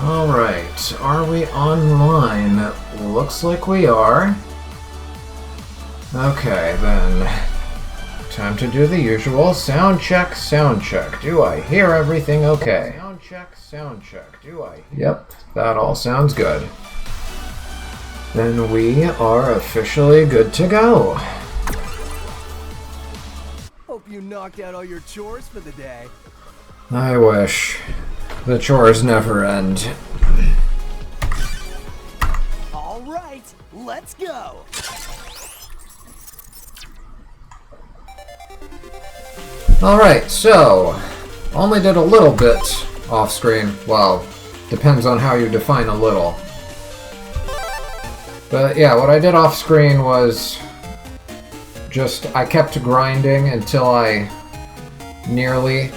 Alright, are we online? Looks like we are. Okay, then. Time to do the usual sound check, sound check. Do I hear everything okay? Sound check. Do I hear? Yep, that all sounds good. Then we are officially good to go. Hope you knocked out all your chores for the day. I wish. The chores never end. All right, let's go. Alright, so only did a little bit off screen. Well, depends on how you define a little. But yeah, what I did off screen was just I kept grinding until I nearly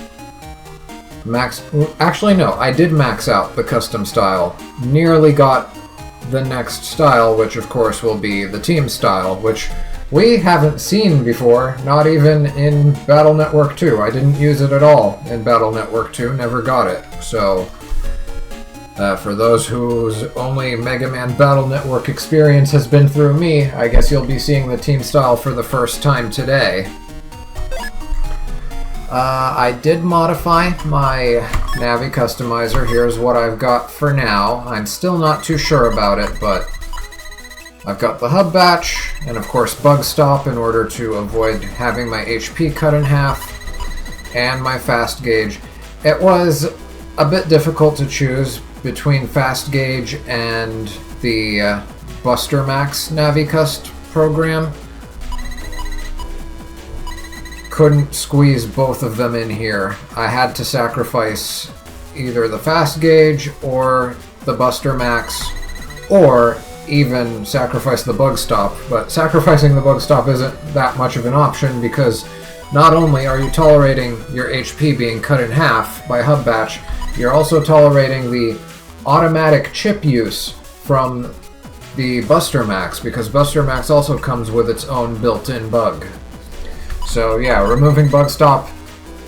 actually no, I did max out the custom style. Nearly got the next style, which of course will be the team style, which we haven't seen before, not even in Battle Network 2. I didn't use it at all in Battle Network 2, never got it. So, for those whose only Mega Man Battle Network experience has been through me, I guess you'll be seeing the team style for the first time today. I did modify my Navi customizer. Here's what I've got for now. I'm still not too sure about it, but I've got the hub batch, and of course bug stop in order to avoid having my HP cut in half, and my fast gauge. It was a bit difficult to choose between fast gauge and the Buster Max Navi Cust program. Couldn't squeeze both of them in here. I had to sacrifice either the fast gauge or the Buster Max, or even sacrifice the bug stop. But sacrificing the bug stop isn't that much of an option, because not only are you tolerating your HP being cut in half by hub batch, you're also tolerating the automatic chip use from the Buster Max, because Buster Max also comes with its own built-in bug. So yeah, removing bug stop,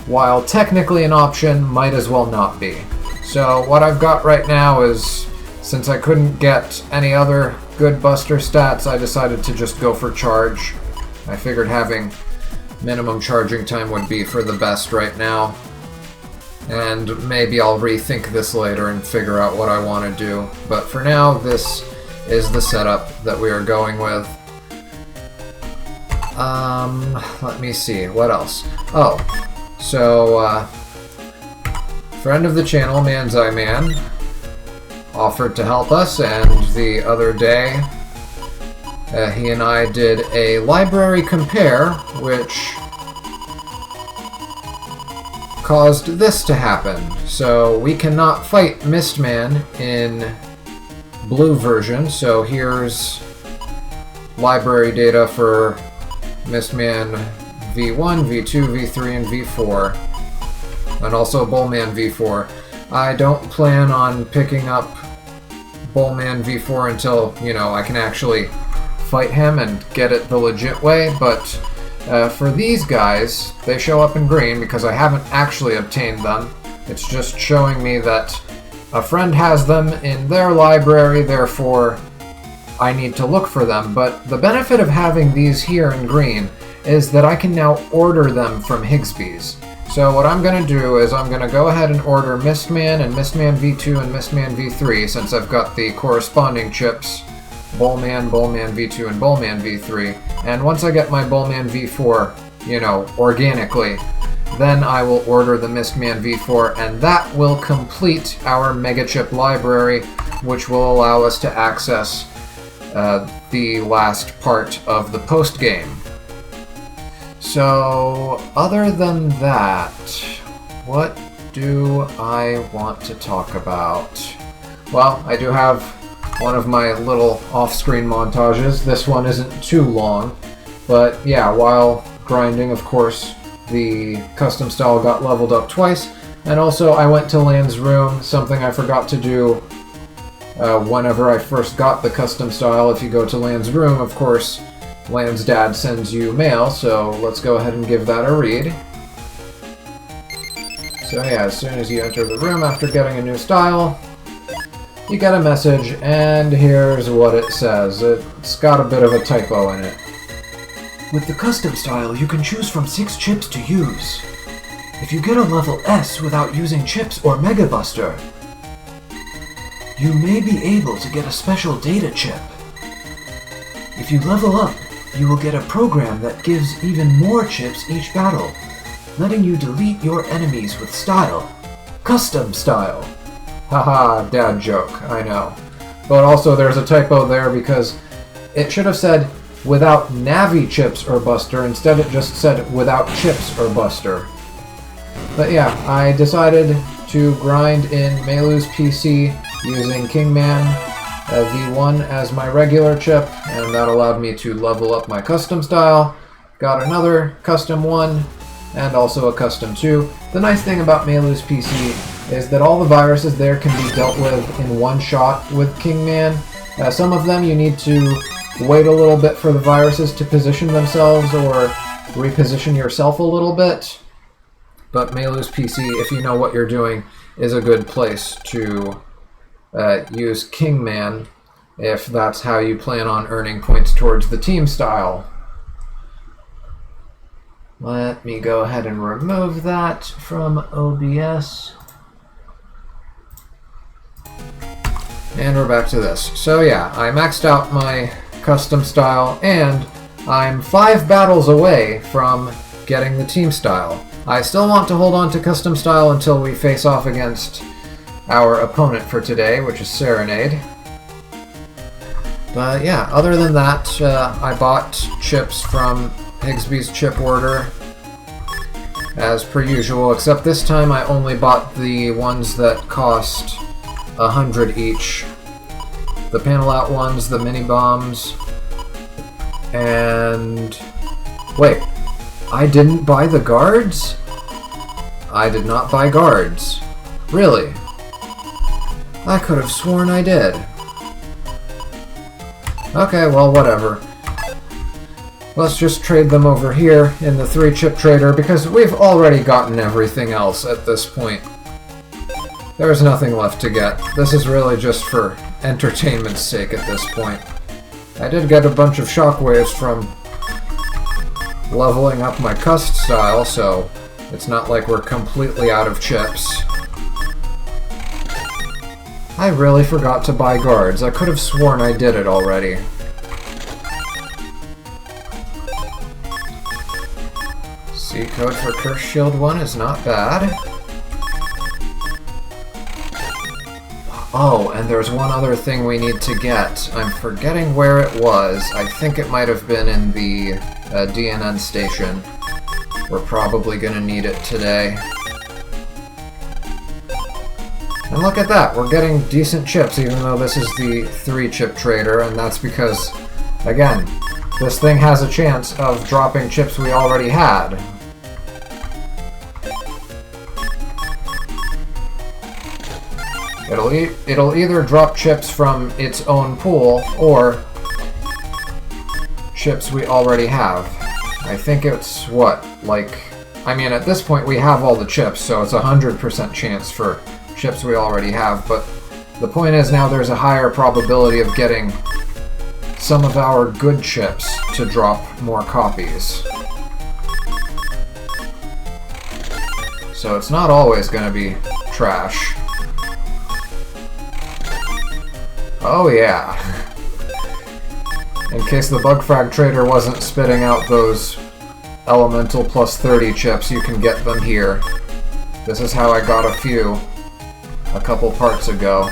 while technically an option, might as well not be. So what I've got right now is, since I couldn't get any other good Buster stats, I decided to just go for charge. I figured having minimum charging time would be for the best right now. And maybe I'll rethink this later and figure out what I want to do. But for now, this is the setup that we are going with. Let me see, what else? Oh, so, friend of the channel, Manzai Man, offered to help us, and the other day, he and I did a library compare, which caused this to happen. So we cannot fight Mistman in blue version, so here's library data for Mistman V1, V2, V3, and V4, and also Bullman V4. I don't plan on picking up Bullman V4 until, you know, I can actually fight him and get it the legit way, but for these guys, they show up in green because I haven't actually obtained them. It's just showing me that a friend has them in their library, therefore I need to look for them. But the benefit of having these here in green is that I can now order them from Higsby's. So what I'm going to do is I'm going to go ahead and order Mistman and Mistman V2 and Mistman V3, since I've got the corresponding chips, Bullman, Bullman V2, and Bullman V3. And once I get my Bullman V4, you know, organically, then I will order the Mistman V4, and that will complete our Mega Chip library, which will allow us to access the last part of the post-game. So, other than that, what do I want to talk about? Well, I do have one of my little off-screen montages. This one isn't too long, but yeah, while grinding, of course, the custom style got leveled up twice, and also I went to Lan's room, something I forgot to do whenever I first got the custom style. If you go to Lan's room, of course, Lan's dad sends you mail, so let's go ahead and give that a read. So yeah, as soon as you enter the room after getting a new style, you get a message, and here's what it says. It's got a bit of a typo in it. With the custom style, you can choose from 6 chips to use. If you get a level S without using chips or Mega Buster, you may be able to get a special data chip. If you level up, you will get a program that gives even more chips each battle, letting you delete your enemies with style. Custom style. Haha, dad joke, I know. But also there's a typo there because it should have said without Navi chips or Buster, instead it just said without chips or Buster. But yeah, I decided to grind in Meilu's PC using Kingman V1 as my regular chip, and that allowed me to level up my custom style. Got another custom 1, and also a custom 2. The nice thing about Meilu's PC is that all the viruses there can be dealt with in one shot with Kingman. Some of them you need to wait a little bit for the viruses to position themselves or reposition yourself a little bit. But Meilu's PC, if you know what you're doing, is a good place to use Kingman if that's how you plan on earning points towards the team style. Let me go ahead and remove that from OBS. And we're back to this. So yeah, I maxed out my custom style, and I'm 5 battles away from getting the team style. I still want to hold on to custom style until we face off against our opponent for today, which is Serenade. But yeah, other than that, I bought chips from Higsby's chip order, as per usual, except this time I only bought the ones that cost 100 each. The panel out ones, the mini bombs, and... wait, I didn't buy the guards? I did not buy guards. Really? I could have sworn I did. Okay, well, whatever. Let's just trade them over here in the 3-chip trader, because we've already gotten everything else at this point. There's nothing left to get. This is really just for entertainment's sake at this point. I did get a bunch of shockwaves from leveling up my cust style, so it's not like we're completely out of chips. I really forgot to buy guards. I could have sworn I did it already. C code for Curse Shield 1 is not bad. Oh, and there's one other thing we need to get. I'm forgetting where it was. I think it might have been in the DNN station. We're probably going to need it today. And look at that, we're getting decent chips even though this is the 3-chip trader, and that's because, again, this thing has a chance of dropping chips we already had. It'll either drop chips from its own pool, or chips we already have. I think it's, what, like... I mean, at this point we have all the chips, so it's a 100% chance for chips we already have, but the point is now there's a higher probability of getting some of our good chips to drop more copies. So it's not always going to be trash. Oh yeah. In case the Bugfrag Trader wasn't spitting out those Elemental plus 30 chips, you can get them here. This is how I got a few a couple parts ago.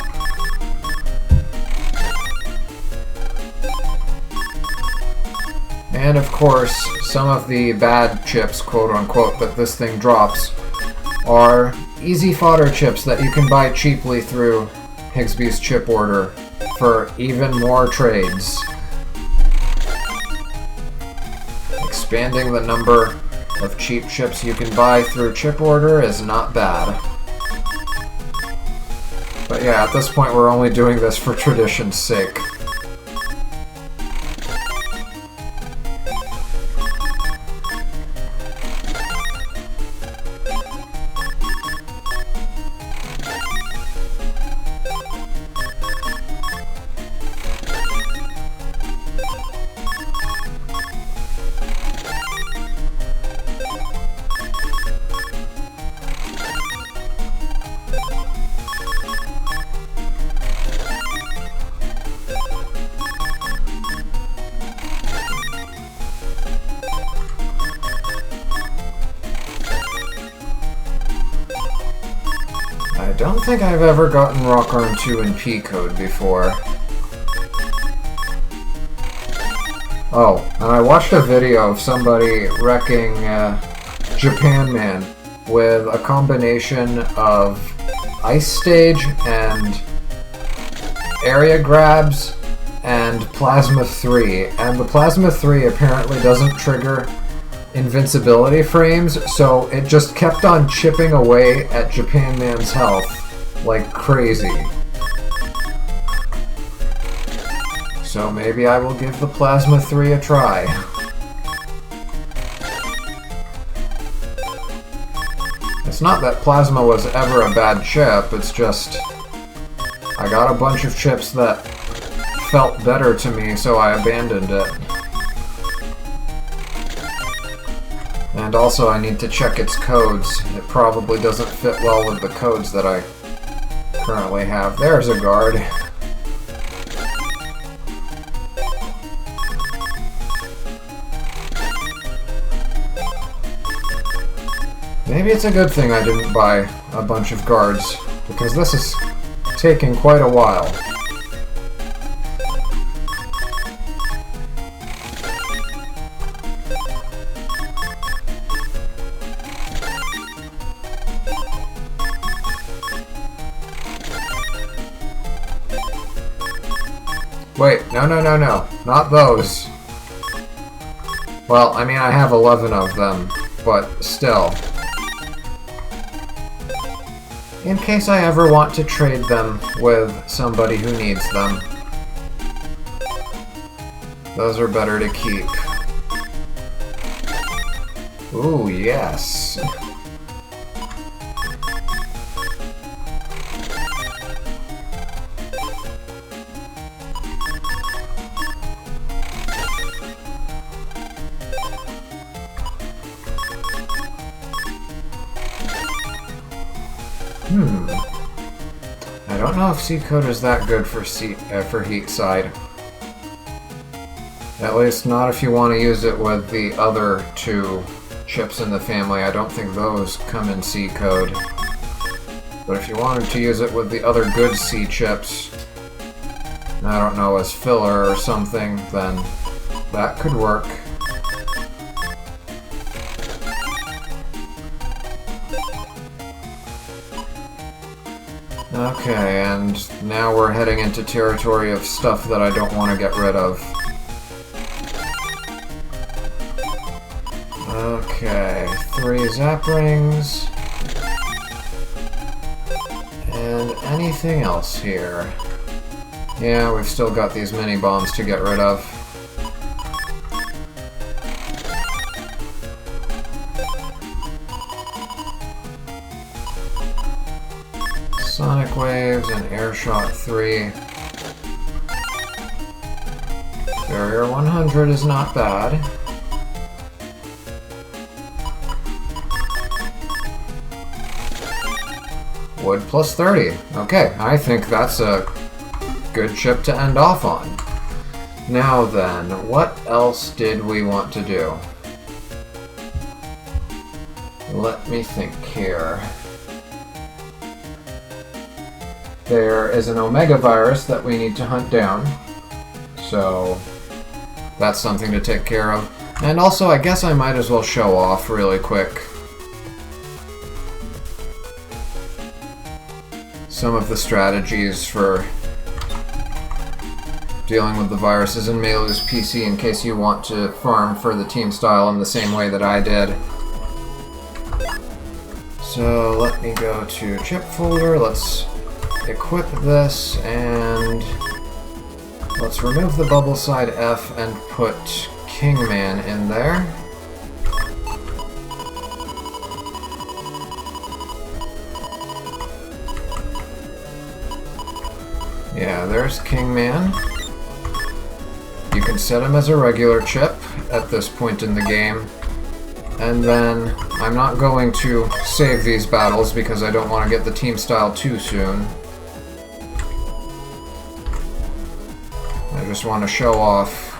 And of course, some of the bad chips, quote-unquote, that this thing drops are easy fodder chips that you can buy cheaply through Higsby's chip order for even more trades. Expanding the number of cheap chips you can buy through chip order is not bad. But yeah, at this point we're only doing this for tradition's sake. don't think I've ever gotten Rock Arm 2 in P code before. Oh, and I watched a video of somebody wrecking Japan Man with a combination of Ice Stage and Area Grabs and Plasma 3. And the Plasma 3 apparently doesn't trigger invincibility frames, so it just kept on chipping away at Japan Man's health like crazy. So maybe I will give the Plasma 3 a try. It's not that Plasma was ever a bad chip, it's just I got a bunch of chips that felt better to me, so I abandoned it. And also I need to check its codes. It probably doesn't fit well with the codes that I currently have. There's a guard. Maybe it's a good thing I didn't buy a bunch of guards, because this is taking quite a while. Wait, no, not those. Well, I mean, I have 11 of them, but still. In case I ever want to trade them with somebody who needs them. Those are better to keep. Ooh, yes. I don't know if C-code is that good for heat side. At least not if you want to use it with the other two chips in the family. I don't think those come in C-code. But if you wanted to use it with the other good C chips, I don't know, as filler or something, then that could work. Okay, and now we're heading into territory of stuff that I don't want to get rid of. Okay, 3 zap rings. And anything else here? Yeah, we've still got these mini bombs to get rid of. Sonic Waves and Air Shot 3. Barrier 100 is not bad. Wood plus 30. Okay, I think that's a good chip to end off on. Now then, what else did we want to do? Let me think here. There is an Omega virus that we need to hunt down, so that's something to take care of. And also, I guess I might as well show off really quick some of the strategies for dealing with the viruses in Meilu's PC in case you want to farm for the team style in the same way that I did. So let me go to chip folder, let's equip this, and let's remove the bubble side F and put Kingman in there. Yeah, there's Kingman. You can set him as a regular chip at this point in the game. And then I'm not going to save these battles because I don't want to get the team style too soon. I just want to show off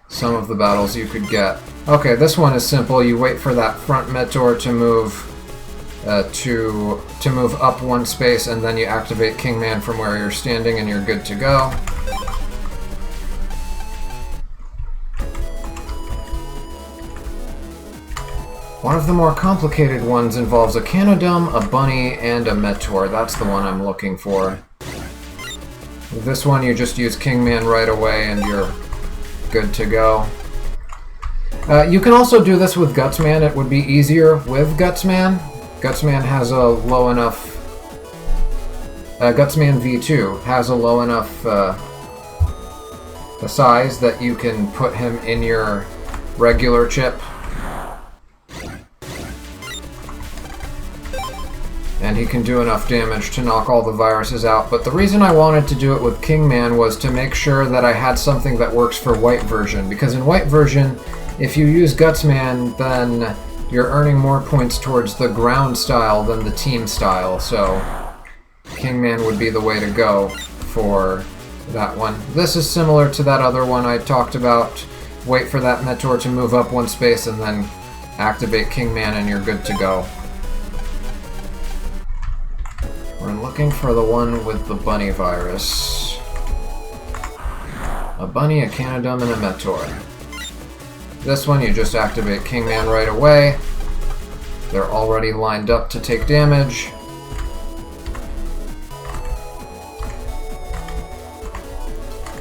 some of the battles you could get. Okay, this one is simple. You wait for that front Meteor to move to move up one space, and then you activate Kingman from where you're standing and you're good to go. One of the more complicated ones involves a Canodome, a Bunny, and a Meteor. That's the one I'm looking for. With this one, you just use Kingman right away and you're good to go. You can also do this with Gutsman. It would be easier with Gutsman. Gutsman has a low enough... Gutsman V2 has a low enough size that you can put him in your regular chip. And he can do enough damage to knock all the viruses out. But the reason I wanted to do it with Kingman was to make sure that I had something that works for white version. Because in white version, if you use Gutsman, then you're earning more points towards the ground style than the team style. So Kingman would be the way to go for that one. This is similar to that other one I talked about. Wait for that Meteor to move up one space and then activate Kingman and you're good to go. We're looking for the one with the Bunny virus. A Bunny, a Canodome, and a Meteor. This one you just activate Kingman right away. They're already lined up to take damage.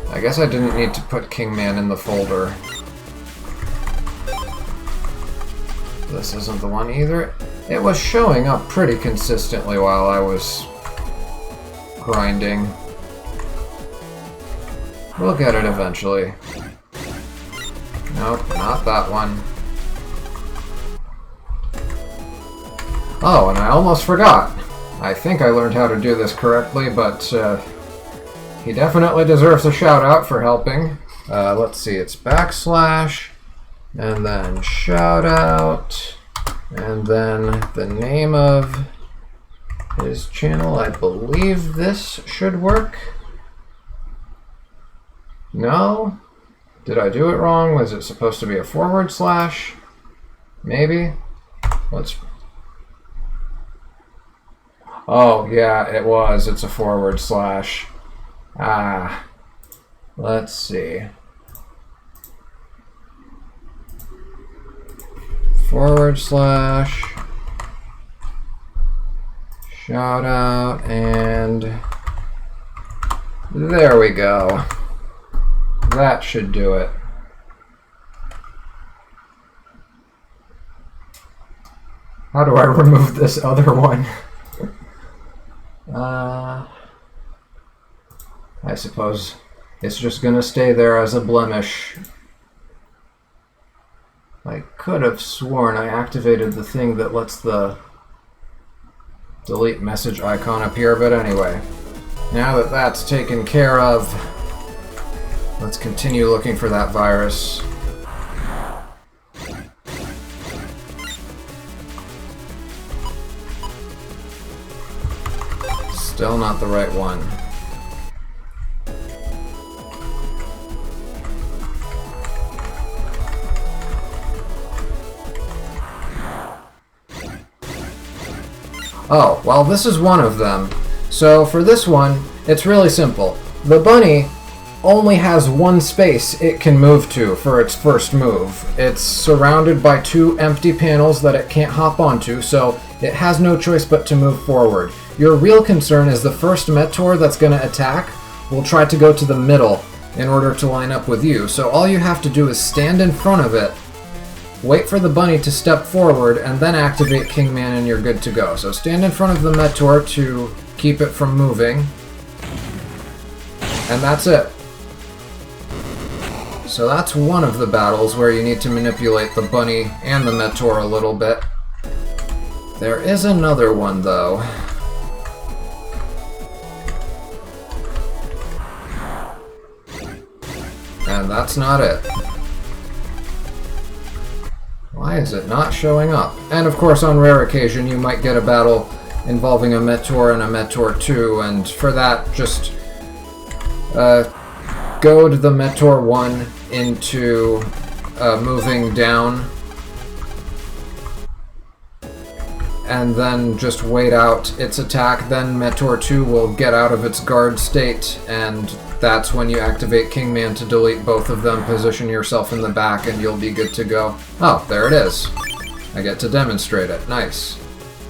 I guess I didn't need to put Kingman in the folder. This isn't the one either. It was showing up pretty consistently while I was grinding. We'll get it eventually. Nope, not that one. Oh, and I almost forgot. I think I learned how to do this correctly, but he definitely deserves a shout out for helping. Let's see, it's backslash, and then shout out, and then the name of his channel. I believe this should work. No? Did I do it wrong? Was it supposed to be a /? Maybe? Let's... Oh, yeah, it was. It's a /. Ah. Let's see. /. Shout out, and there we go. That should do it. How do I remove this other one? I suppose it's just gonna stay there as a blemish. I could have sworn I activated the thing that lets the delete message icon appear, but anyway. Now that that's taken care of, let's continue looking for that virus. Still not the right one. Oh, well, this is one of them. So for this one, it's really simple. The bunny only has one space it can move to for its first move. It's surrounded by 2 empty panels that it can't hop onto, so it has no choice but to move forward. Your real concern is the first Meteor that's going to attack will try to go to the middle in order to line up with you. So all you have to do is stand in front of it, wait for the bunny to step forward, and then activate Kingman and you're good to go. So stand in front of the Meteor to keep it from moving, and that's it. So that's one of the battles where you need to manipulate the bunny and the Meteor a little bit. There is another one, though. And that's not it. Why is it not showing up? And of course, on rare occasion, you might get a battle involving a Meteor and a Meteor 2, and for that, just goad the Meteor 1 into moving down, and then just wait out its attack. Then Meteor 2 will get out of its guard state, and that's when you activate Kingman to delete both of them, position yourself in the back, and you'll be good to go. Oh, there it is. I get to demonstrate it. Nice.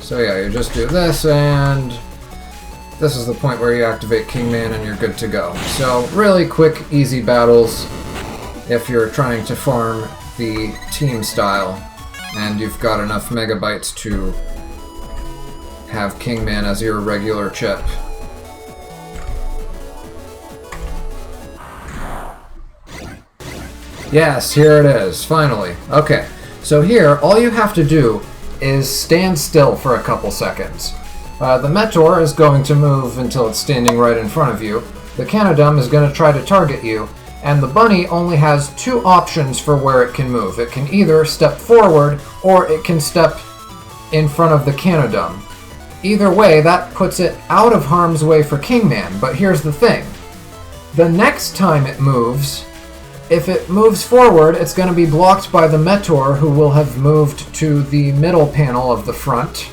So yeah, you just do this, and this is the point where you activate Kingman and you're good to go. So really quick, easy battles if you're trying to farm the team style and you've got enough megabytes to have Kingman as your regular chip. Yes, here it is, finally. Okay, so here, all you have to do is stand still for a couple seconds. The Meteor is going to move until it's standing right in front of you. The Canodum is going to try to target you, and the bunny only has two options for where it can move. It can either step forward, or it can step in front of the Canodum. Either way, that puts it out of harm's way for Kingman, but here's the thing. The next time it moves, if it moves forward, it's going to be blocked by the Meteor, who will have moved to the middle panel of the front.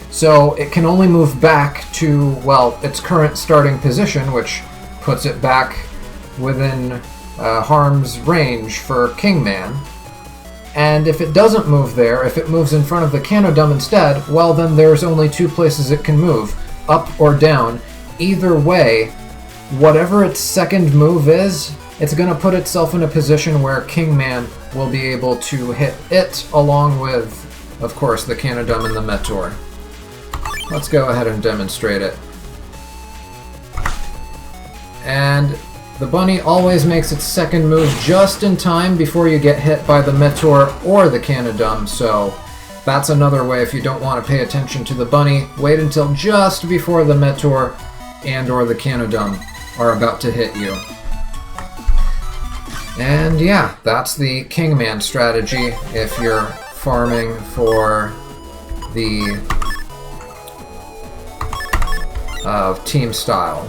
So it can only move back to, well, its current starting position, which puts it back within harm's range for Kingman. And if it doesn't move there, if it moves in front of the Canodum instead, well, then there's only two places it can move, up or down. Either way, whatever its second move is, it's going to put itself in a position where Kingman will be able to hit it along with, of course, the Canodum and the Meteor. Let's go ahead and demonstrate it. And the bunny always makes its second move just in time before you get hit by the Meteor or the Canodum, so that's another way if you don't want to pay attention to the bunny. Wait until just before the Meteor and or the Canodum are about to hit you. And yeah, that's the Kingman strategy if you're farming for the team style.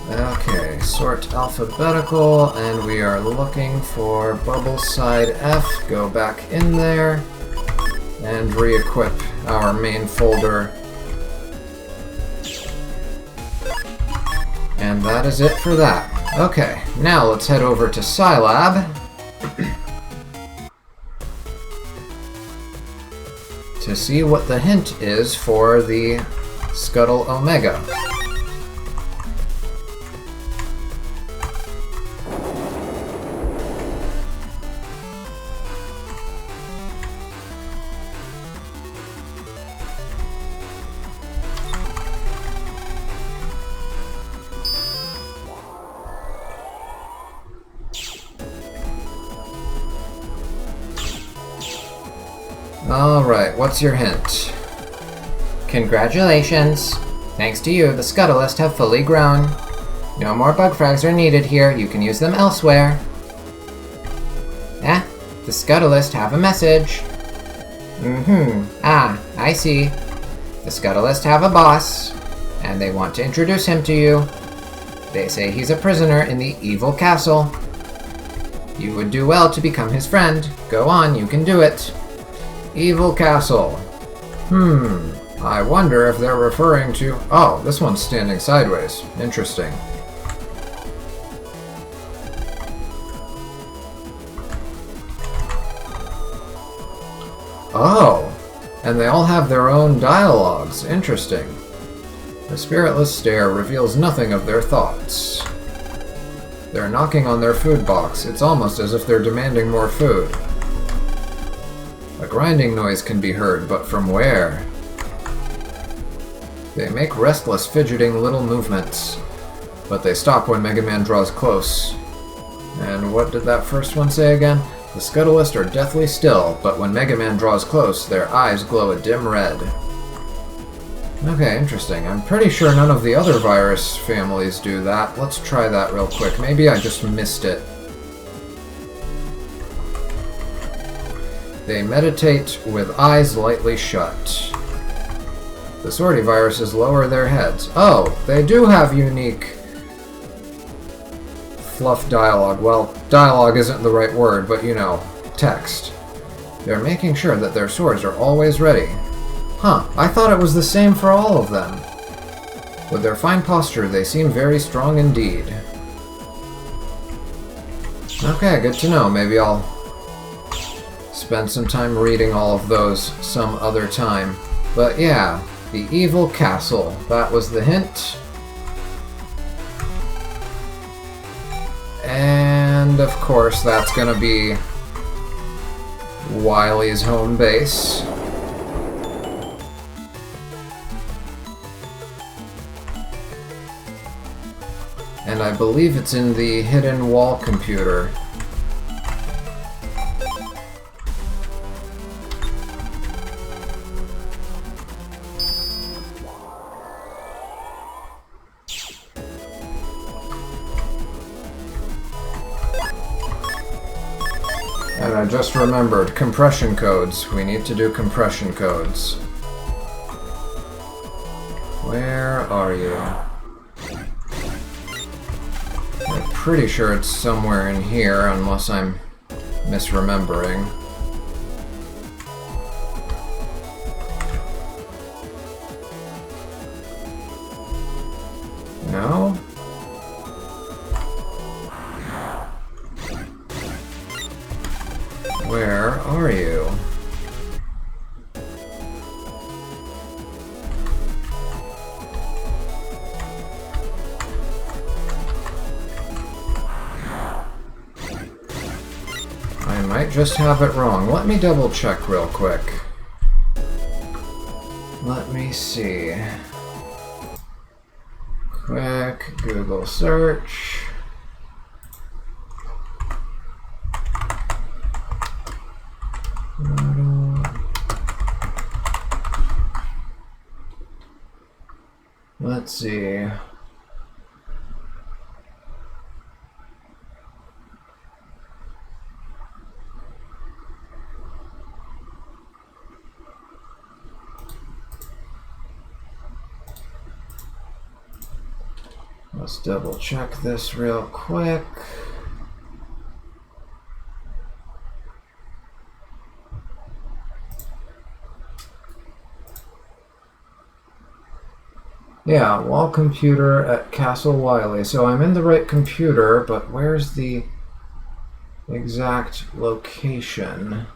Okay, sort alphabetical, and we are looking for bubble side F. Go back in there and re-equip our main folder. And that is it for that. Okay, now let's head over to Scilab to see what the hint is for the Scuttle Omega. Alright, what's your hint? Congratulations! Thanks to you, the Scuttlest have fully grown. No more bug frags are needed here, you can use them elsewhere. The Scuttlest have a message. I see. The Scuttlest have a boss, and they want to introduce him to you. They say he's a prisoner in the evil castle. You would do well to become his friend. Go on, you can do it. Evil castle. I wonder if they're referring to... Oh, this one's standing sideways. Interesting. Oh, and they all have their own dialogues. Interesting. The spiritless stare reveals nothing of their thoughts. They're knocking on their food box. It's almost as if they're demanding more food. A grinding noise can be heard, but from where? They make restless, fidgeting little movements, but they stop when Mega Man draws close. And what did that first one say again? The Scuttlest are deathly still, but when Mega Man draws close, their eyes glow a dim red. Okay, interesting. I'm pretty sure none of the other virus families do that. Let's try that real quick. Maybe I just missed it. They meditate with eyes lightly shut. The Sortie viruses lower their heads. Oh, they do have unique fluff dialogue. Well, dialogue isn't the right word, but you know, text. They're making sure that their swords are always ready. Huh, I thought it was the same for all of them. With their fine posture, they seem very strong indeed. Okay, good to know. Maybe I'll spend some time reading all of those some other time. But yeah, the evil castle. That was the hint. And of course, that's gonna be Wily's home base. And I believe it's in the hidden wall computer. And I just remembered, compression codes. We need to do compression codes. Where are you? I'm pretty sure it's somewhere in here, unless I'm misremembering. No? Where are you? I might just have it wrong. Let me double check real quick. Let me see. Quick Google search. Let's see. Let's double check this real quick. Yeah, wall computer at Castle Wily. So I'm in the right computer, but where's the exact location?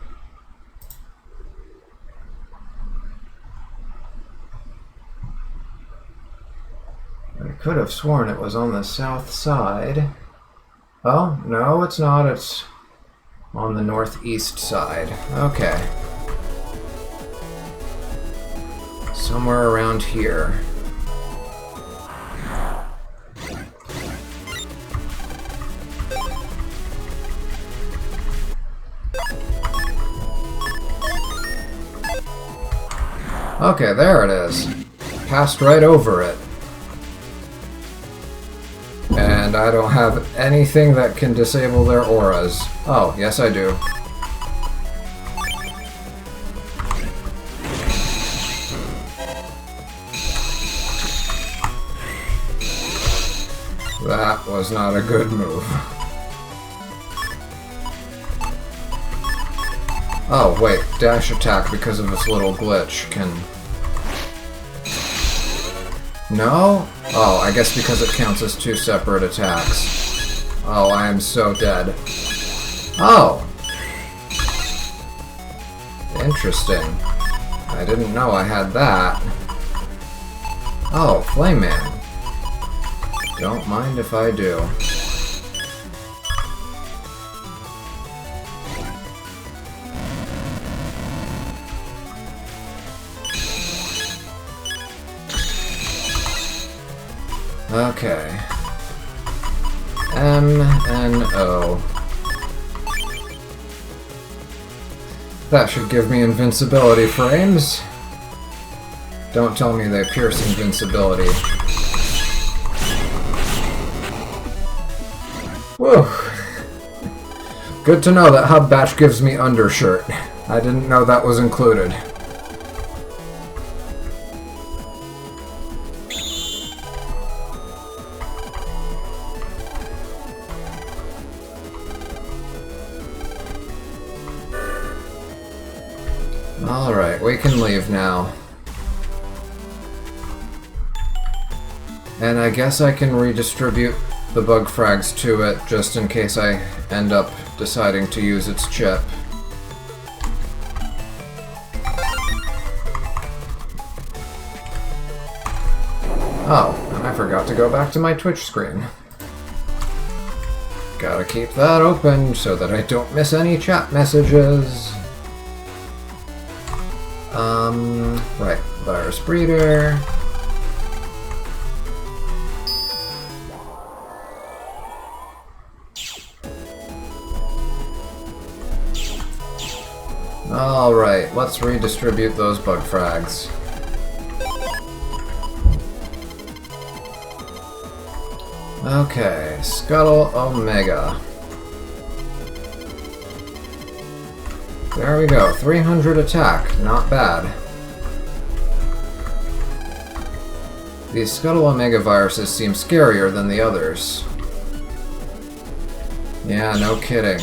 I could have sworn it was on the south side. Oh, no, it's not. It's on the northeast side. Okay. Somewhere around here. Okay, there it is. Passed right over it. And I don't have anything that can disable their auras. Oh, yes I do. That was not a good move. Oh, wait. Dash attack because of this little glitch can... No? Oh, I guess because it counts as two separate attacks. Oh, I am so dead. Oh! Interesting. I didn't know I had that. Oh, Flame Man. Don't mind if I do. Okay. M and O. That should give me invincibility frames. Don't tell me they pierce invincibility. Whew. Good to know that Hub Batch gives me undershirt. I didn't know that was included. Alright, we can leave now. And I guess I can redistribute the bug frags to it just in case I end up deciding to use its chip. Oh, and I forgot to go back to my Twitch screen. Gotta keep that open so that I don't miss any chat messages. Right, virus breeder. Alright, let's redistribute those bug frags. Okay, Scuttle Omega. There we go, 300 attack, not bad. These Scuttle Omega viruses seem scarier than the others. Yeah, no kidding.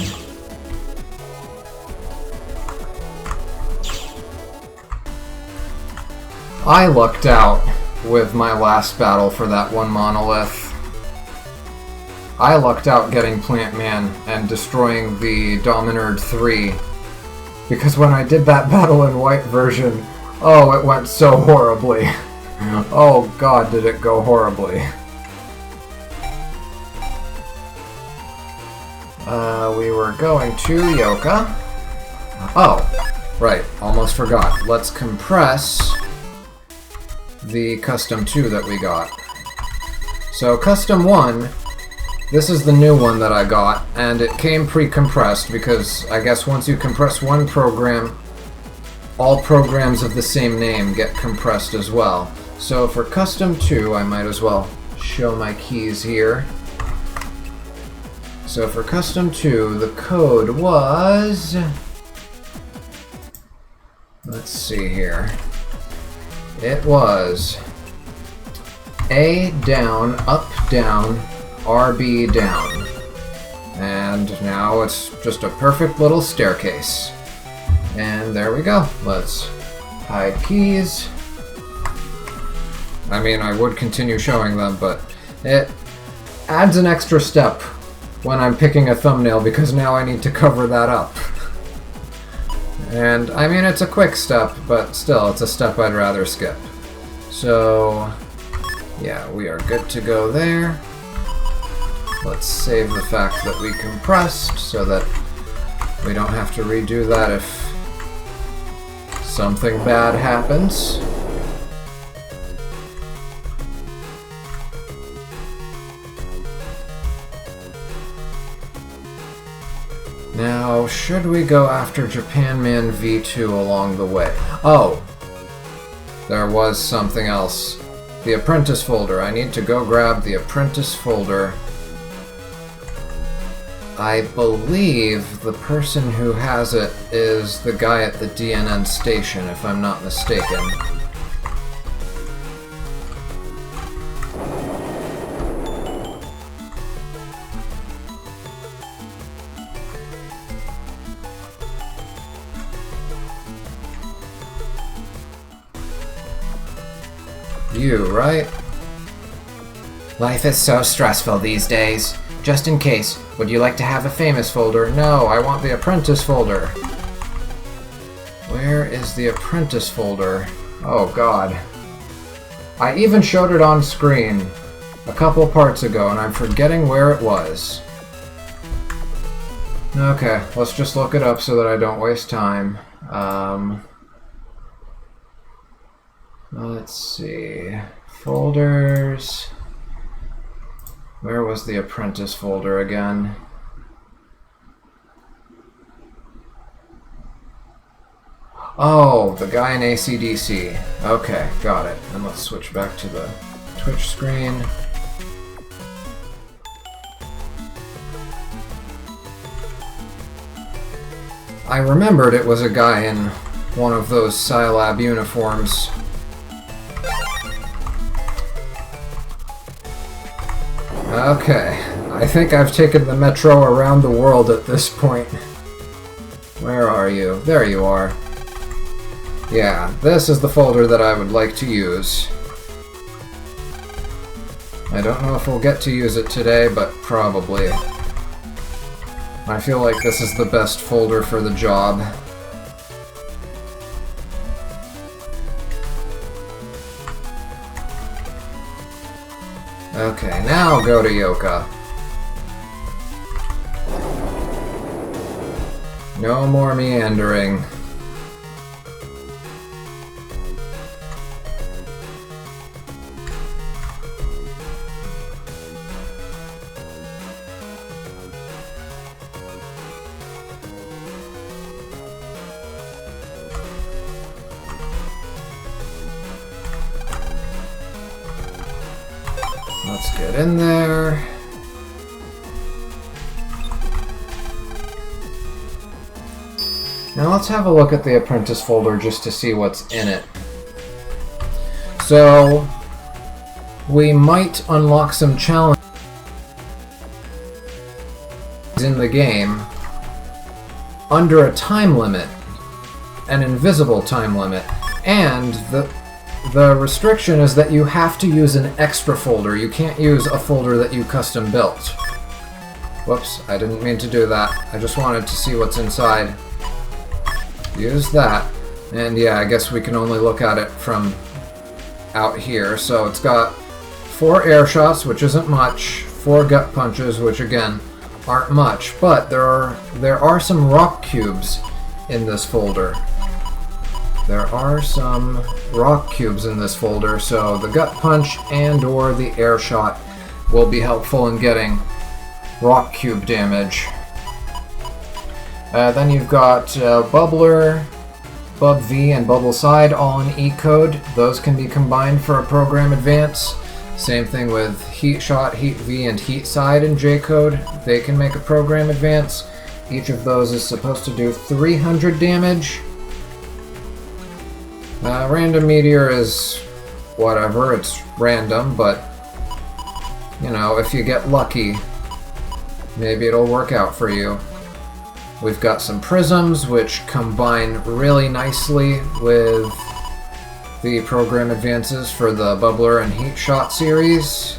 I lucked out with my last battle for that one monolith. I lucked out getting Plant Man and destroying the MMBN3, because when I did that battle in white version, oh, it went so horribly. Oh god, did it go horribly. We were going to Yoka. Oh, right, almost forgot. Let's compress the Custom 2 that we got. So Custom 1, this is the new one that I got, and it came pre-compressed because I guess once you compress one program, all programs of the same name get compressed as well. So for Custom 2, I might as well show my keys here. So for Custom 2, the code was... let's see here. It was A down, up down, RB down. And now it's just a perfect little staircase. And there we go. Let's hide keys. I mean, I would continue showing them, but it adds an extra step when I'm picking a thumbnail because now I need to cover that up. And, I mean, it's a quick step, but still, it's a step I'd rather skip. So, yeah, we are good to go there. Let's save the fact that we compressed so that we don't have to redo that if something bad happens. Now, should we go after Japan Man V2 along the way? Oh! There was something else. The apprentice folder. I need to go grab the apprentice folder. I believe the person who has it is the guy at the DNN station, if I'm not mistaken. You, right? Life is so stressful these days. Just in case, would you like to have a famous folder? No, I want the apprentice folder. Where is the apprentice folder? Oh god. I even showed it on screen a couple parts ago and I'm forgetting where it was. Okay, let's just look it up so that I don't waste time. Let's see. Folders. Where was the apprentice folder again? Oh, the guy in AC/DC. Okay, got it. And let's switch back to the Twitch screen. I remembered it was a guy in one of those Scilab uniforms. Okay, I think I've taken the metro around the world at this point. Where are you? There you are. Yeah, this is the folder that I would like to use. I don't know if we'll get to use it today, but probably. I feel like this is the best folder for the job. Okay, now go to Yoka. No more meandering. Let's get in there. Now let's have a look at the apprentice folder just to see what's in it. So, we might unlock some challenges in the game under a time limit, an invisible time limit, and the restriction is that you have to use an extra folder. You can't use a folder that you custom built. Whoops, I didn't mean to do that. I just wanted to see what's inside. Use that. And yeah, I guess we can only look at it from out here. So it's got 4 air shots, which isn't much, 4 gut punches, which again aren't much, but there are some rock cubes in this folder. There are some rock cubes in this folder, so the gut punch and or the air shot will be helpful in getting rock cube damage. Then you've got Bubbler, Bub V, and Bubble Side all in E code. Those can be combined for a program advance. Same thing with Heat Shot, Heat V, and Heat Side in J code. They can make a program advance. Each of those is supposed to do 300 damage. Random Meteor is whatever, it's random, but you know, if you get lucky, maybe it'll work out for you. We've got some prisms, which combine really nicely with the program advances for the Bubbler and Heat Shot series.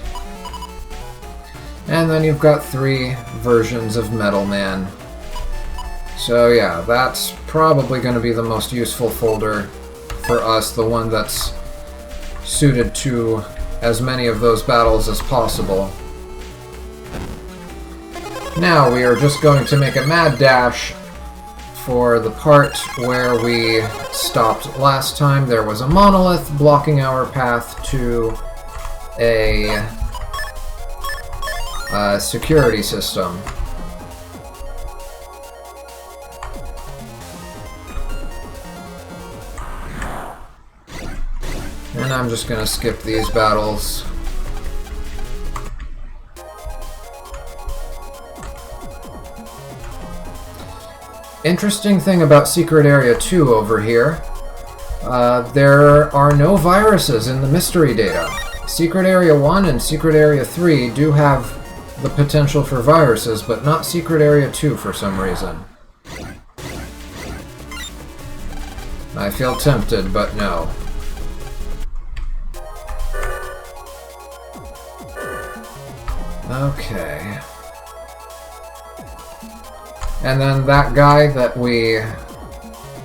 And then you've got 3 versions of Metal Man. So yeah, that's probably going to be the most useful folder for us, the one that's suited to as many of those battles as possible. Now we are just going to make a mad dash for the part where we stopped last time. There was a monolith blocking our path to a security system. And I'm just going to skip these battles. Interesting thing about Secret Area 2 over here, there are no viruses in the mystery data. Secret Area 1 and Secret Area 3 do have the potential for viruses, but not Secret Area 2 for some reason. I feel tempted, but no. Okay. And then that guy that we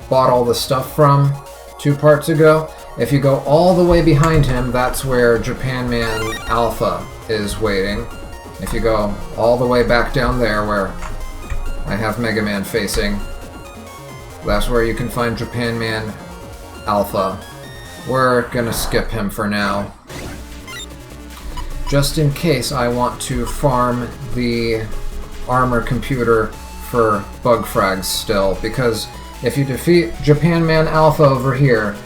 bought all the stuff from 2 parts ago, if you go all the way behind him, that's where Japan Man Alpha is waiting. If you go all the way back down there where I have Mega Man facing, that's where you can find Japan Man Alpha. We're gonna skip him for now, just in case I want to farm the armor computer for bug frags still, because if you defeat Japan Man Alpha over here,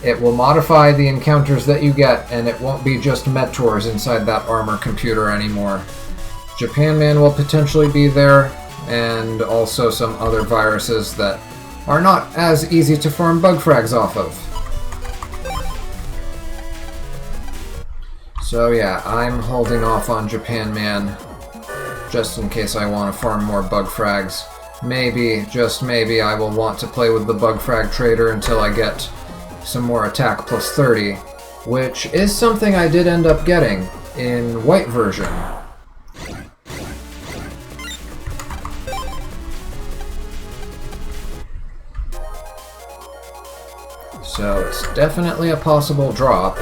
it will modify the encounters that you get, and it won't be just Metors inside that armor computer anymore. Japan Man will potentially be there, and also some other viruses that are not as easy to farm bug frags off of. So yeah, I'm holding off on Japan Man just in case I want to farm more bug frags. maybe, just maybe, I will want to play with the Bug Frag Trader until I get some more attack plus 30, which is something I did end up getting in white version. So it's definitely a possible drop.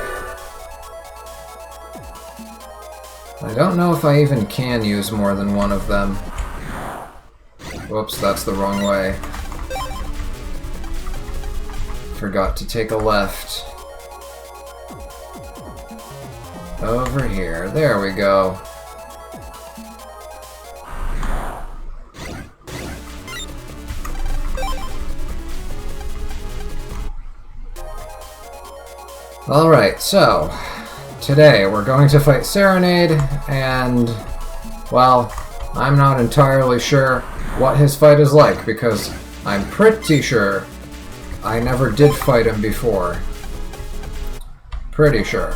I don't know if I even can use more than one of them. Whoops, that's the wrong way. Forgot to take a left. Over here. There we go. Alright, so today we're going to fight Serenade, and, well, I'm not entirely sure what his fight is like, because I'm pretty sure I never did fight him before. Pretty sure.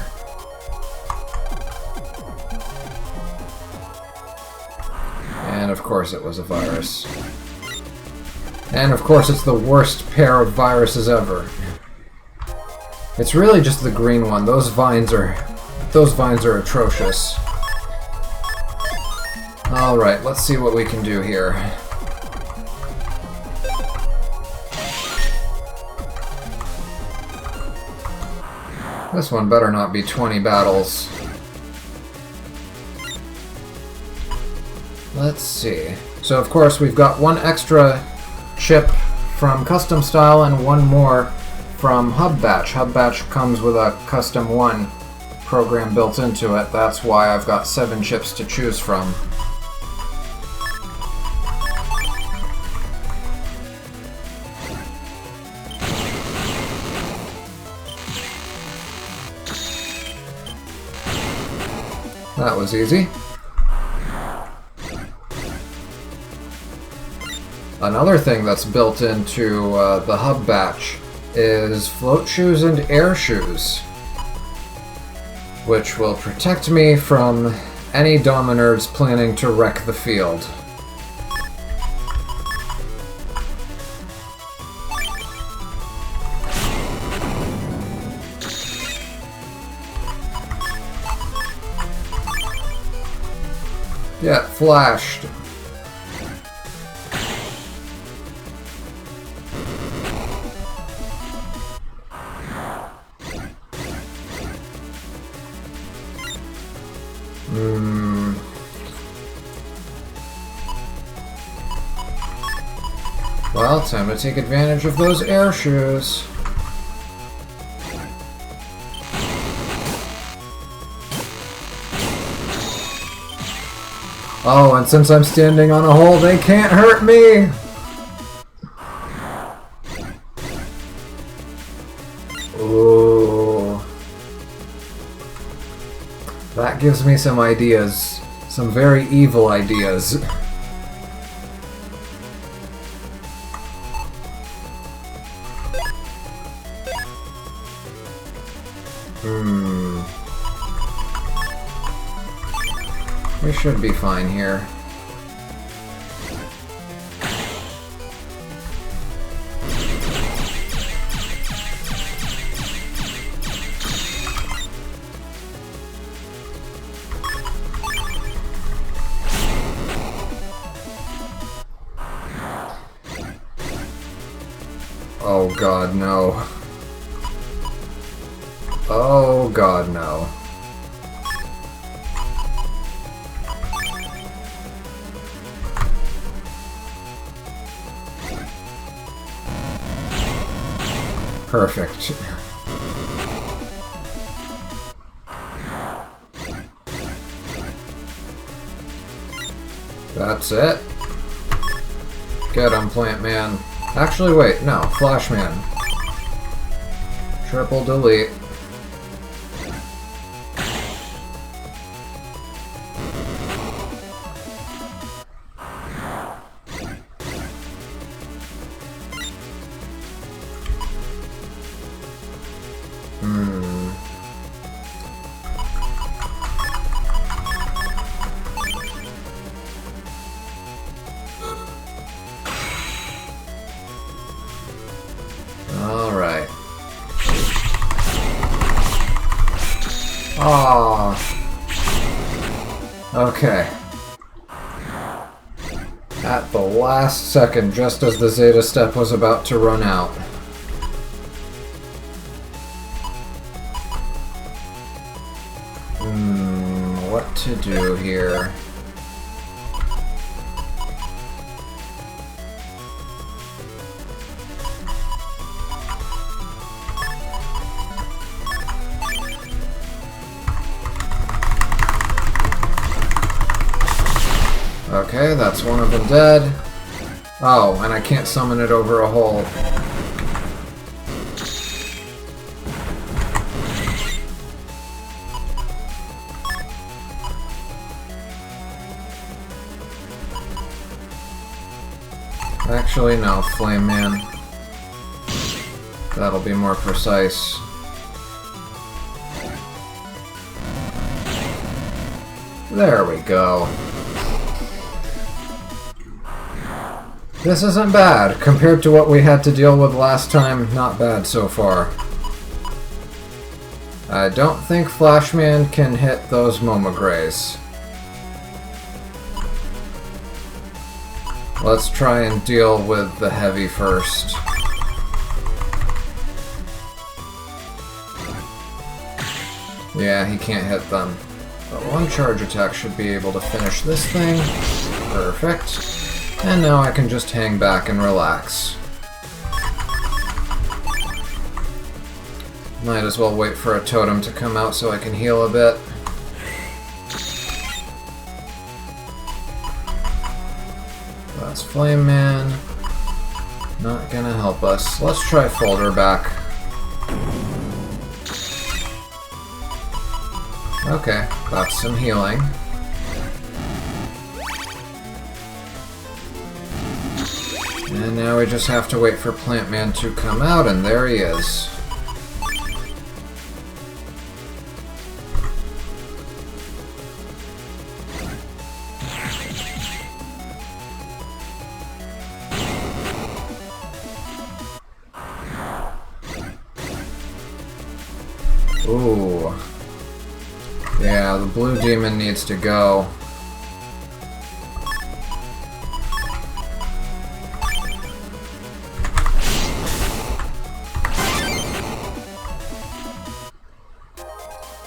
And of course it was a virus. And of course it's the worst pair of viruses ever. It's really just the green one. Those vines are atrocious. Alright, let's see what we can do here. This one better not be 20 battles. Let's see. So of course we've got one extra chip from Custom Style and one more from Hub Batch. Hub Batch comes with a Custom 1 program built into it. That's why I've got 7 chips to choose from. That was easy. Another thing that's built into the Hub Batch is float shoes and air shoes, which will protect me from any Dominerds planning to wreck the field. Get flashed. Well, time to take advantage of those air shoes. Oh, and since I'm standing on a hole, they can't hurt me! Ooh. That gives me some ideas. Some very evil ideas. We should be fine here. Oh God, no. Oh God, no. Perfect. That's it. Get him, Plant Man. Actually, wait, no, Flash Man. Triple delete. Ah. Okay. At the last second, just as the Zeta step was about to run out. What to do here? Okay, that's one of them dead. Oh, and I can't summon it over a hole. Actually, no, Flame Man. That'll be more precise. There we go. This isn't bad. Compared to what we had to deal with last time, not bad so far. I don't think Flashman can hit those Momograys. Let's try and deal with the heavy first. Yeah, he can't hit them. But one charge attack should be able to finish this thing. Perfect. And now I can just hang back and relax. Might as well wait for a totem to come out so I can heal a bit. That's Flame Man. Not gonna help us. Let's try Folder back. Okay, that's some healing. And now we just have to wait for Plant Man to come out, and there he is. Ooh. Yeah, the blue demon needs to go.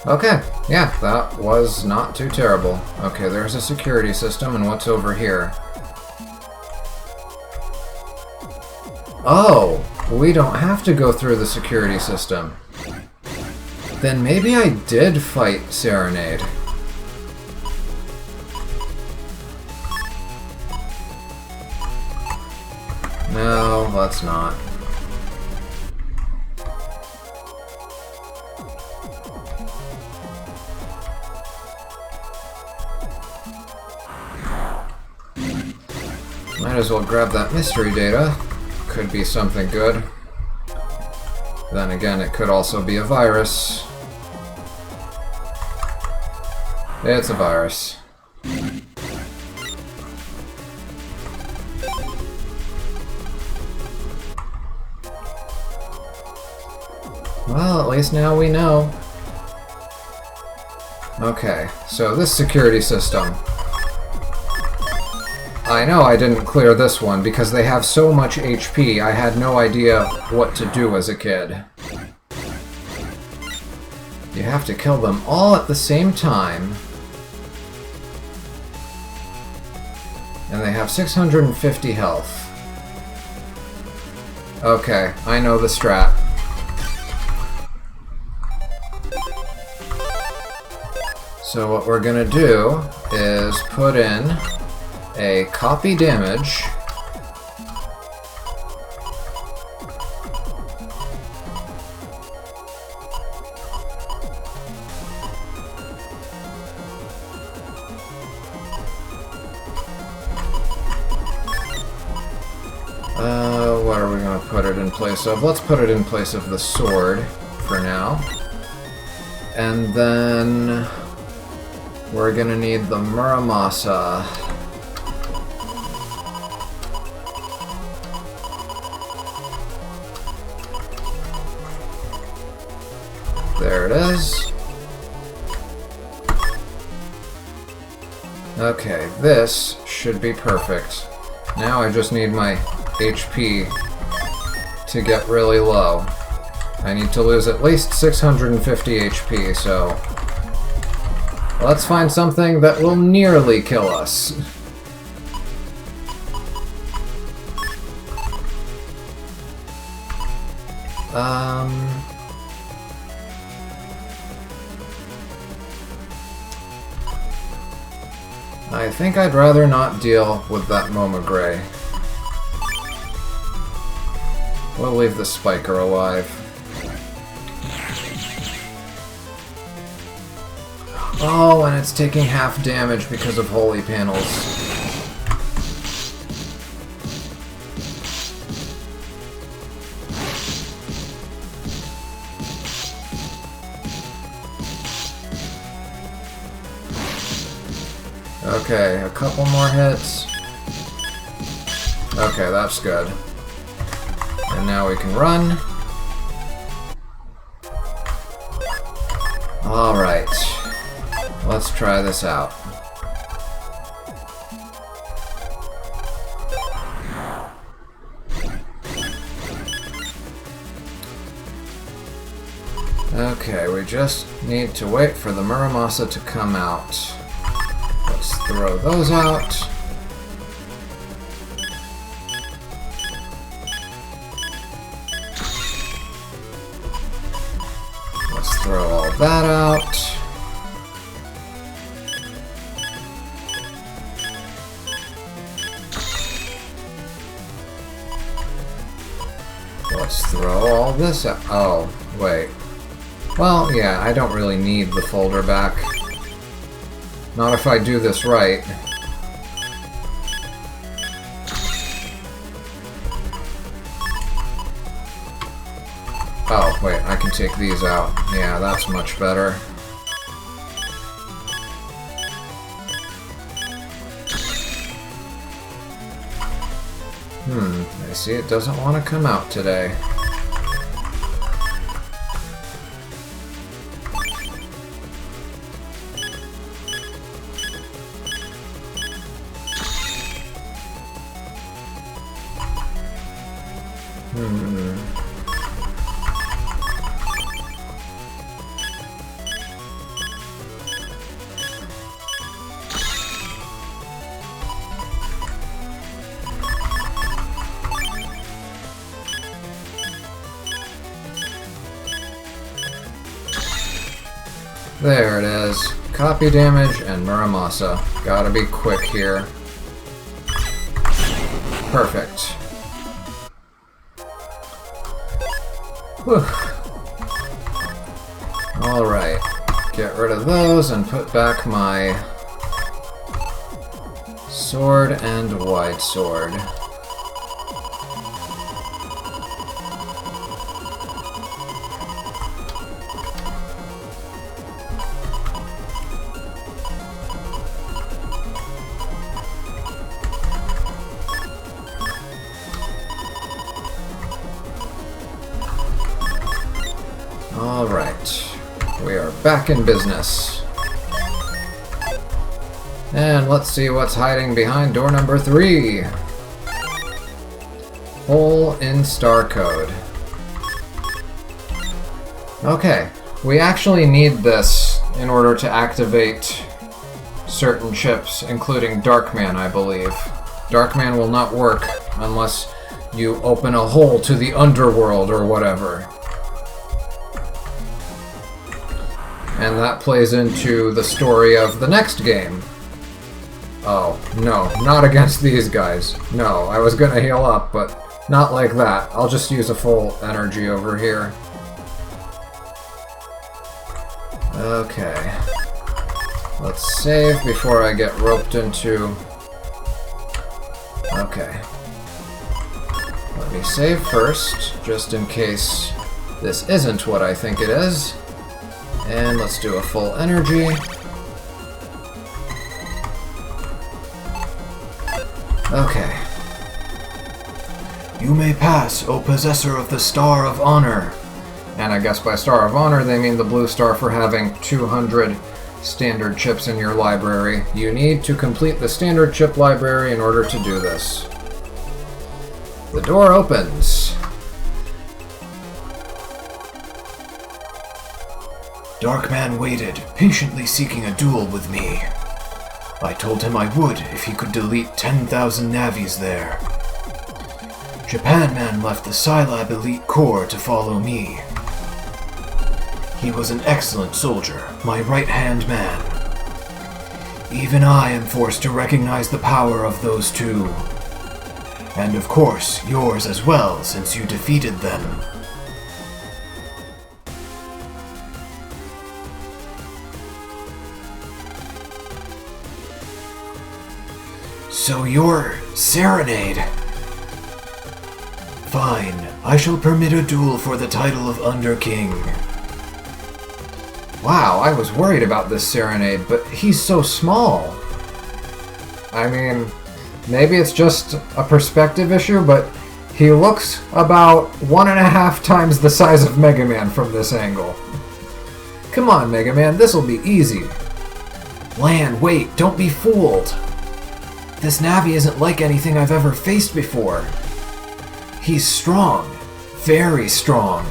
Okay, yeah, that was not too terrible. Okay, there's a security system, and what's over here? Oh, we don't have to go through the security system. Then maybe I did fight Serenade. No, let's not. Might as well grab that mystery data. Could be something good. Then again, it could also be a virus. It's a virus. Well, at least now we know. Okay, so this security system. I know I didn't clear this one because they have so much HP, I had no idea what to do as a kid. You have to kill them all at the same time. And they have 650 health. Okay, I know the strat. So what we're gonna do is put in a copy damage. What are we gonna put it in place of? Let's put it in place of the sword for now. And then we're gonna need the Muramasa. There it is. Okay, this should be perfect. Now I just need my HP to get really low. I need to lose at least 650 HP, so let's find something that will nearly kill us. I think I'd rather not deal with that Moma Gray. We'll leave the Spiker alive. Oh, and it's taking half damage because of holy panels. Okay, a couple more hits. Okay, that's good. And now we can run. Alright. Let's try this out. Okay, we just need to wait for the Muramasa to come out. Let's throw those out. Let's throw all that out. Let's throw all this out. Oh, wait. Well, yeah, I don't really need the folder back. Not if I do this right. Oh, wait, I can take these out. Yeah, that's much better. I see it doesn't want to come out today. There it is. Copy damage and Muramasa. Gotta be quick here. Perfect. Whew. Alright. Get rid of those and put back my sword and wide sword. Alright, we are back in business. And let's see what's hiding behind door number 3. Hole in star code. Okay, we actually need this in order to activate certain chips, including Darkman, I believe. Darkman will not work unless you open a hole to the underworld or whatever. And that plays into the story of the next game. Oh, no, not against these guys. No, I was gonna heal up, but not like that. I'll just use a full energy over here. Okay. Let's save before I get roped into... Okay. Let me save first, just in case this isn't what I think it is. And let's do a full energy. Okay. You may pass, O possessor of the Star of Honor. And I guess by Star of Honor they mean the blue star for having 200 standard chips in your library. You need to complete the standard chip library in order to do this. The door opens. Darkman waited, patiently seeking a duel with me. I told him I would if he could delete 10,000 Navis there. Japanman left the Scilab Elite Corps to follow me. He was an excellent soldier, my right-hand man. Even I am forced to recognize the power of those two. And of course, yours as well, since you defeated them. So you're Serenade. Fine, I shall permit a duel for the title of UnderKing. Wow, I was worried about this Serenade, but he's so small. I mean, maybe it's just a perspective issue, but he looks about 1.5 times the size of Mega Man from this angle. Come on, Mega Man, this'll be easy. Lan, wait, don't be fooled. This Navi isn't like anything I've ever faced before. He's strong. Very strong.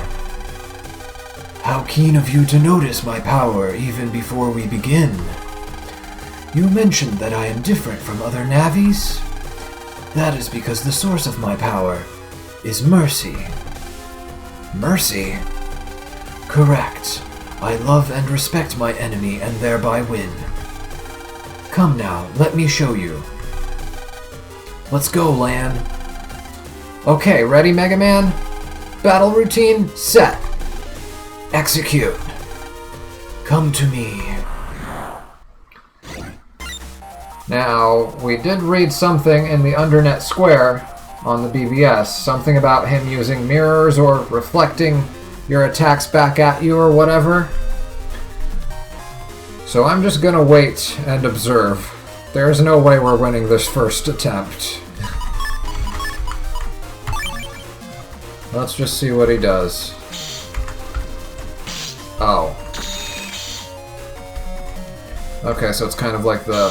How keen of you to notice my power even before we begin. You mentioned that I am different from other Navis? That is because the source of my power is mercy. Mercy? Correct. I love and respect my enemy and thereby win. Come now, let me show you. Let's go, Lan. Okay, ready, Mega Man? Battle routine, set. Execute. Come to me. Now, we did read something in the Undernet Square on the BBS, something about him using mirrors or reflecting your attacks back at you or whatever. So I'm just gonna wait and observe. There's no way we're winning this first attempt. Let's just see what he does. Oh. Okay, so it's kind of like the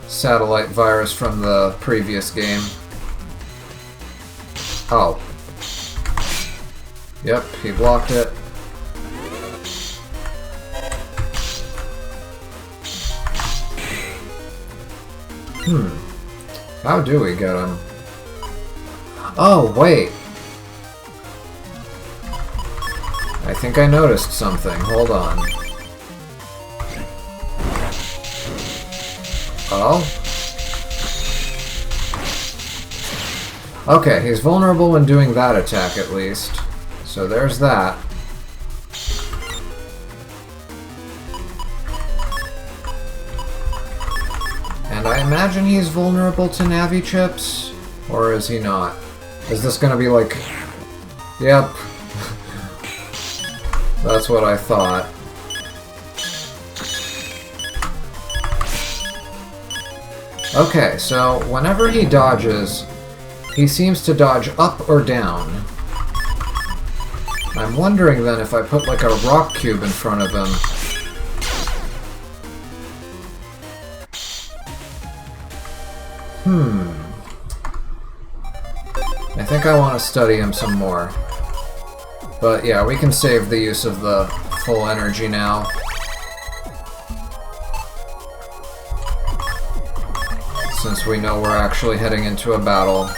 satellite virus from the previous game. Oh. Yep, he blocked it. How do we get him? Oh, wait. I think I noticed something. Hold on. Oh? Okay, he's vulnerable when doing that attack at least. So there's that. And I imagine he's vulnerable to Navi chips? Or is he not? Is this gonna be like... Yep. That's what I thought. Okay, so whenever he dodges, he seems to dodge up or down. I'm wondering then if I put like a rock cube in front of him. I think I want to study him some more. But yeah, we can save the use of the full energy now. Since we know we're actually heading into a battle.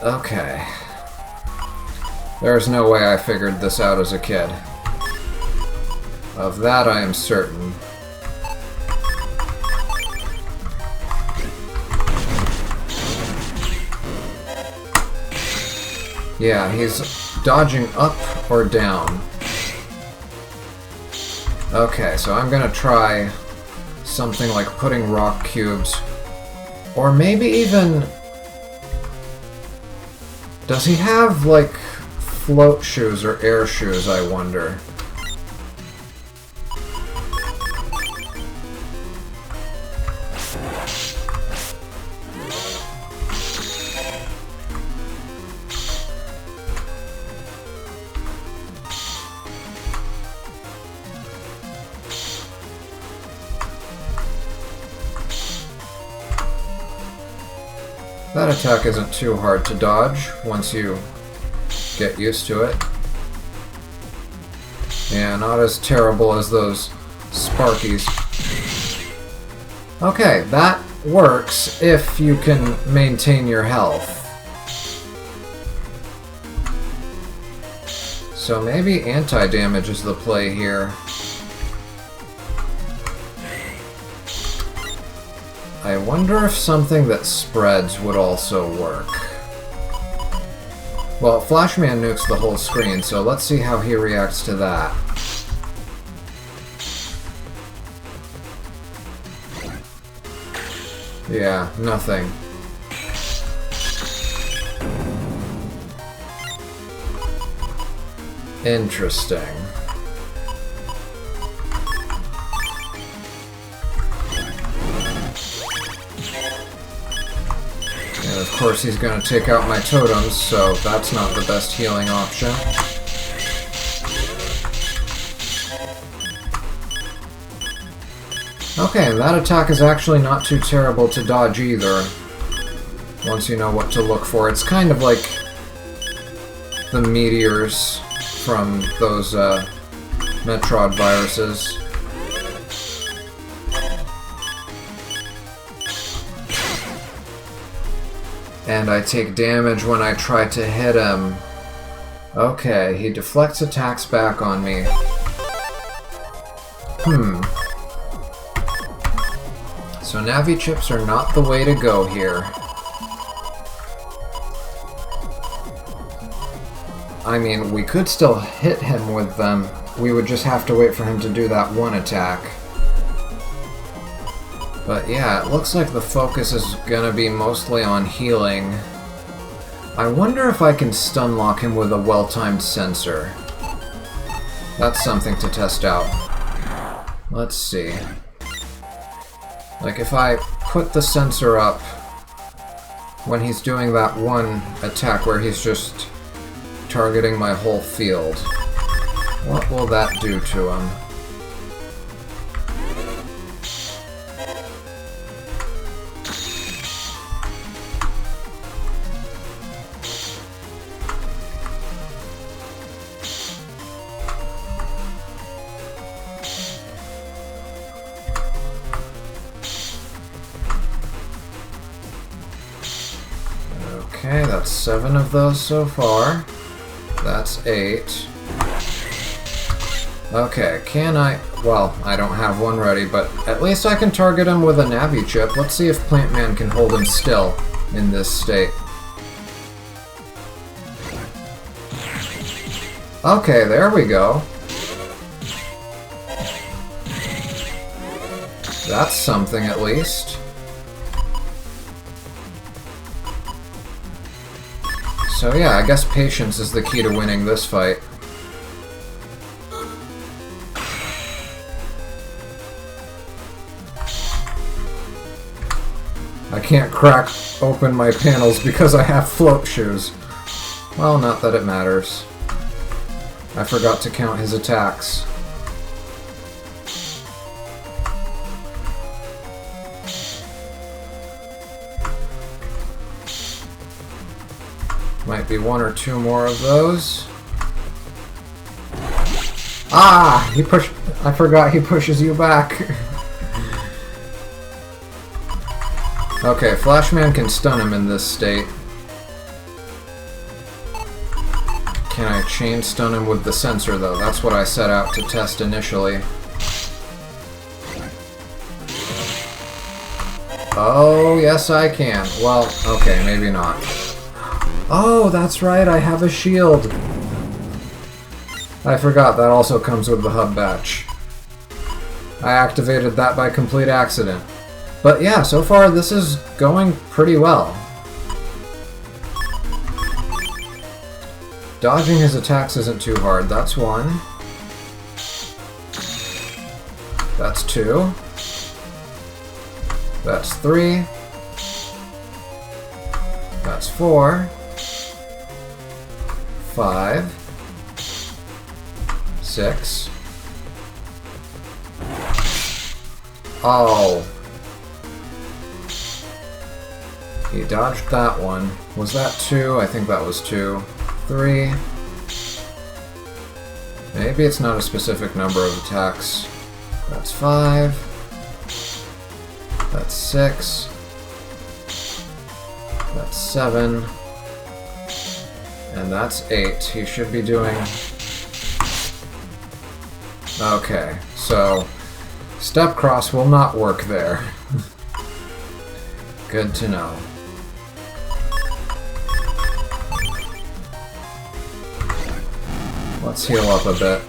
Okay. There's no way I figured this out as a kid. Of that I am certain. Yeah, he's dodging up or down. Okay, so I'm gonna try something like putting rock cubes. Or maybe even... Does he have, like, float shoes or air shoes, I wonder? That attack isn't too hard to dodge once you get used to it. Yeah, not as terrible as those Sparkies. Okay, that works if you can maintain your health. So maybe anti-damage is the play here. I wonder if something that spreads would also work. Well, Flashman nukes the whole screen, so let's see how he reacts to that. Yeah, nothing. Interesting. And of course he's going to take out my totems, so that's not the best healing option. Okay, that attack is actually not too terrible to dodge either, once you know what to look for. It's kind of like the meteors from those Metrod viruses. And I take damage when I try to hit him. Okay, he deflects attacks back on me. So Navi chips are not the way to go here. I mean, we could still hit him with them. We would just have to wait for him to do that one attack. But yeah, it looks like the focus is gonna be mostly on healing. I wonder if I can stun lock him with a well-timed sensor. That's something to test out. Let's see. Like if I put the sensor up when he's doing that one attack where he's just targeting my whole field, what will that do to him? Okay, that's 7 of those so far. That's 8. Okay, can I... Well, I don't have one ready, but at least I can target him with a Navi chip. Let's see if Plant Man can hold him still in this state. Okay, there we go. That's something at least. So yeah, I guess patience is the key to winning this fight. I can't crack open my panels because I have float shoes. Well, not that it matters. I forgot to count his attacks. Might be 1 or 2 more of those. Ah! He pushed... I forgot he pushes you back. Okay, Flashman can stun him in this state. Can I chain stun him with the sensor, though? That's what I set out to test initially. Oh, yes I can. Well, okay, maybe not. Oh, that's right, I have a shield. I forgot, that also comes with the hub batch. I activated that by complete accident. But yeah, so far this is going pretty well. Dodging his attacks isn't too hard. That's 1. That's 2. That's 3. That's 4. 5. 6. Oh. He dodged that one. Was that 2? I think that was 2. 3. Maybe it's not a specific number of attacks. That's 5. That's 6. That's 7. And that's 8. He should be doing... Okay, so step cross will not work there. Good to know. Let's heal up a bit.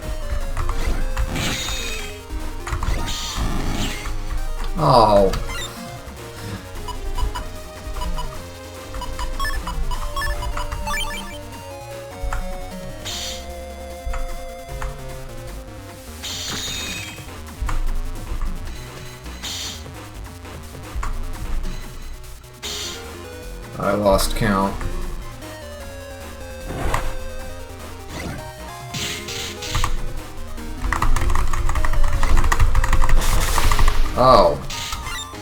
Oh. I lost count. Oh.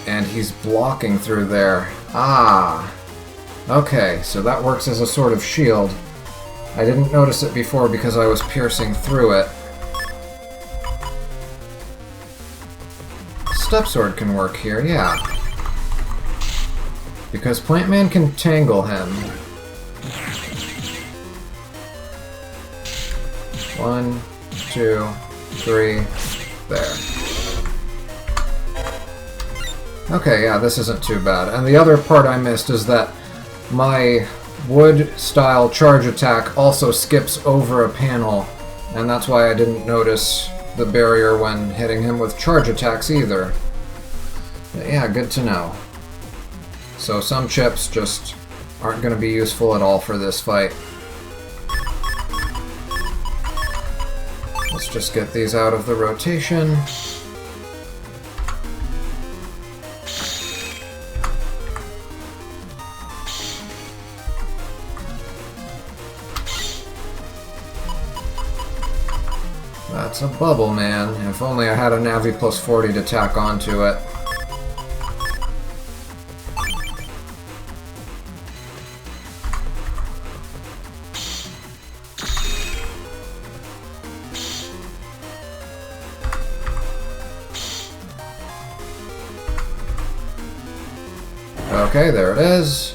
And he's blocking through there. Ah. Okay, so that works as a sort of shield. I didn't notice it before because I was piercing through it. Step sword can work here, yeah. Because Plant Man can tangle him. 1, 2, 3, there. Okay, yeah, this isn't too bad. And the other part I missed is that my wood-style charge attack also skips over a panel, and that's why I didn't notice the barrier when hitting him with charge attacks either. But yeah, good to know. So some chips just aren't going to be useful at all for this fight. Let's just get these out of the rotation. That's a bubble, man. If only I had a Navi plus 40 to tack onto it. Okay, there it is.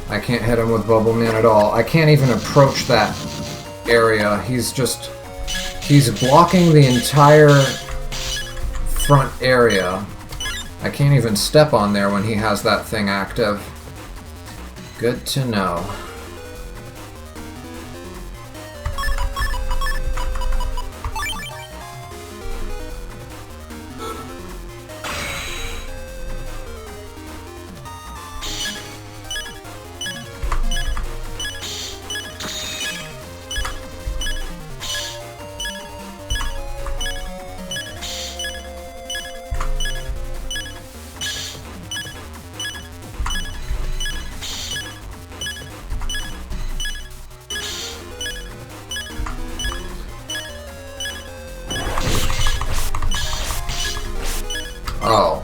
I can't hit him with Bubble Man at all. I can't even approach that area. He's blocking the entire front area. I can't even step on there when he has that thing active. Good to know. Oh.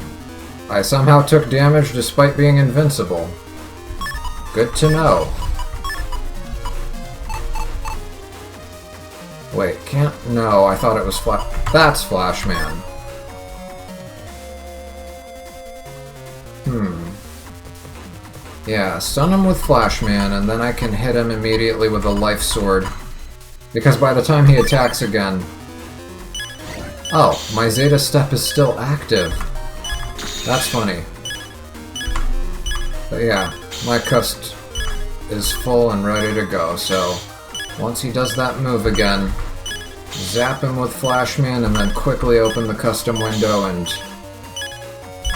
I somehow took damage despite being invincible. Good to know. Wait, can't... No, I thought it was That's Flash Man. Yeah, stun him with Flash Man, and then I can hit him immediately with a Life Sword. Because by the time he attacks again... Oh, my Zeta Step is still active. That's funny. But yeah, my cust is full and ready to go, so once he does that move again, zap him with Flash Man and then quickly open the custom window and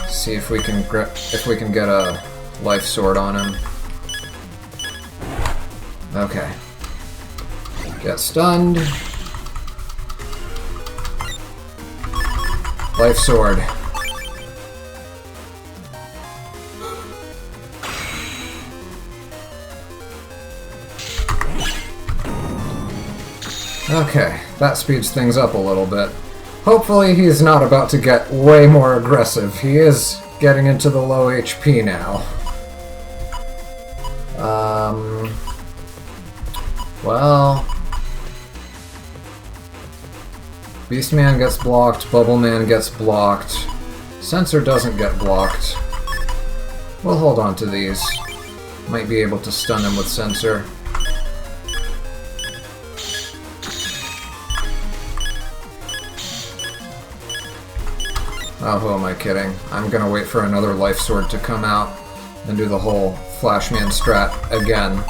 see if we can get a Life Sword on him. Okay. Get stunned. Life Sword. Okay, that speeds things up a little bit. Hopefully he's not about to get way more aggressive. He is getting into the low HP now. Well... Beastman gets blocked, Bubbleman gets blocked. Sensor doesn't get blocked. We'll hold on to these. Might be able to stun him with Sensor. Oh, who am I kidding? I'm gonna wait for another Life Sword to come out and do the whole Flashman strat again.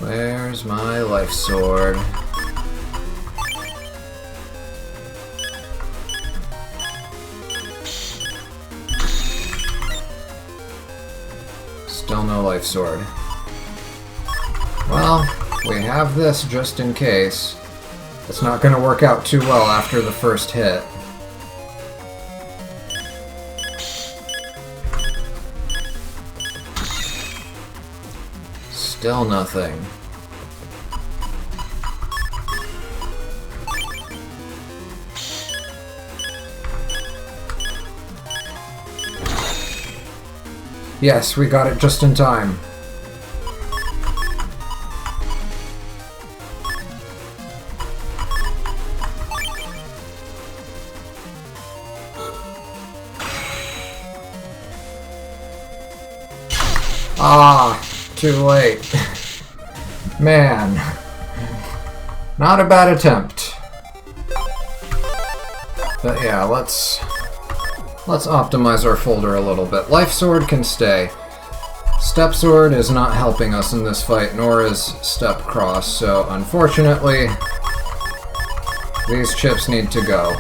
Where's my Life Sword? Still no Life Sword. Well, we have this just in case. It's not going to work out too well after the first hit. Still nothing. Yes, we got it just in time. Ah, too late. Man. Not a bad attempt. But yeah, let's optimize our folder a little bit. Life Sword can stay. Step Sword is not helping us in this fight, nor is Step Cross, so unfortunately, these chips need to go.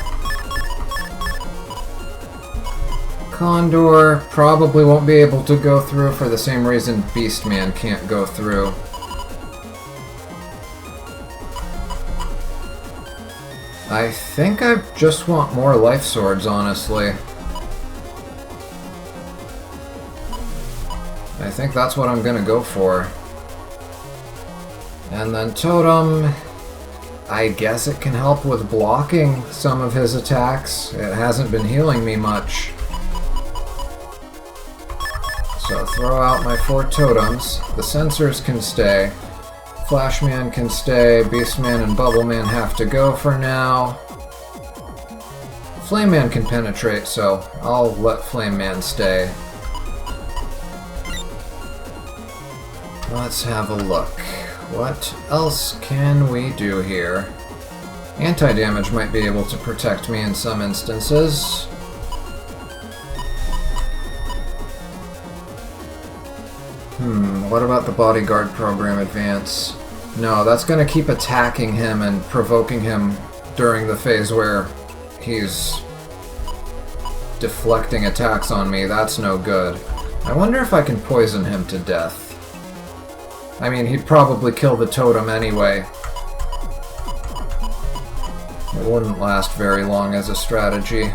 Condor probably won't be able to go through for the same reason Beastman can't go through. I think I just want more Life Swords, honestly. I think that's what I'm gonna go for. And then Totem, I guess it can help with blocking some of his attacks. It hasn't been healing me much. So throw out my 4 totems. The sensors can stay. Flashman can stay. Beastman and Bubbleman have to go for now. Flameman can penetrate, so I'll let Flameman stay. Let's have a look. What else can we do here? Anti-damage might be able to protect me in some instances. What about the Bodyguard program advance? No, that's going to keep attacking him and provoking him during the phase where he's deflecting attacks on me. That's no good. I wonder if I can poison him to death. I mean, he'd probably kill the totem anyway. It wouldn't last very long as a strategy.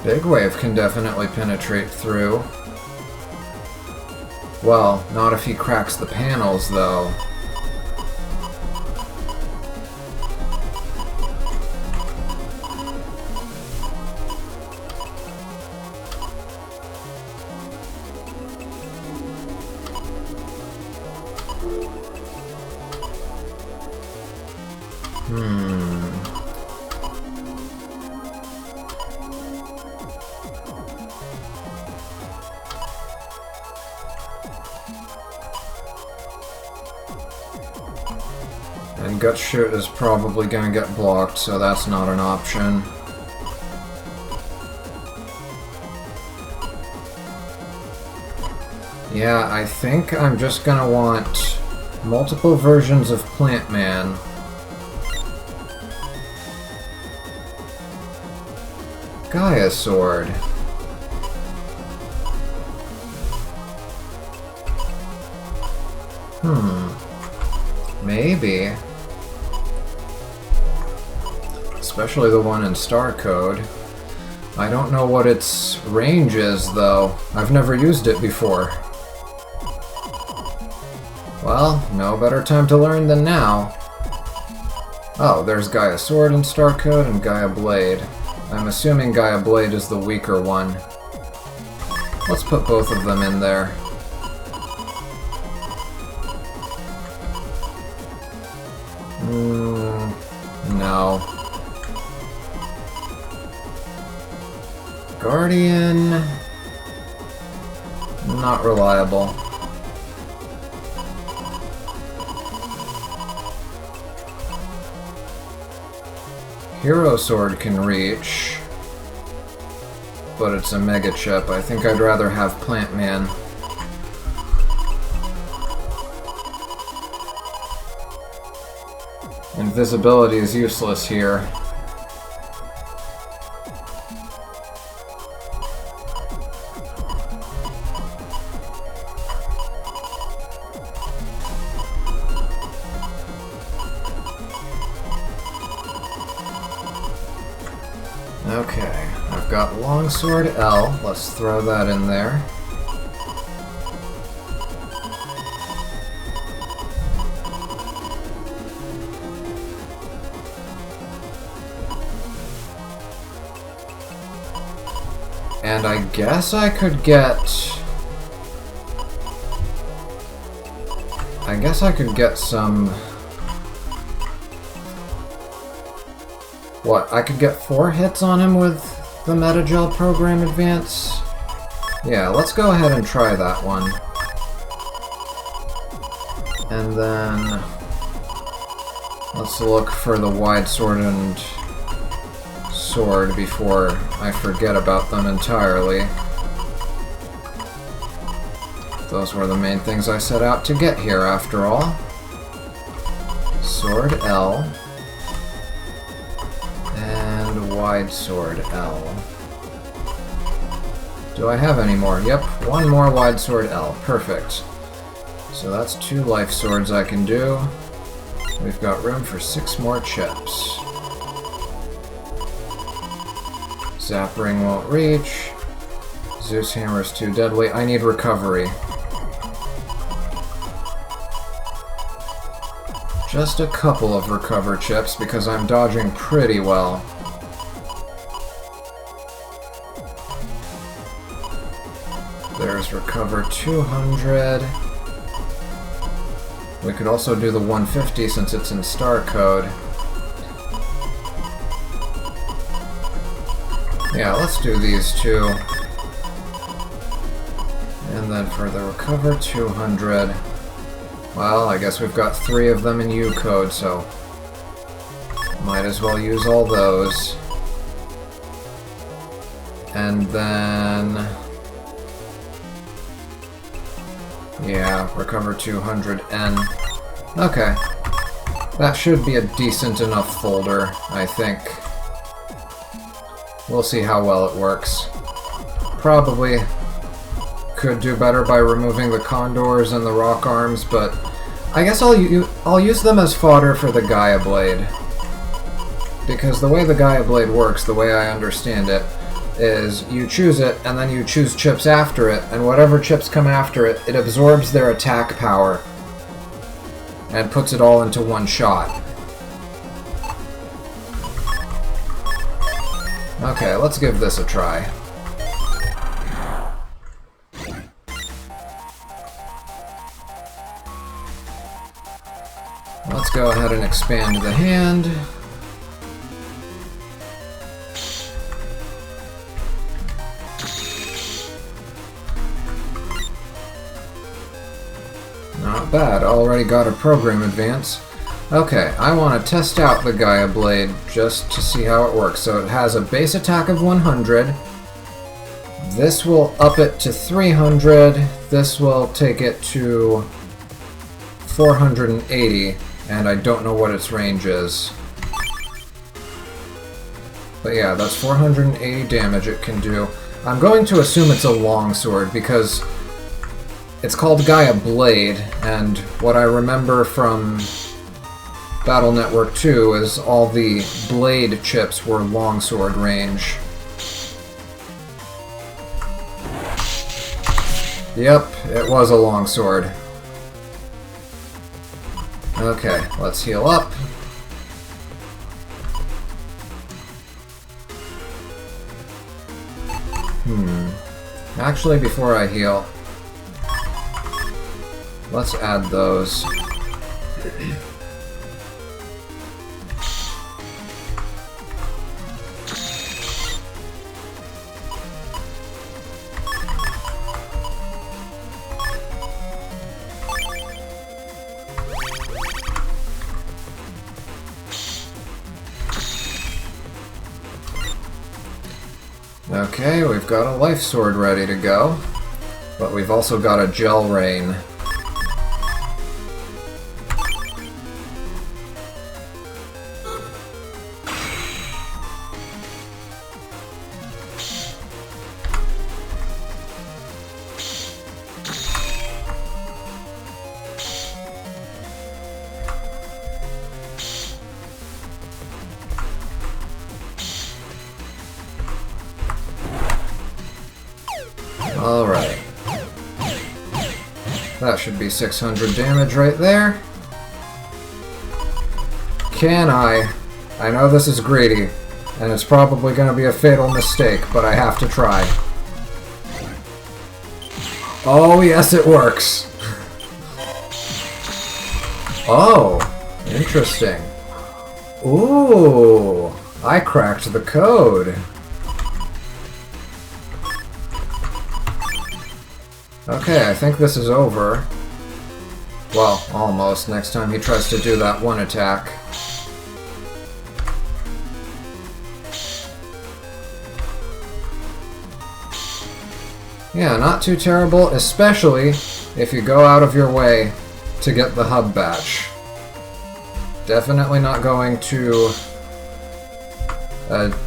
Big Wave can definitely penetrate through. Well, not if he cracks the panels, though. And Gut Shoot is probably going to get blocked, so that's not an option. Yeah, I think I'm just going to want multiple versions of Plant Man. Gaia Sword. Maybe. Especially the one in Star Code. I don't know what its range is, though. I've never used it before. Well, no better time to learn than now. Oh, there's Gaia Sword in Star Code and Gaia Blade. I'm assuming Gaia Blade is the weaker one. Let's put both of them in there. No. Guardian... not reliable. Hero Sword can reach, but it's a mega chip. I think I'd rather have Plant Man. Invisibility is useless here. Okay, I've got Longsword L. Let's throw that in there. And I guess I could get... some... What, I could get 4 hits on him with the Metagel Program Advance? Yeah, let's go ahead and try that one. And then... let's look for the Wide Sword and Sword before I forget about them entirely. Those were the main things I set out to get here, after all. Sword L. Wide Sword L. Do I have any more? Yep, one more Wide Sword L. Perfect. So that's 2 life swords I can do. We've got room for 6 more chips. Zap Ring won't reach. Zeus Hammer's too deadly. I need recovery. Just a couple of recover chips because I'm dodging pretty well. There's recover 200. We could also do the 150 since it's in Star Code. Yeah, let's do these 2. And then for the recover 200, well, I guess we've got 3 of them in U code, so might as well use all those. And then... yeah, recover 200N. Okay. That should be a decent enough folder, I think. We'll see how well it works. Probably could do better by removing the condors and the rock arms, but I guess I'll use them as fodder for the Gaia Blade. Because the way the Gaia Blade works, the way I understand it, is you choose it, and then you choose chips after it, and whatever chips come after it, it absorbs their attack power and puts it all into one shot. Okay, let's give this a try. Let's go ahead and expand the hand. Not bad, already got a program advance. Okay, I want to test out the Gaia Blade just to see how it works. So it has a base attack of 100. This will up it to 300. This will take it to 480, and I don't know what its range is. But yeah, that's 480 damage it can do. I'm going to assume it's a longsword because it's called Gaia Blade, and what I remember from Battle Network 2, as all the blade chips were longsword range. Yep, it was a longsword. Okay, let's heal up. Actually, before I heal, let's add those. Okay, we've got a life sword ready to go, but we've also got a gel rain. Alright. That should be 600 damage right there. Can I know this is greedy, and it's probably going to be a fatal mistake, but I have to try. Oh, yes, it works. Oh, interesting. Ooh, I cracked the code. Okay, I think this is over. Well, almost. Next time he tries to do that one attack. Yeah, not too terrible, especially if you go out of your way to get the hub batch. Definitely not going to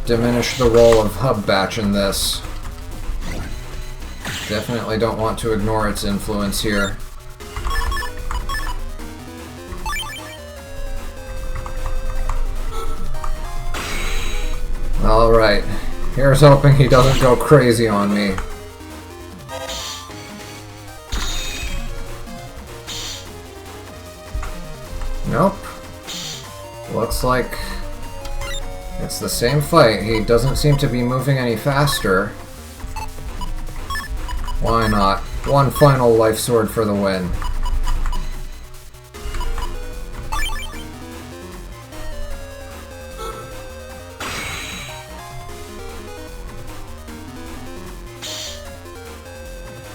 diminish the role of hub batch in this. Definitely don't want to ignore its influence here. Alright, here's hoping he doesn't go crazy on me. Nope. Looks like it's the same fight. He doesn't seem to be moving any faster. Why not? One final life sword for the win.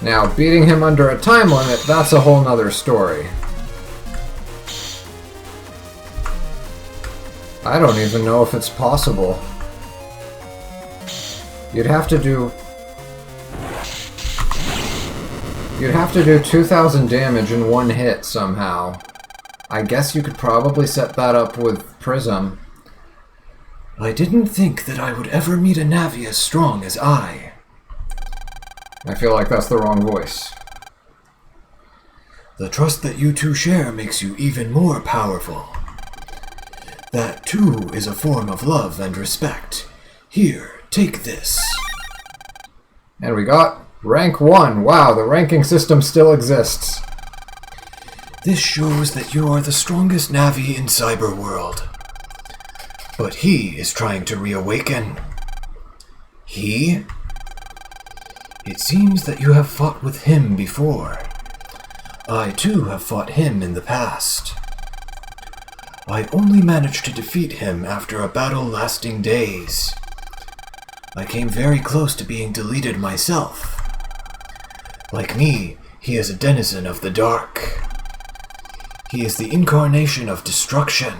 Now, beating him under a time limit, that's a whole nother story. I don't even know if it's possible. You'd have to do 2,000 damage in one hit somehow. I guess you could probably set that up with Prism. I didn't think that I would ever meet a Navi as strong as I. I feel like that's the wrong voice. The trust that you two share makes you even more powerful. That, too, is a form of love and respect. Here, take this. And we got rank 1. Wow, the ranking system still exists. This shows that you are the strongest Navi in Cyberworld. But he is trying to reawaken. He? It seems that you have fought with him before. I, too, have fought him in the past. I only managed to defeat him after a battle lasting days. I came very close to being deleted myself. Like me, he is a denizen of the dark. He is the incarnation of destruction.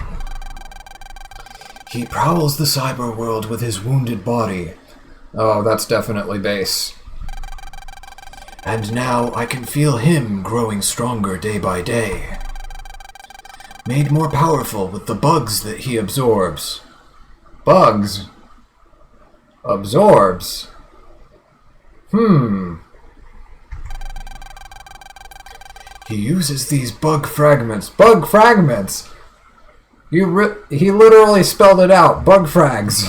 He prowls the cyber world with his wounded body. Oh, that's definitely base. And now I can feel him growing stronger day by day. Made more powerful with the bugs that he absorbs. Bugs? Absorbs? He uses these bug fragments. Bug fragments! He literally spelled it out. Bug frags.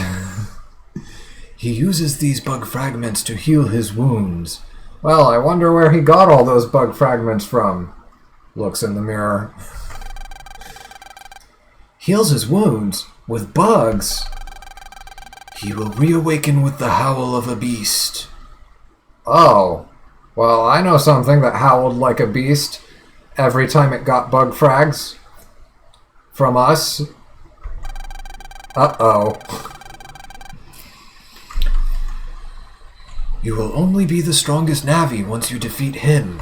He uses these bug fragments to heal his wounds. Well, I wonder where he got all those bug fragments from. Looks in the mirror. Heals his wounds with bugs. He will reawaken with the howl of a beast. Oh. Well, I know something that howled like a beast every time it got bug frags from us. Uh-oh. You will only be the strongest Navi once you defeat him.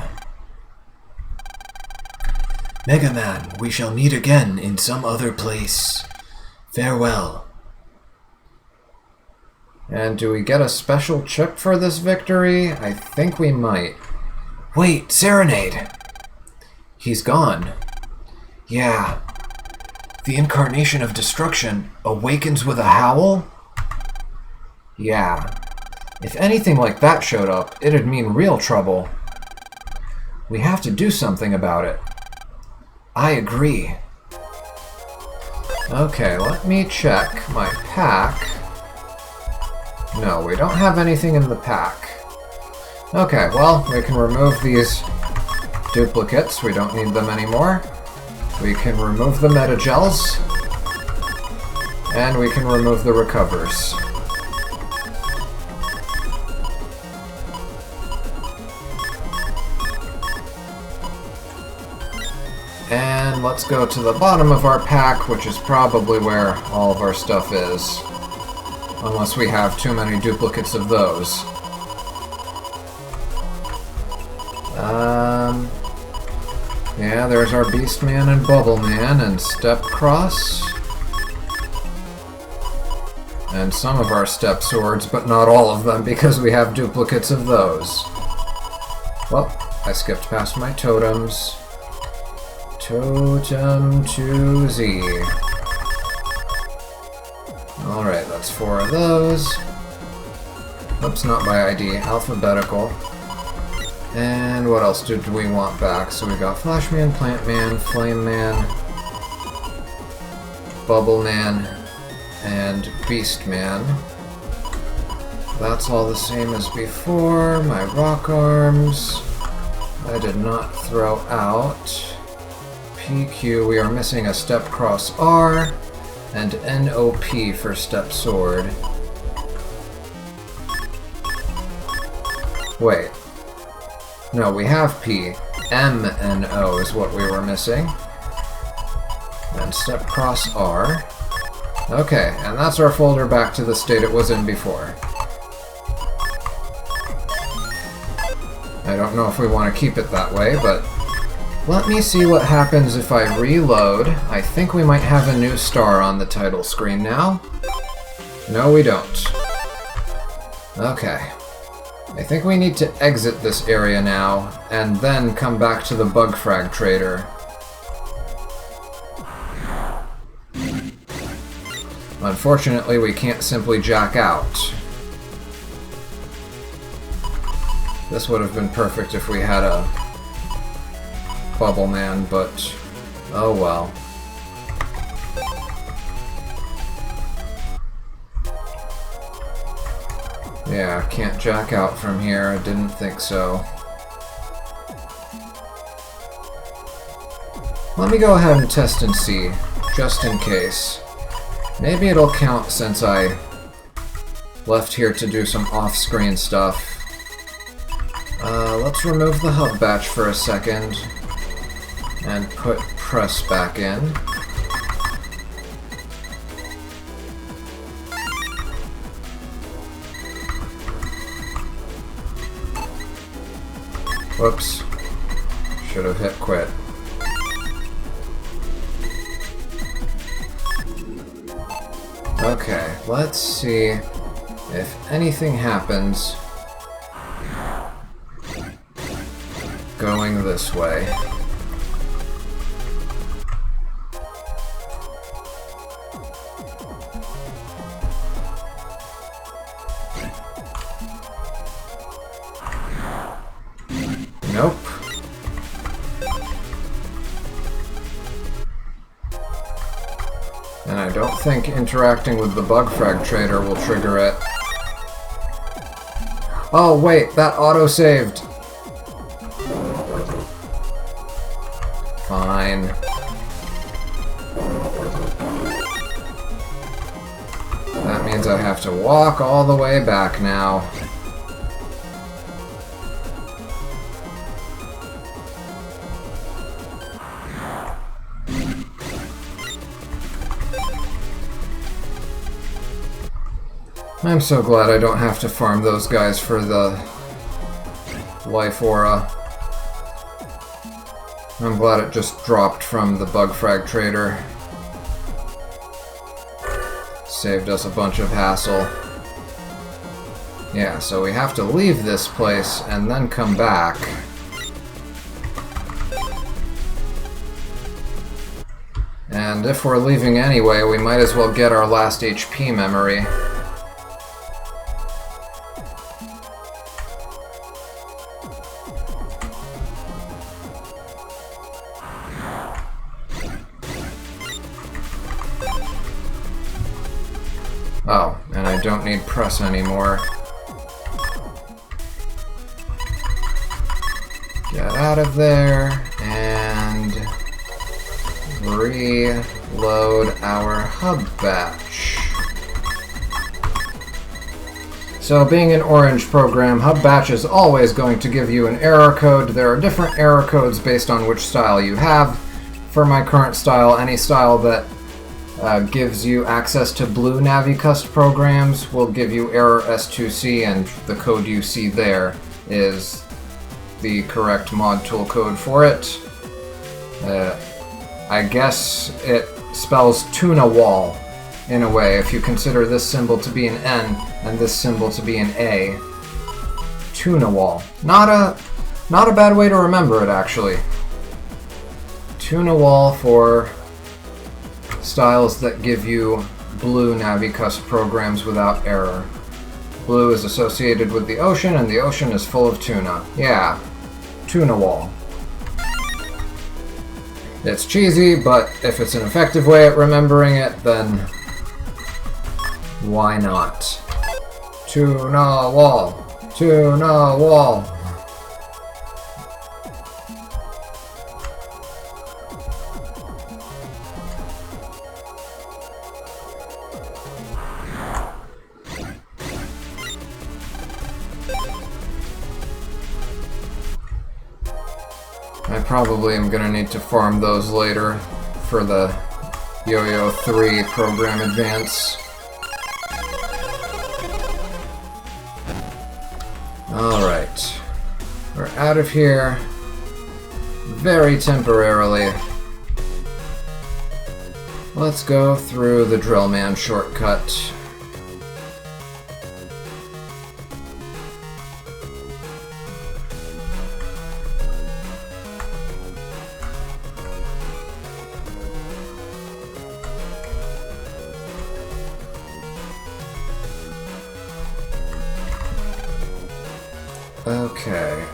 Mega Man, we shall meet again in some other place. Farewell. And do we get a special chip for this victory? I think we might. Wait, Serenade! He's gone. Yeah. The incarnation of destruction awakens with a howl? Yeah. If anything like that showed up, it'd mean real trouble. We have to do something about it. I agree. Okay, let me check my pack. No, we don't have anything in the pack. Okay, well, we can remove these duplicates. We don't need them anymore. We can remove the metagels. And we can remove the recovers. And let's go to the bottom of our pack, which is probably where all of our stuff is. Unless we have too many duplicates of those. Yeah, there's our Beast Man and Bubble Man and Step Cross. And some of our Step Swords, but not all of them because we have duplicates of those. Well, I skipped past my totems. Totem to Z. Alright, that's 4 of those. Oops, not by ID, alphabetical. And what else did we want back? So we got Flash Man, Plant Man, Flame Man, Bubble Man, and Beast Man. That's all the same as before. My rock arms. I did not throw out. PQ, we are missing a Step Cross R. And NOP for Step Sword. Wait. No, we have P. M and O is what we were missing. And Step Cross R. Okay, and that's our folder back to the state it was in before. I don't know if we want to keep it that way, but let me see what happens if I reload. I think we might have a new star on the title screen now. No, we don't. Okay. I think we need to exit this area now, and then come back to the Bug Frag Trader. Unfortunately, we can't simply jack out. This would have been perfect if we had a Bubble Man, but oh well. Yeah, can't jack out from here. I didn't think so. Let me go ahead and test and see, just in case. Maybe it'll count since I left here to do some off-screen stuff. Let's remove the hub batch for a second and put press back in. Whoops. Should have hit quit. Okay, let's see if anything happens going this way. Nope. don't think interacting with the bug frag trader will trigger it. Oh wait, that auto-saved! Fine. That means I have to walk all the way back now. I'm so glad I don't have to farm those guys for the life aura. I'm glad it just dropped from the bug frag trader. Saved us a bunch of hassle. Yeah, so we have to leave this place and then come back. And if we're leaving anyway, we might as well get our last HP memory. Oh, and I don't need press anymore. Get out of there, and reload our hub batch. So being an orange program, hub batch is always going to give you an error code. There are different error codes based on which style you have. For my current style, any style that gives you access to blue NaviCust programs will give you error S2C, and the code you see there is the correct mod tool code for it. I guess it spells tuna wall in a way, if you consider this symbol to be an N and this symbol to be an A. Tuna wall. Not a bad way to remember it, actually. Tuna wall for styles that give you blue NaviCust programs without error. Blue is associated with the ocean, and the ocean is full of tuna. Yeah, tuna wall. It's cheesy, but if it's an effective way at remembering it, then why not? Tuna wall. Tuna wall. I probably am gonna need to farm those later for the Yo-Yo 3 program advance. Alright. We're out of here. Very temporarily. Let's go through the Drillman shortcut. Okay,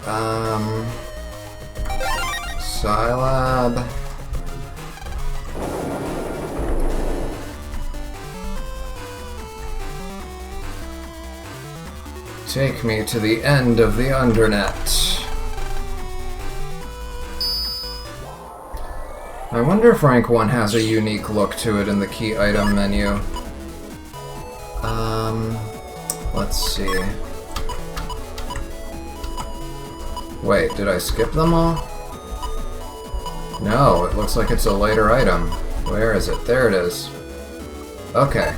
Scilab. Take me to the end of the Undernet. I wonder if rank 1 has a unique look to it in the key item menu. Let's see. Wait, did I skip them all? No, it looks like it's a later item. Where is it? There it is. Okay.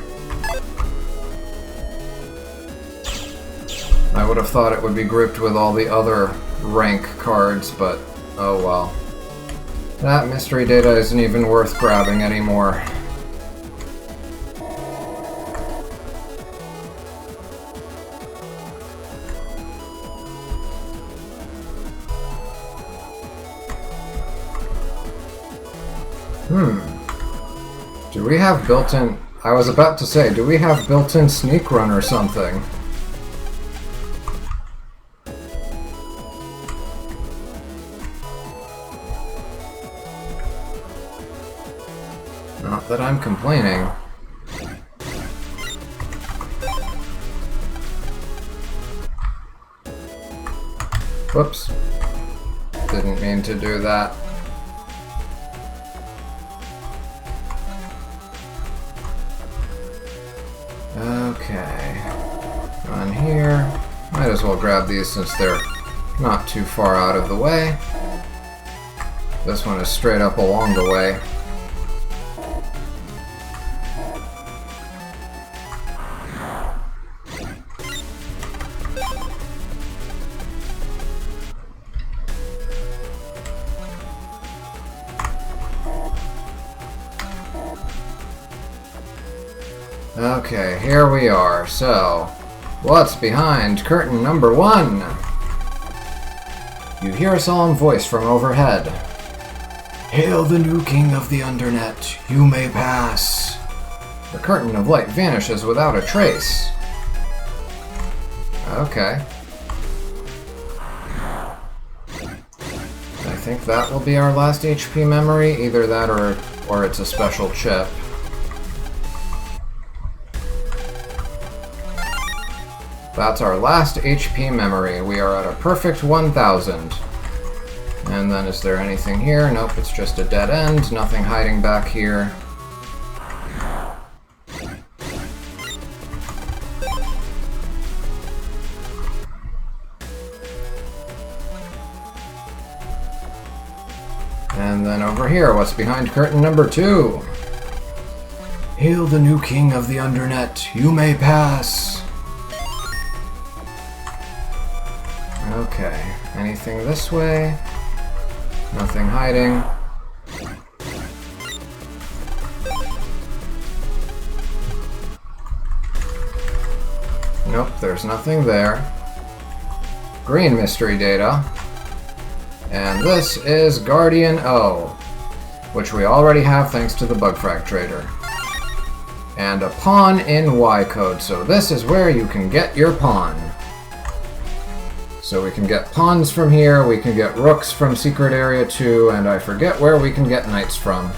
I would have thought it would be grouped with all the other rank cards, but oh well. That mystery data isn't even worth grabbing anymore. Do we have built-in... I was about to say, do we have built-in sneak run or something? Not that I'm complaining. Whoops. Didn't mean to do that. Okay. On here. Might as well grab these since they're not too far out of the way. This one is straight up along the way. Okay, here we are. So, what's behind curtain number 1? You hear a solemn voice from overhead. Hail the new king of the Undernet. You may pass. The curtain of light vanishes without a trace. Okay. I think that will be our last HP memory. Either that or it's a special chip. That's our last HP memory. We are at a perfect 1000. And then is there anything here? Nope, it's just a dead end. Nothing hiding back here. And then over here, what's behind curtain number 2? Hail the new king of the Undernet. You may pass. Okay, anything this way? Nothing hiding. Nope, there's nothing there. Green mystery data. And this is Guardian O, which we already have thanks to the bug frag trader. And a pawn in Y code, so this is where you can get your pawn. So we can get pawns from here, we can get rooks from Secret Area 2, and I forget where we can get knights from.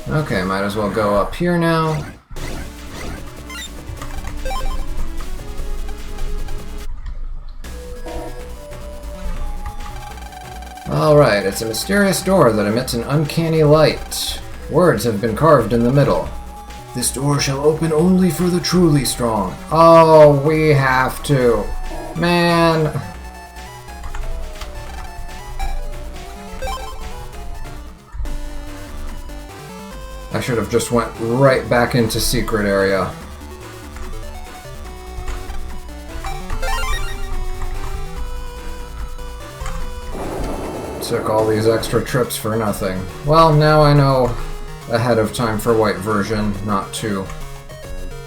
Okay, might as well go up here now. Alright, it's a mysterious door that emits an uncanny light. Words have been carved in the middle. This door shall open only for the truly strong. Oh, we have to. Man. I should have just went right back into Secret Area. Took all these extra trips for nothing. Well, now I know ahead of time for white version not to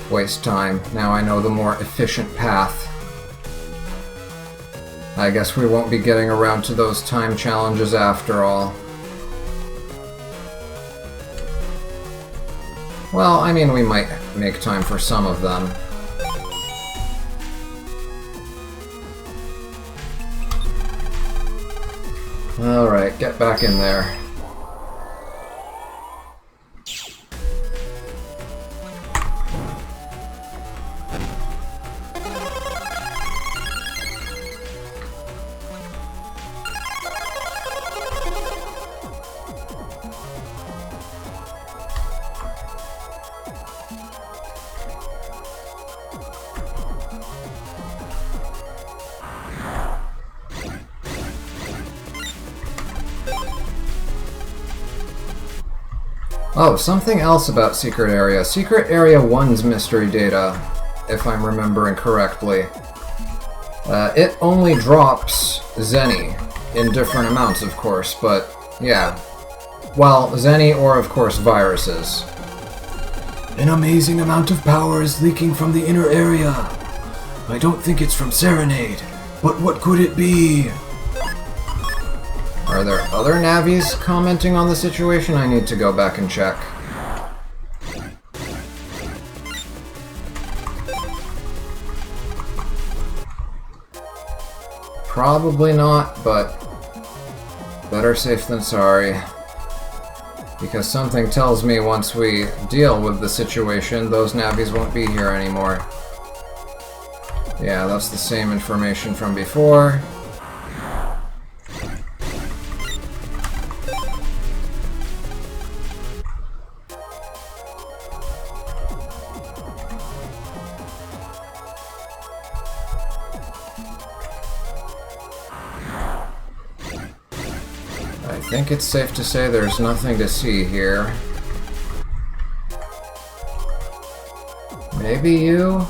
waste time. Now I know the more efficient path. I guess we won't be getting around to those time challenges after all. Well, I mean, we might make time for some of them. Alright, get back in there. Oh, something else about Secret Area. Secret Area 1's mystery data, if I'm remembering correctly. It only drops Zenny, in different amounts, of course, but yeah. Well, Zenny or, of course, viruses. An amazing amount of power is leaking from the inner area. I don't think it's from Serenade, but what could it be? Are there other Navis commenting on the situation? I need to go back and check. Probably not, but better safe than sorry. Because something tells me once we deal with the situation, those Navis won't be here anymore. Yeah, that's the same information from before. I think it's safe to say there's nothing to see here. Maybe you?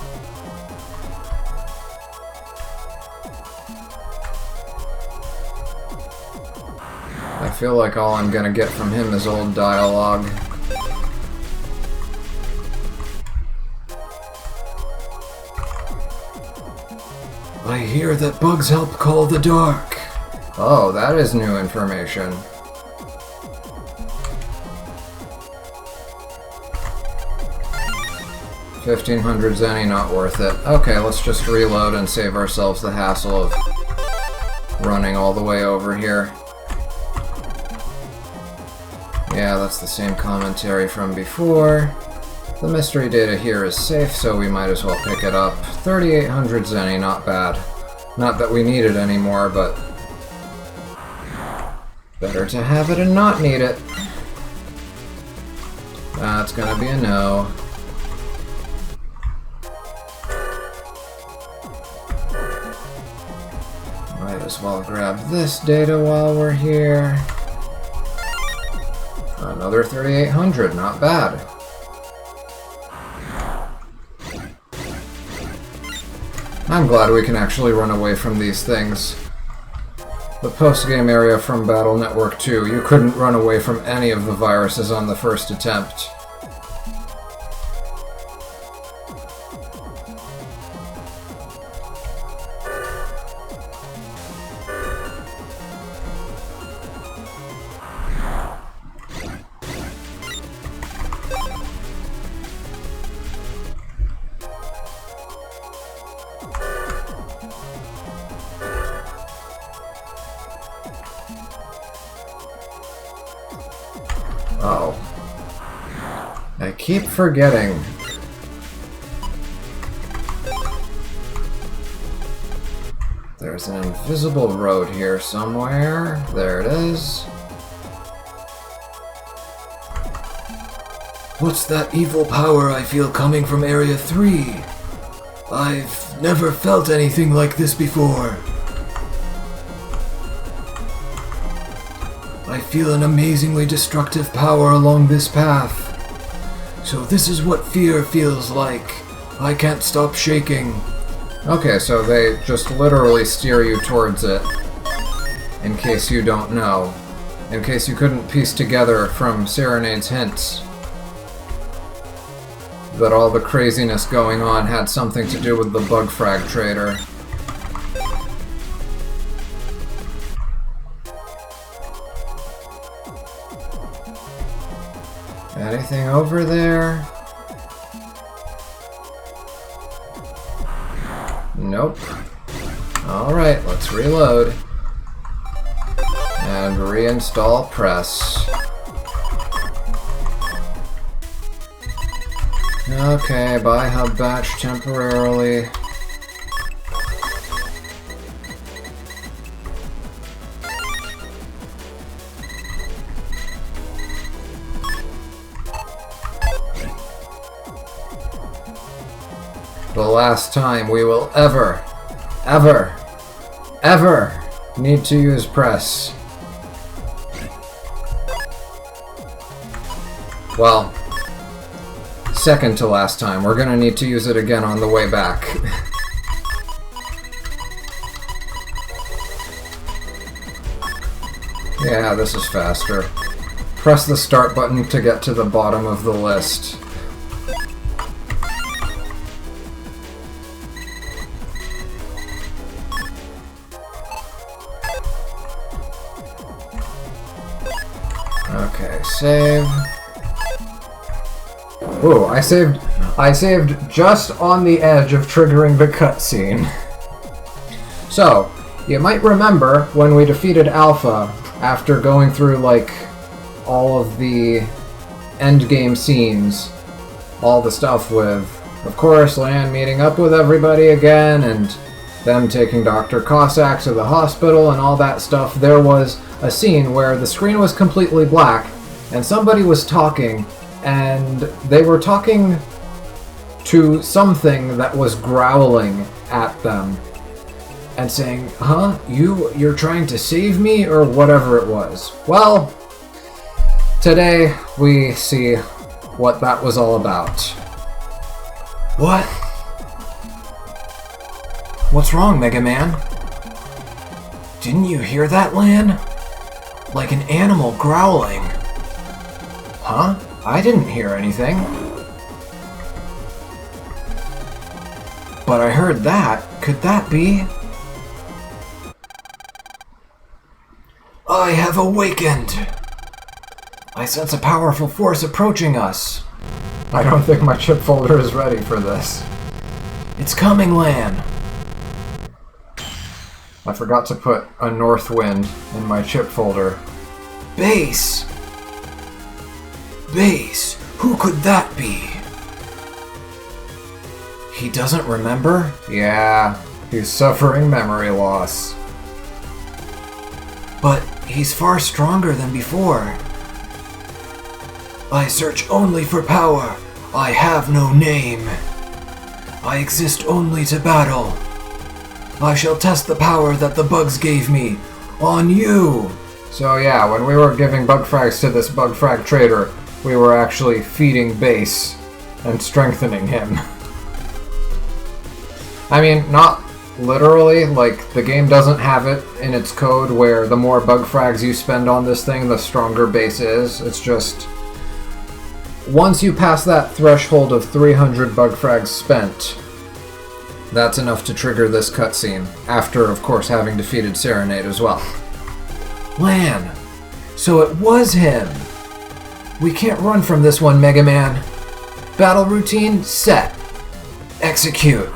I feel like all I'm gonna get from him is old dialogue. I hear that bugs help call the dark. Oh, that is new information. $1,500 zenny, not worth it. Okay, let's just reload and save ourselves the hassle of running all the way over here. Yeah, that's the same commentary from before. The mystery data here is safe, so we might as well pick it up. 3,800 zenny, not bad. Not that we need it anymore, but better to have it and not need it. That's gonna be a no. Might as well grab this data while we're here. Another 3,800, not bad. I'm glad we can actually run away from these things. The post-game area from Battle Network 2, you couldn't run away from any of the viruses on the first attempt. Oh. I keep forgetting. There's an invisible road here somewhere. There it is. What's that evil power I feel coming from Area 3? I've never felt anything like this before. I feel an amazingly destructive power along this path. So this is what fear feels like. I can't stop shaking. Okay, so they just literally steer you towards it. In case you don't know. In case you couldn't piece together from Serenade's hints that all the craziness going on had something to do with the bug frag trader. Anything over there? Nope. Alright, let's reload. And reinstall press. Okay, buy hub batch temporarily. The last time we will ever need to use press. Well, second to last time. We're gonna need to use it again on the way back. Yeah, this is faster. Press the start button to get to the bottom of the list. Okay, save. Ooh, I saved just on the edge of triggering the cutscene. So, you might remember when we defeated Alpha, after going through, like, all of the endgame scenes, all the stuff with Of course, Lan meeting up with everybody again, and them taking Dr. Cossack to the hospital and all that stuff. There was a scene where the screen was completely black, and somebody was talking, and they were talking to something that was growling at them and saying, "Huh? You're trying to save me?" or whatever it was. Well, today we see what that was all about. What? What's wrong, Mega Man? Didn't you hear that, Lan? Like an animal growling. Huh? I didn't hear anything. But I heard that. Could that be? I have awakened! I sense a powerful force approaching us. I don't think my chip folder is ready for this. It's coming, Lan. I forgot to put a north wind in my chip folder. Base! Base! Who could that be? He doesn't remember? Yeah, he's suffering memory loss. But he's far stronger than before. I search only for power. I have no name. I exist only to battle. I shall test the power that the bugs gave me on you. So yeah, when we were giving bug frags to this bug frag trader, we were actually feeding base and strengthening him. I mean, not literally, like, the game doesn't have it in its code where the more bug frags you spend on this thing, the stronger base is. It's just, once you pass that threshold of 300 bug frags spent, that's enough to trigger this cutscene, after, of course, having defeated Serenade as well. Lan! So it was him! We can't run from this one, Mega Man. Battle routine set. Execute.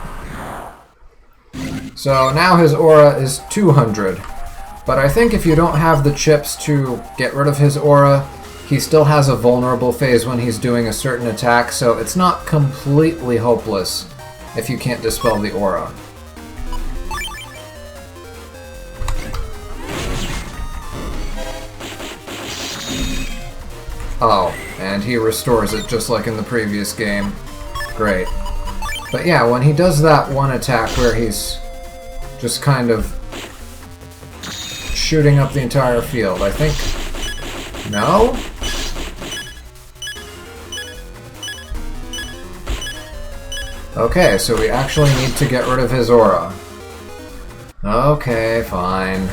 So now his aura is 200, but I think if you don't have the chips to get rid of his aura, he still has a vulnerable phase when he's doing a certain attack, so it's not completely hopeless if you can't dispel the aura. Oh, and he restores it just like in the previous game. Great. But yeah, when he does that one attack where he's just kind of shooting up the entire field, I think... No? Okay, so we actually need to get rid of his aura. Okay, fine.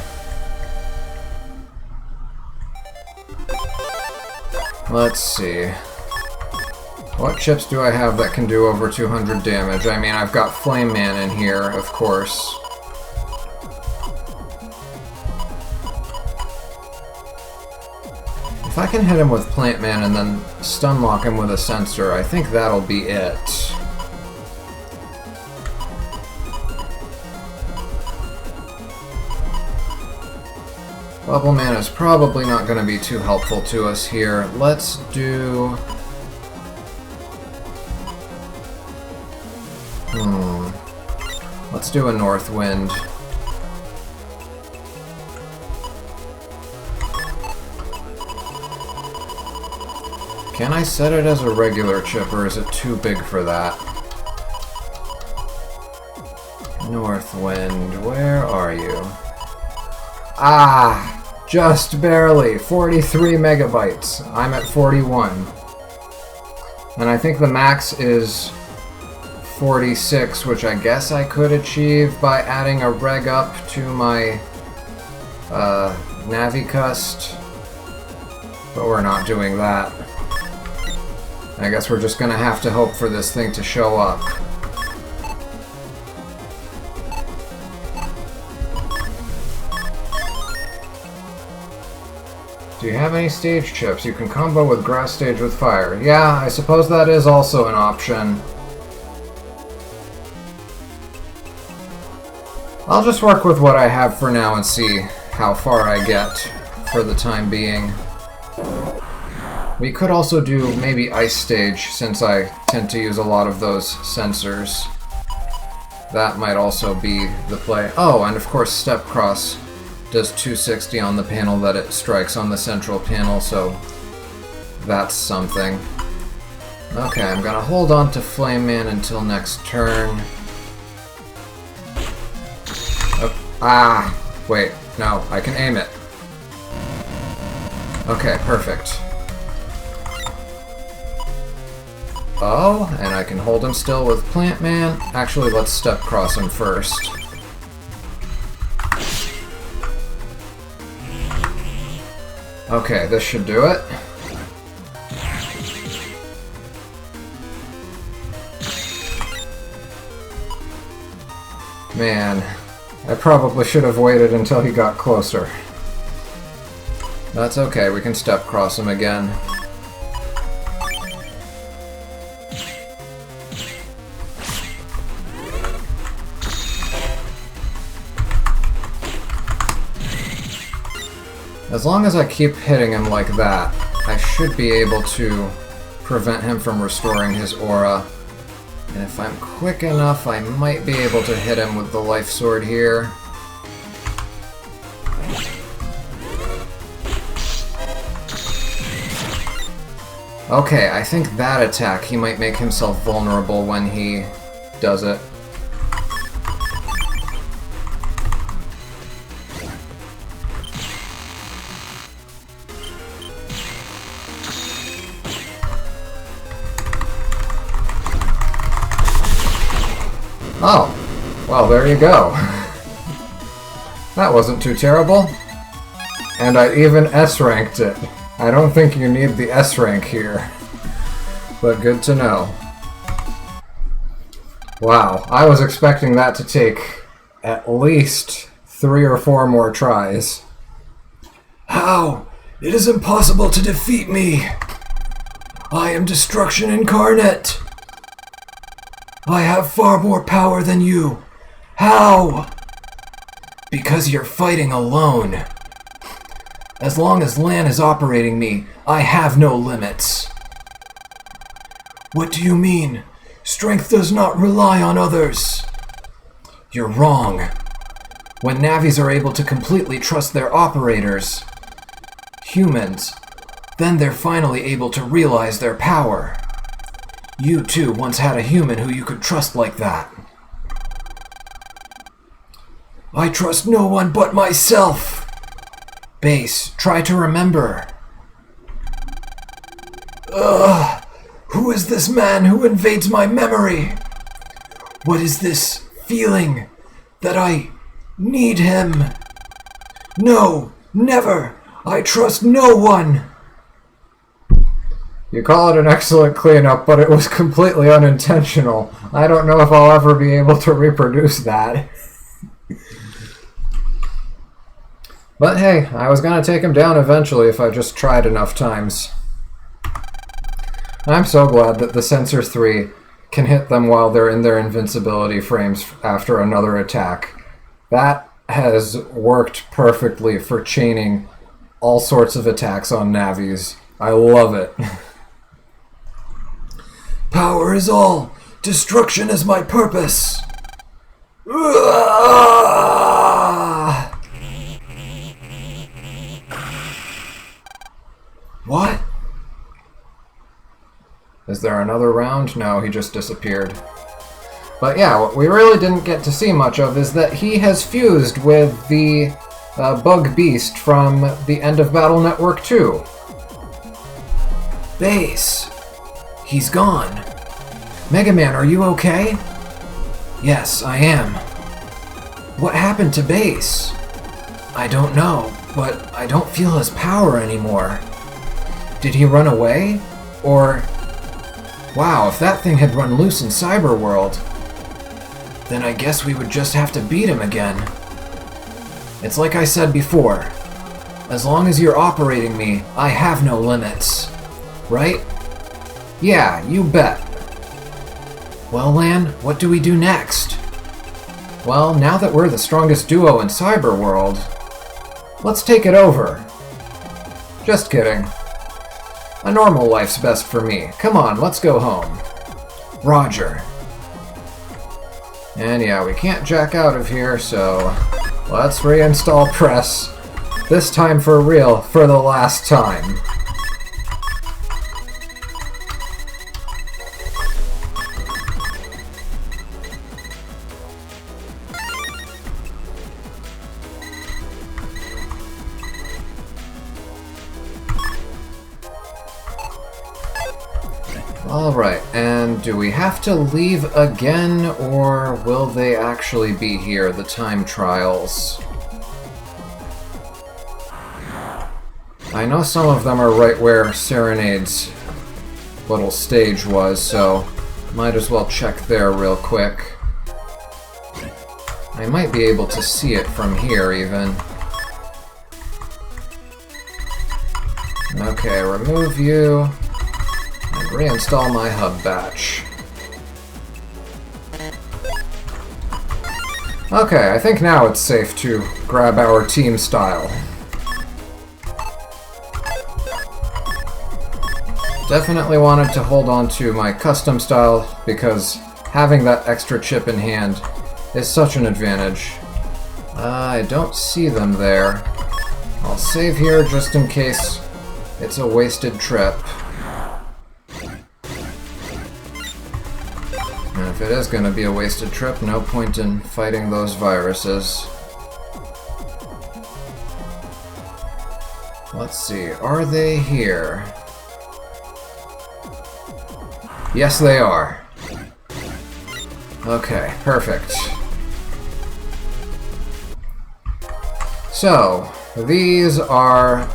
Let's see. What chips do I have that can do over 200 damage? I mean, I've got Flame Man in here, of course. If I can hit him with Plant Man and then stun lock him with a sensor, I think that'll be it. Bubble Man is probably not going to be too helpful to us here. Let's do... Let's do a North Wind. Can I set it as a regular chip, or is it too big for that? North Wind, where are you? Ah! Just barely! 43 megabytes. I'm at 41. And I think the max is 46, which I guess I could achieve by adding a reg up to my Navicust. But we're not doing that. I guess we're just gonna have to hope for this thing to show up. Do you have any stage chips? You can combo with grass stage with fire. Yeah, I suppose that is also an option. I'll just work with what I have for now and see how far I get for the time being. We could also do maybe Ice Stage, since I tend to use a lot of those sensors. That might also be the play. Oh, and of course Step Cross does 260 on the panel that it strikes on the central panel, so that's something. Okay, I'm gonna hold on to Flame Man until next turn. Wait, no, I can aim it. Okay, perfect. Oh, and I can hold him still with Plant Man. Actually, let's Step Cross him first. Okay, this should do it. Man, I probably should have waited until he got closer. That's okay, we can Step Cross him again. As long as I keep hitting him like that, I should be able to prevent him from restoring his aura. And if I'm quick enough, I might be able to hit him with the Life Sword here. Okay, I think that attack, he might make himself vulnerable when he does it. Oh, well, there you go. That wasn't too terrible. And I even S-ranked it. I don't think you need the S rank here, but good to know. Wow, I was expecting that to take at least 3 or 4 more tries. How? It is impossible to defeat me! I am destruction incarnate! I have far more power than you. How? Because you're fighting alone. As long as Lan is operating me, I have no limits. What do you mean? Strength does not rely on others. You're wrong. When Navis are able to completely trust their operators, humans, then they're finally able to realize their power. You too once had a human who you could trust like that. I trust no one but myself. Base, try to remember. Who is this man who invades my memory? What is this feeling that I need him? No, never. I trust no one. You call it an excellent cleanup, but it was completely unintentional. I don't know if I'll ever be able to reproduce that. But hey, I was going to take him down eventually if I just tried enough times. I'm so glad that the Sensor 3 can hit them while they're in their invincibility frames after another attack. That has worked perfectly for chaining all sorts of attacks on Navis. I love it. Power is all. Destruction is my purpose. What? Is there another round? No, he just disappeared. But yeah, what we really didn't get to see much of is that he has fused with the bug beast from the End of Battle Network 2. Base. He's gone. Mega Man, are you okay? Yes, I am. What happened to Base? I don't know, but I don't feel his power anymore. Did he run away? Or... Wow, if that thing had run loose in Cyberworld, then I guess we would just have to beat him again. It's like I said before. As long as you're operating me, I have no limits. Right? Yeah, you bet. Well, Lan, what do we do next? Well, now that we're the strongest duo in Cyberworld, let's take it over. Just kidding. A normal life's best for me. Come on, let's go home. Roger. And yeah, we can't jack out of here, so let's reinstall press. This time for real, for the last time. Alright, and do we have to leave again, or will they actually be here, the time trials? I know some of them are right where Serenade's little stage was, so might as well check there real quick. I might be able to see it from here, even. Okay, remove you, and reinstall my hub batch. Okay, I think now it's safe to grab our team style. Definitely wanted to hold on to my custom style because having that extra chip in hand is such an advantage. I don't see them there. I'll save here just in case it's a wasted trip. And if it is going to be a wasted trip, no point in fighting those viruses. Let's see, are they here? Yes, they are. Okay, perfect. So, these are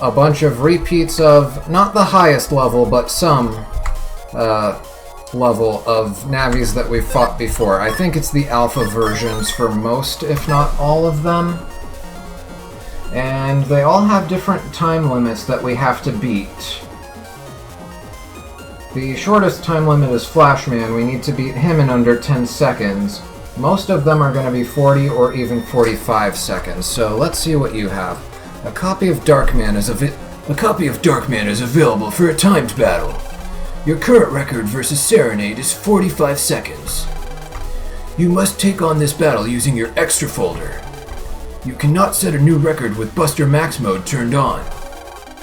a bunch of repeats of, not the highest level, but some level of Navis that we've fought before. I think it's the alpha versions for most, if not all of them. And they all have different time limits that we have to beat. The shortest time limit is Flashman. We need to beat him in under 10 seconds. Most of them are going to be 40 or even 45 seconds, so let's see what you have. A copy of Darkman is available for a timed battle. Your current record versus Serenade is 45 seconds. You must take on this battle using your extra folder. You cannot set a new record with Buster Max mode turned on.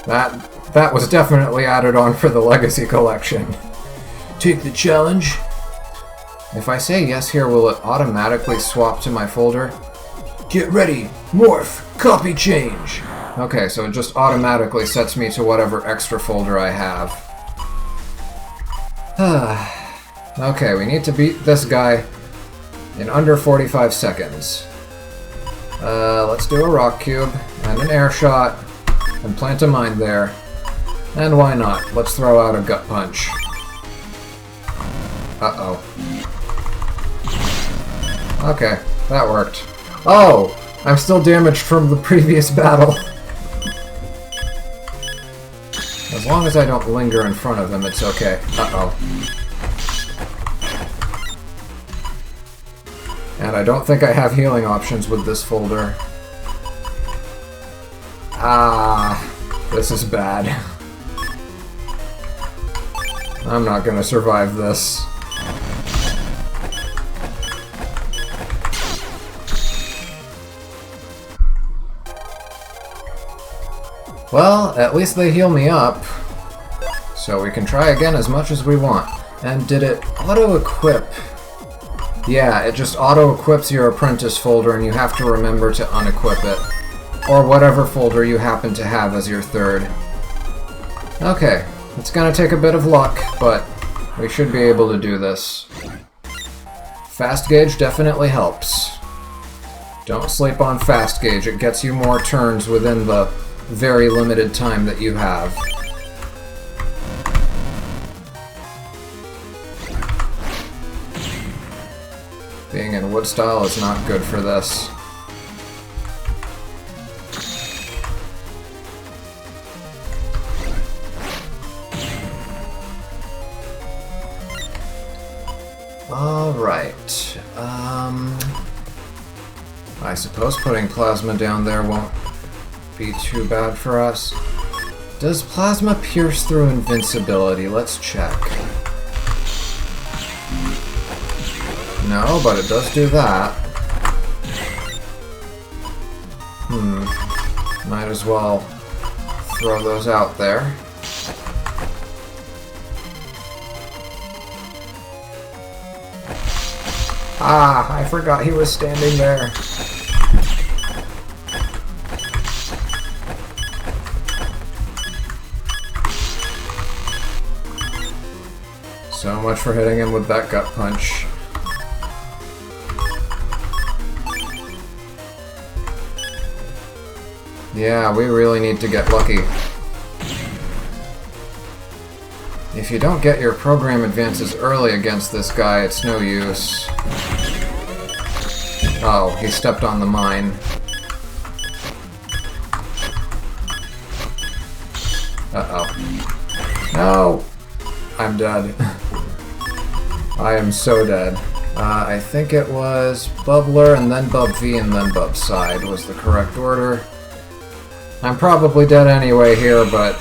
That was definitely added on for the Legacy Collection. Take the challenge. If I say yes here, will it automatically swap to my folder? Get ready. Morph. Copy change. Okay, so it just automatically sets me to whatever extra folder I have. Okay, we need to beat this guy in under 45 seconds. Let's do a rock cube and an air shot and plant a mine there. And why not? Let's throw out a gut punch. Uh-oh. Okay, that worked. Oh! I'm still damaged from the previous battle. As long as I don't linger in front of him, it's okay. Uh-oh. And I don't think I have healing options with this folder. Ah, this is bad. I'm not gonna survive this. Well, at least they heal me up. So we can try again as much as we want. And did it auto-equip? Yeah, it just auto-equips your apprentice folder and you have to remember to unequip it. Or whatever folder you happen to have as your third. Okay, it's gonna take a bit of luck, but we should be able to do this. Fast gauge definitely helps. Don't sleep on fast gauge, it gets you more turns within the very limited time that you have. Being in wood style is not good for this. Alright. I suppose putting plasma down there won't be too bad for us. Does plasma pierce through invincibility? Let's check. No, but it does do that. Might as well throw those out there. Ah, I forgot he was standing there. So much for hitting him with that gut punch. Yeah, we really need to get lucky. If you don't get your program advances early against this guy, it's no use. Oh, he stepped on the mine. Uh-oh. No! I'm dead. I am so dead. I think it was Bubbler and then Bub V and then Bub Side was the correct order. I'm probably dead anyway here, but...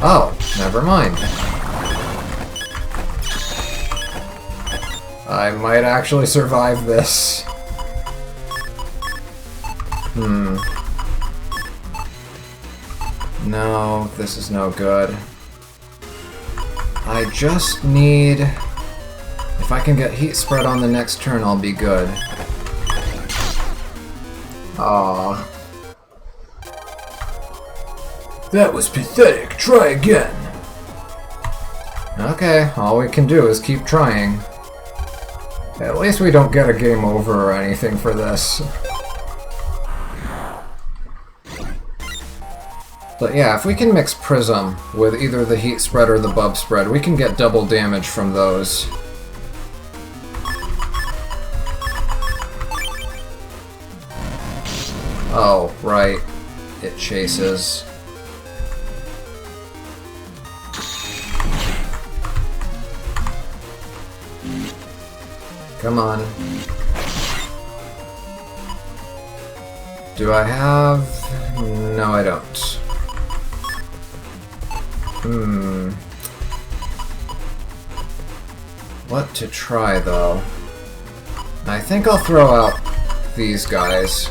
Oh, never mind. I might actually survive this. No, this is no good. I just need... If I can get heat spread on the next turn, I'll be good. Aww. That was pathetic. Try again. Okay, all we can do is keep trying. At least we don't get a game over or anything for this. But yeah, if we can mix Prism with either the heat spread or the bub spread, we can get double damage from those. Oh, right. It chases. Come on. Do I have... No, I don't. What to try, though? I think I'll throw out these guys.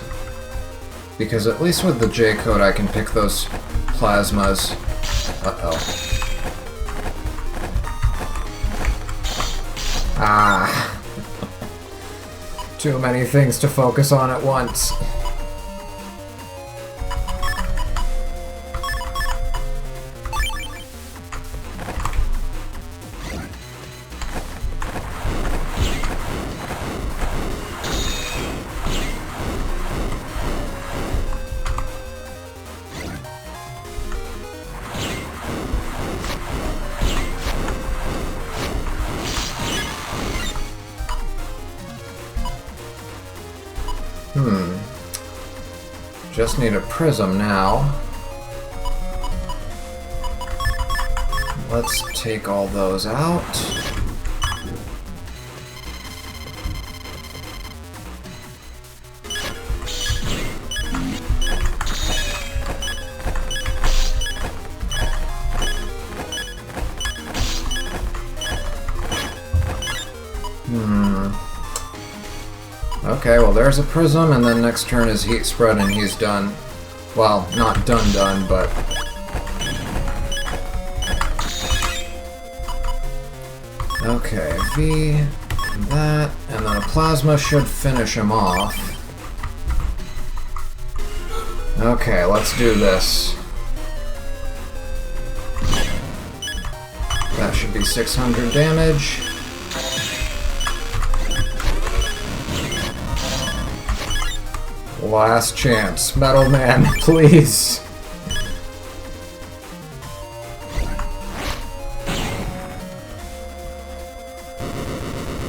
Because at least with the J-code I can pick those plasmas. Uh-oh. Ah. Too many things to focus on at once. Just need a prism now. Let's take all those out. Okay, well there's a prism, and then next turn is heat spread and he's done. Well, not done, but... Okay, V, that, and then a plasma should finish him off. Okay, let's do this. That should be 600 damage. Last chance. Metal Man, please.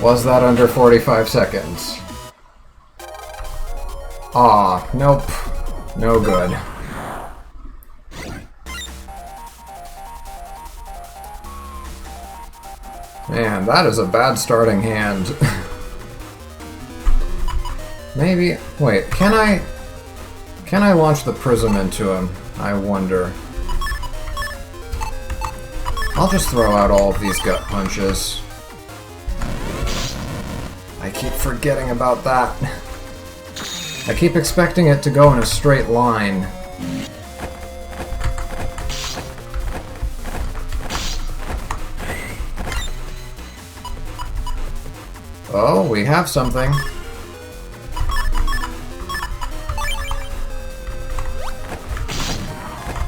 Was that under 45 seconds? Aw, nope. No good. Man, that is a bad starting hand. Maybe... Wait, can Can I launch the prism into him? I wonder. I'll just throw out all of these gut punches. I keep forgetting about that. I keep expecting it to go in a straight line. Oh, we have something.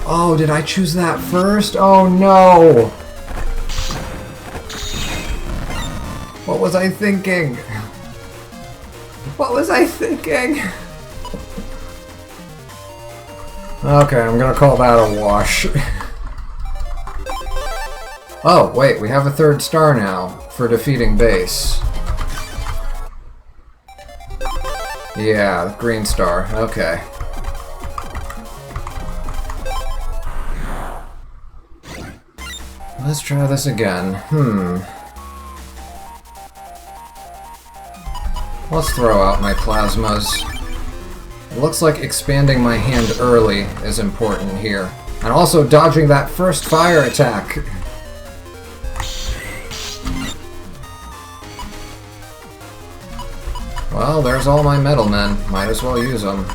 Oh, did I choose that first? Oh no! What was I thinking? What was I thinking? Okay, I'm gonna call that a wash. Oh, wait, we have a third star now for defeating base. Yeah, green star. Okay. Let's try this again. Let's throw out my plasmas. It looks like expanding my hand early is important here. And also dodging that first fire attack. Well, there's all my metal men. Might as well use them.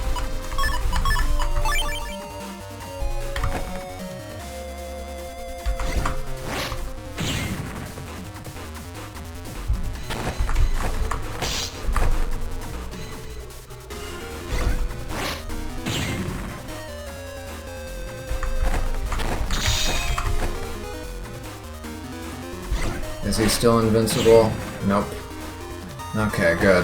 Is he still invincible? Nope. Okay, good.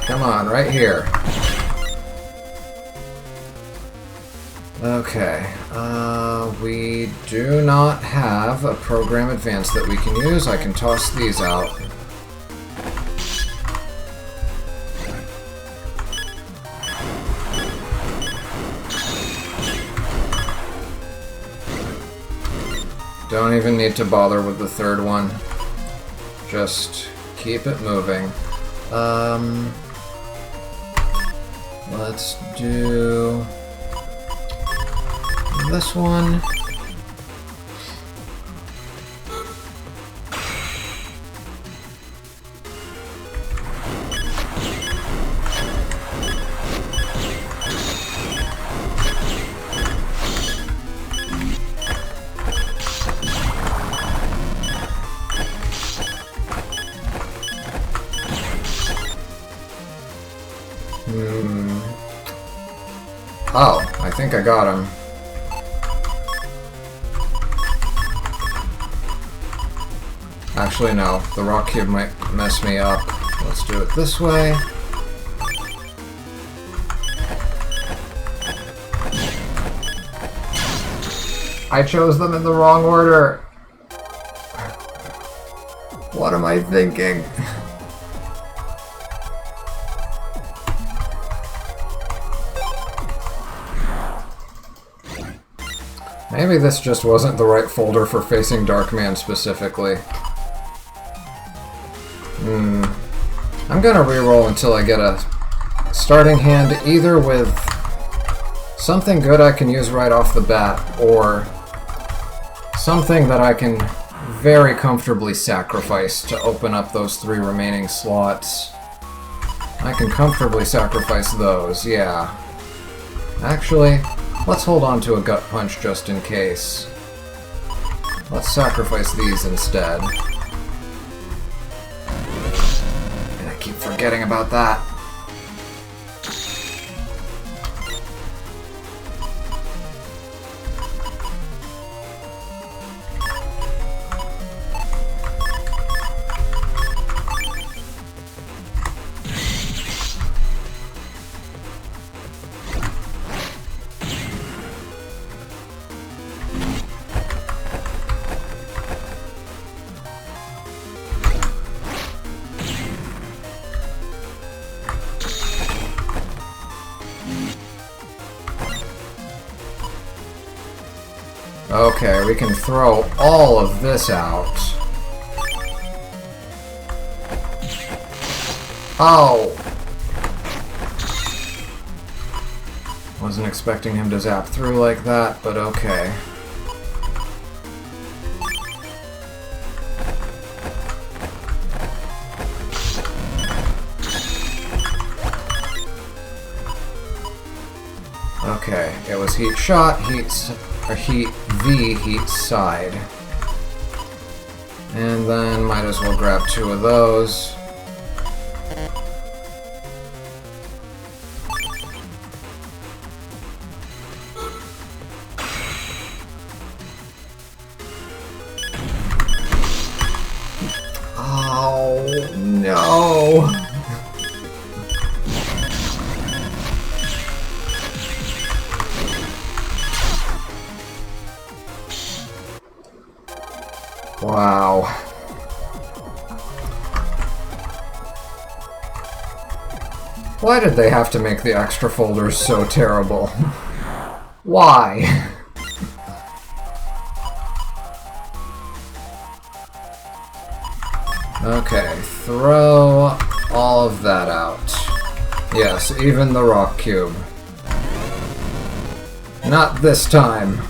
Come on, right here. Okay, we do not have a program advance that we can use. I can toss these out. Don't even need to bother with the third one. Just keep it moving. Let's do this one. Oh, I think I got him. Actually, no. The rock cube might mess me up. Let's do it this way. I chose them in the wrong order. What am I thinking? Maybe this just wasn't the right folder for facing Darkman specifically. I'm gonna reroll until I get a starting hand either with something good I can use right off the bat, or something that I can very comfortably sacrifice to open up those 3 remaining slots. I can comfortably sacrifice those, yeah. Actually, let's hold on to a gut punch just in case. Let's sacrifice these instead. And I keep forgetting about that. Okay, we can throw all of this out. Oh! Wasn't expecting him to zap through like that, but okay. Okay, it was heat shot, heat V, heat side. And then might as well grab 2 of those. Oh, no. Wow. Why did they have to make the extra folders so terrible? Why? Okay, throw all of that out. Yes, even the rock cube. Not this time.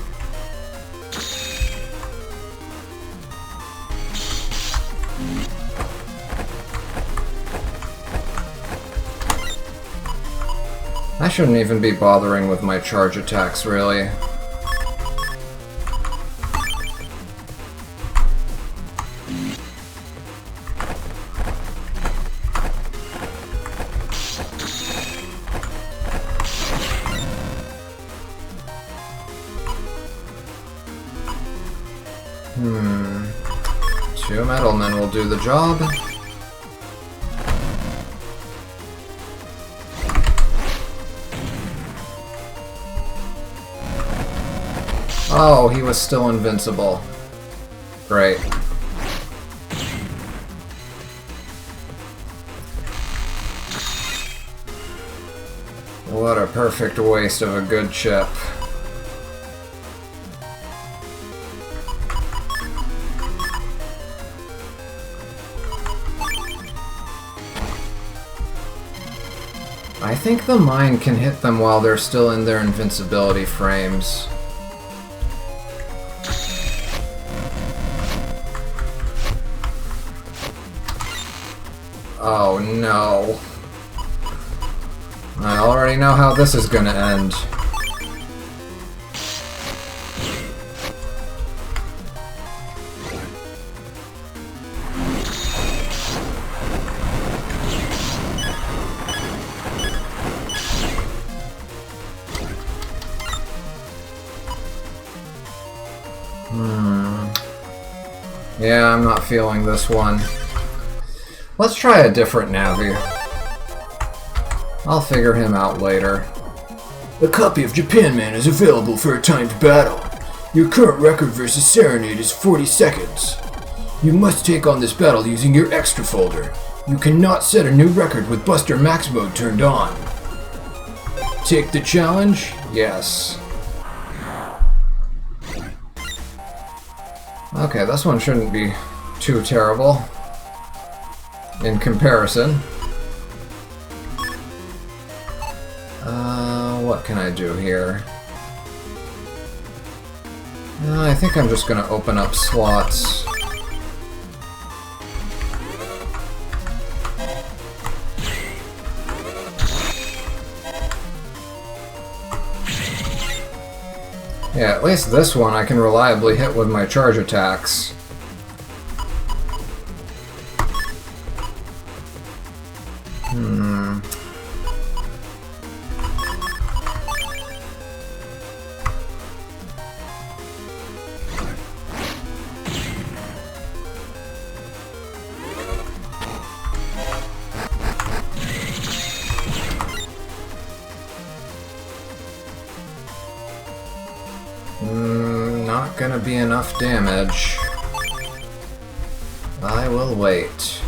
I shouldn't even be bothering with my charge attacks, really. Two metalmen will do the job. Oh, he was still invincible. Great. What a perfect waste of a good chip. I think the mine can hit them while they're still in their invincibility frames. Oh no. I already know how this is gonna end. Yeah, I'm not feeling this one. Let's try a different Navi. I'll figure him out later. A copy of Japan Man is available for a timed battle. Your current record versus Serenade is 40 seconds. You must take on this battle using your extra folder. You cannot set a new record with Buster Max mode turned on. Take the challenge? Yes. Okay, this one shouldn't be too terrible in comparison. What can I do here? I think I'm just gonna open up slots. Yeah, at least this one I can reliably hit with my charge attacks. Not gonna be enough damage. I will wait.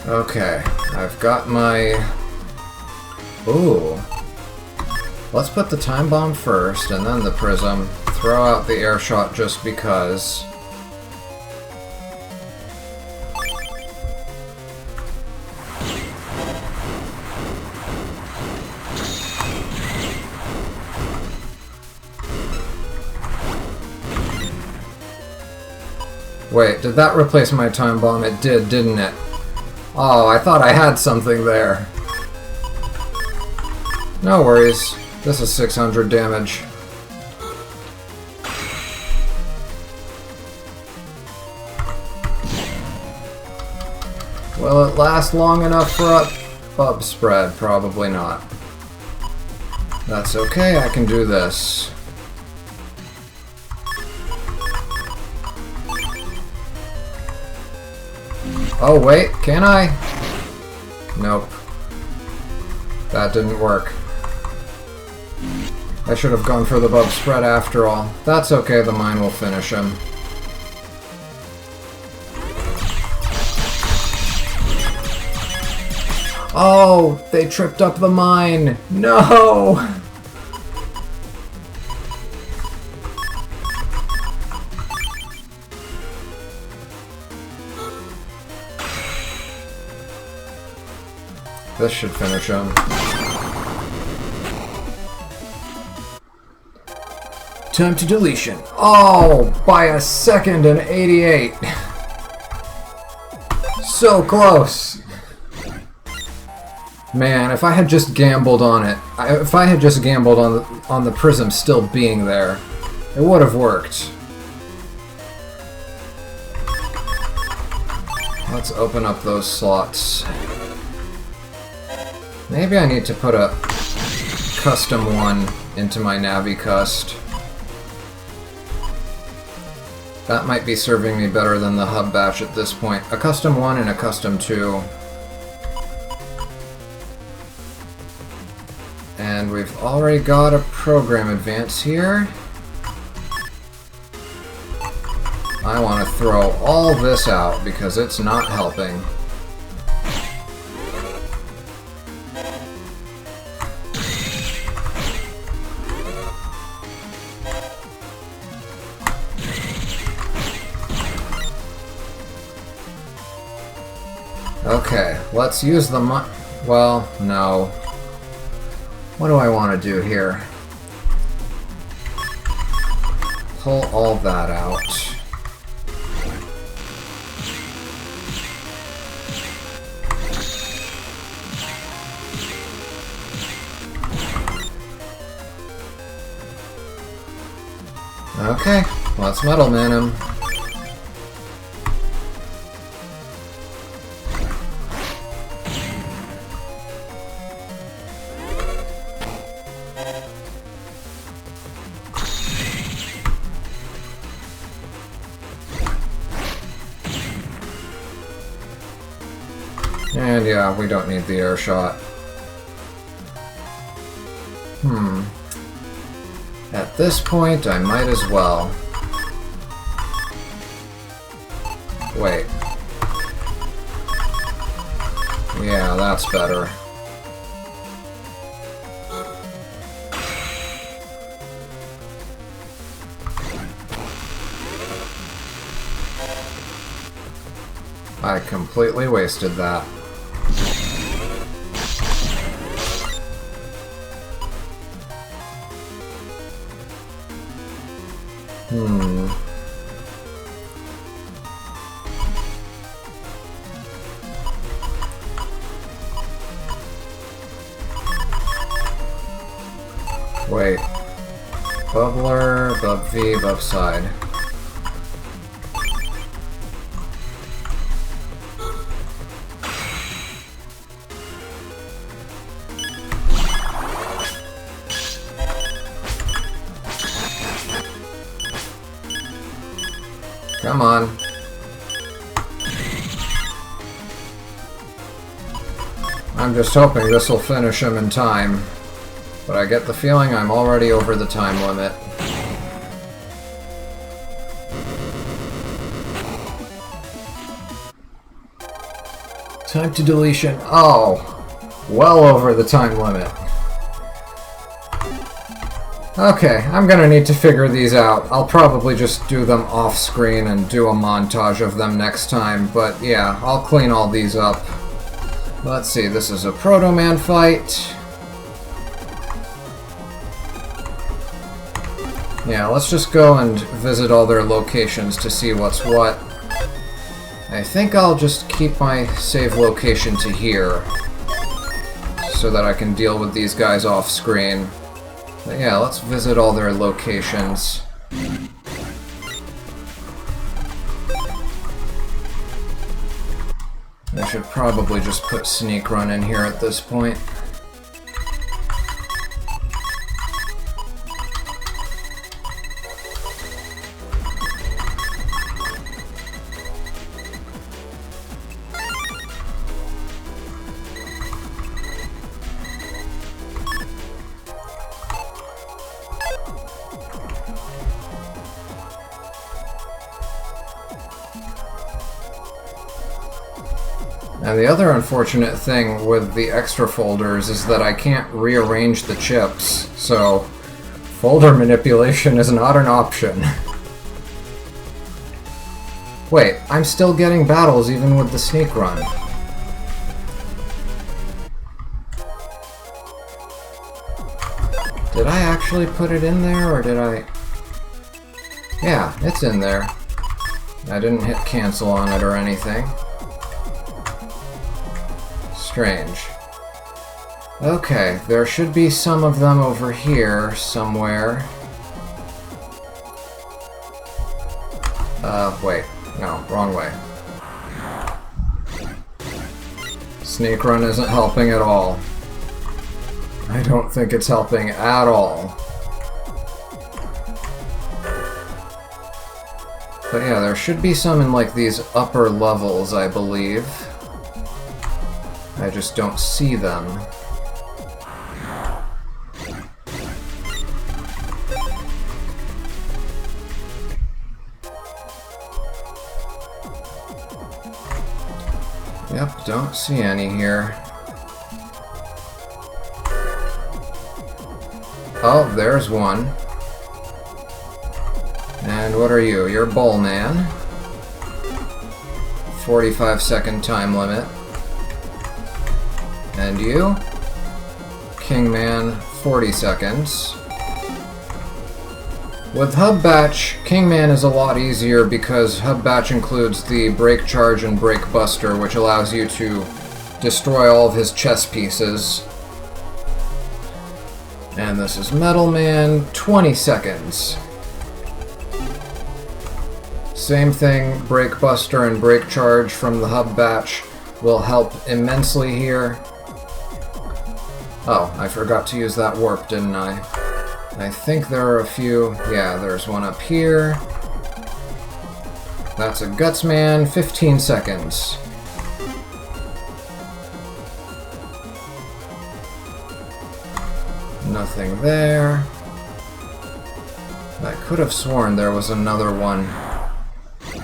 Okay, I've got my Ooh. Let's put the time bomb first, and then the prism. Throw out the air shot just because. Wait, did that replace my time bomb? It did, didn't it? Oh, I thought I had something there. No worries. This is 600 damage. Will it last long enough for a bub spread? Probably not. That's okay, I can do this. Oh wait, can I? Nope. That didn't work. I should have gone for the bub spread after all. That's okay, the mine will finish him. Oh, they tripped up the mine! No! This should finish him. Time to deletion. Oh, by a second and 88. So close. Man, if I had just gambled on it, if I had just gambled on the prism still being there, it would have worked. Let's open up those slots. Maybe I need to put a custom one into my Navi Cust. That might be serving me better than the hub batch at this point. A custom 1 and a custom 2. And we've already got a program advance here. I want to throw all this out because it's not helping. Okay, let's use the well, no. What do I want to do here? Pull all that out. Okay, let's Metal Man him. And yeah, we don't need the air shot. At this point, I might as well. Wait. Yeah, that's better. I completely wasted that. Wait. Bubbler, Bub V, Bub Side. Come on. I'm just hoping this will finish him in time. But I get the feeling I'm already over the time limit. Time to deletion. Oh, well over the time limit. Okay, I'm gonna need to figure these out. I'll probably just do them off screen and do a montage of them next time, but yeah, I'll clean all these up. Let's see, this is a Proto Man fight. Yeah, let's just go and visit all their locations to see what's what. I think I'll just keep my save location to here, so that I can deal with these guys off screen. But yeah, let's visit all their locations. I should probably just put Sneak Run in here at this point. And the other unfortunate thing with the extra folders is that I can't rearrange the chips, so folder manipulation is not an option. Wait, I'm still getting battles even with the Sneak Run. Did I actually put it in there, or did I... Yeah, it's in there. I didn't hit cancel on it or anything. Strange. Okay, there should be some of them over here somewhere. Wait. No, wrong way. Sneak Run isn't helping at all. I don't think it's helping at all. But yeah, there should be some in like these upper levels, I believe. I just don't see them. Yep, don't see any here. Oh, there's one. And what are you? You're Bull Man. 45-second time limit. And you? King Man, 40 seconds. With Hub Batch, King Man is a lot easier because Hub Batch includes the Break Charge and Break Buster, which allows you to destroy all of his chess pieces. And this is Metal Man, 20 seconds. Same thing, Break Buster and Break Charge from the Hub Batch will help immensely here. Oh, I forgot to use that warp, didn't I? I think there are a few... Yeah, there's one up here. That's a Guts Man, 15 seconds. Nothing there. I could have sworn there was another one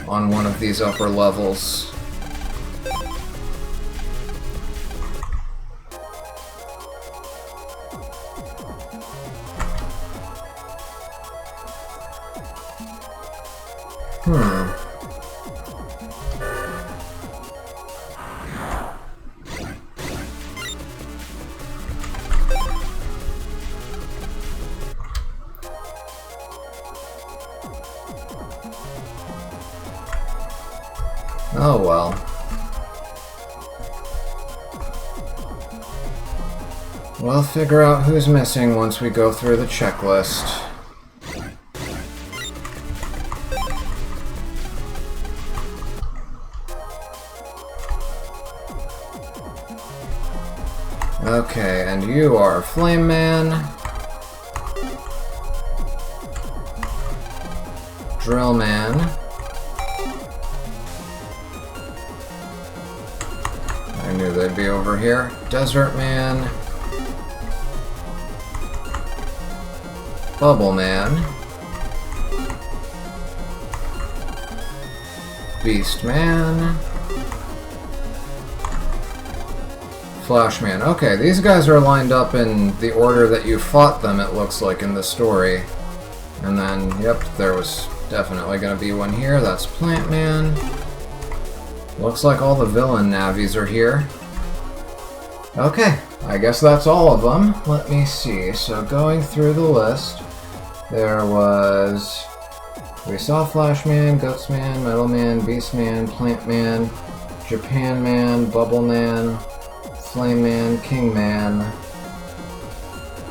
on one of these upper levels. Oh well. We'll figure out who's missing once we go through the checklist. Okay, and you are Flame Man, Drill Man, I knew they'd be over here, Desert Man, Bubble Man, Beast Man, Flashman. Okay, these guys are lined up in the order that you fought them, it looks like, in the story. And then, yep, there was definitely going to be one here. That's Plant Man. Looks like all the villain navies are here. Okay, I guess that's all of them. Let me see. So going through the list, there was... we saw Flashman, Gutsman, Metalman, Beastman, Plantman, Japan Man, Bubble Man, Flame Man, King Man.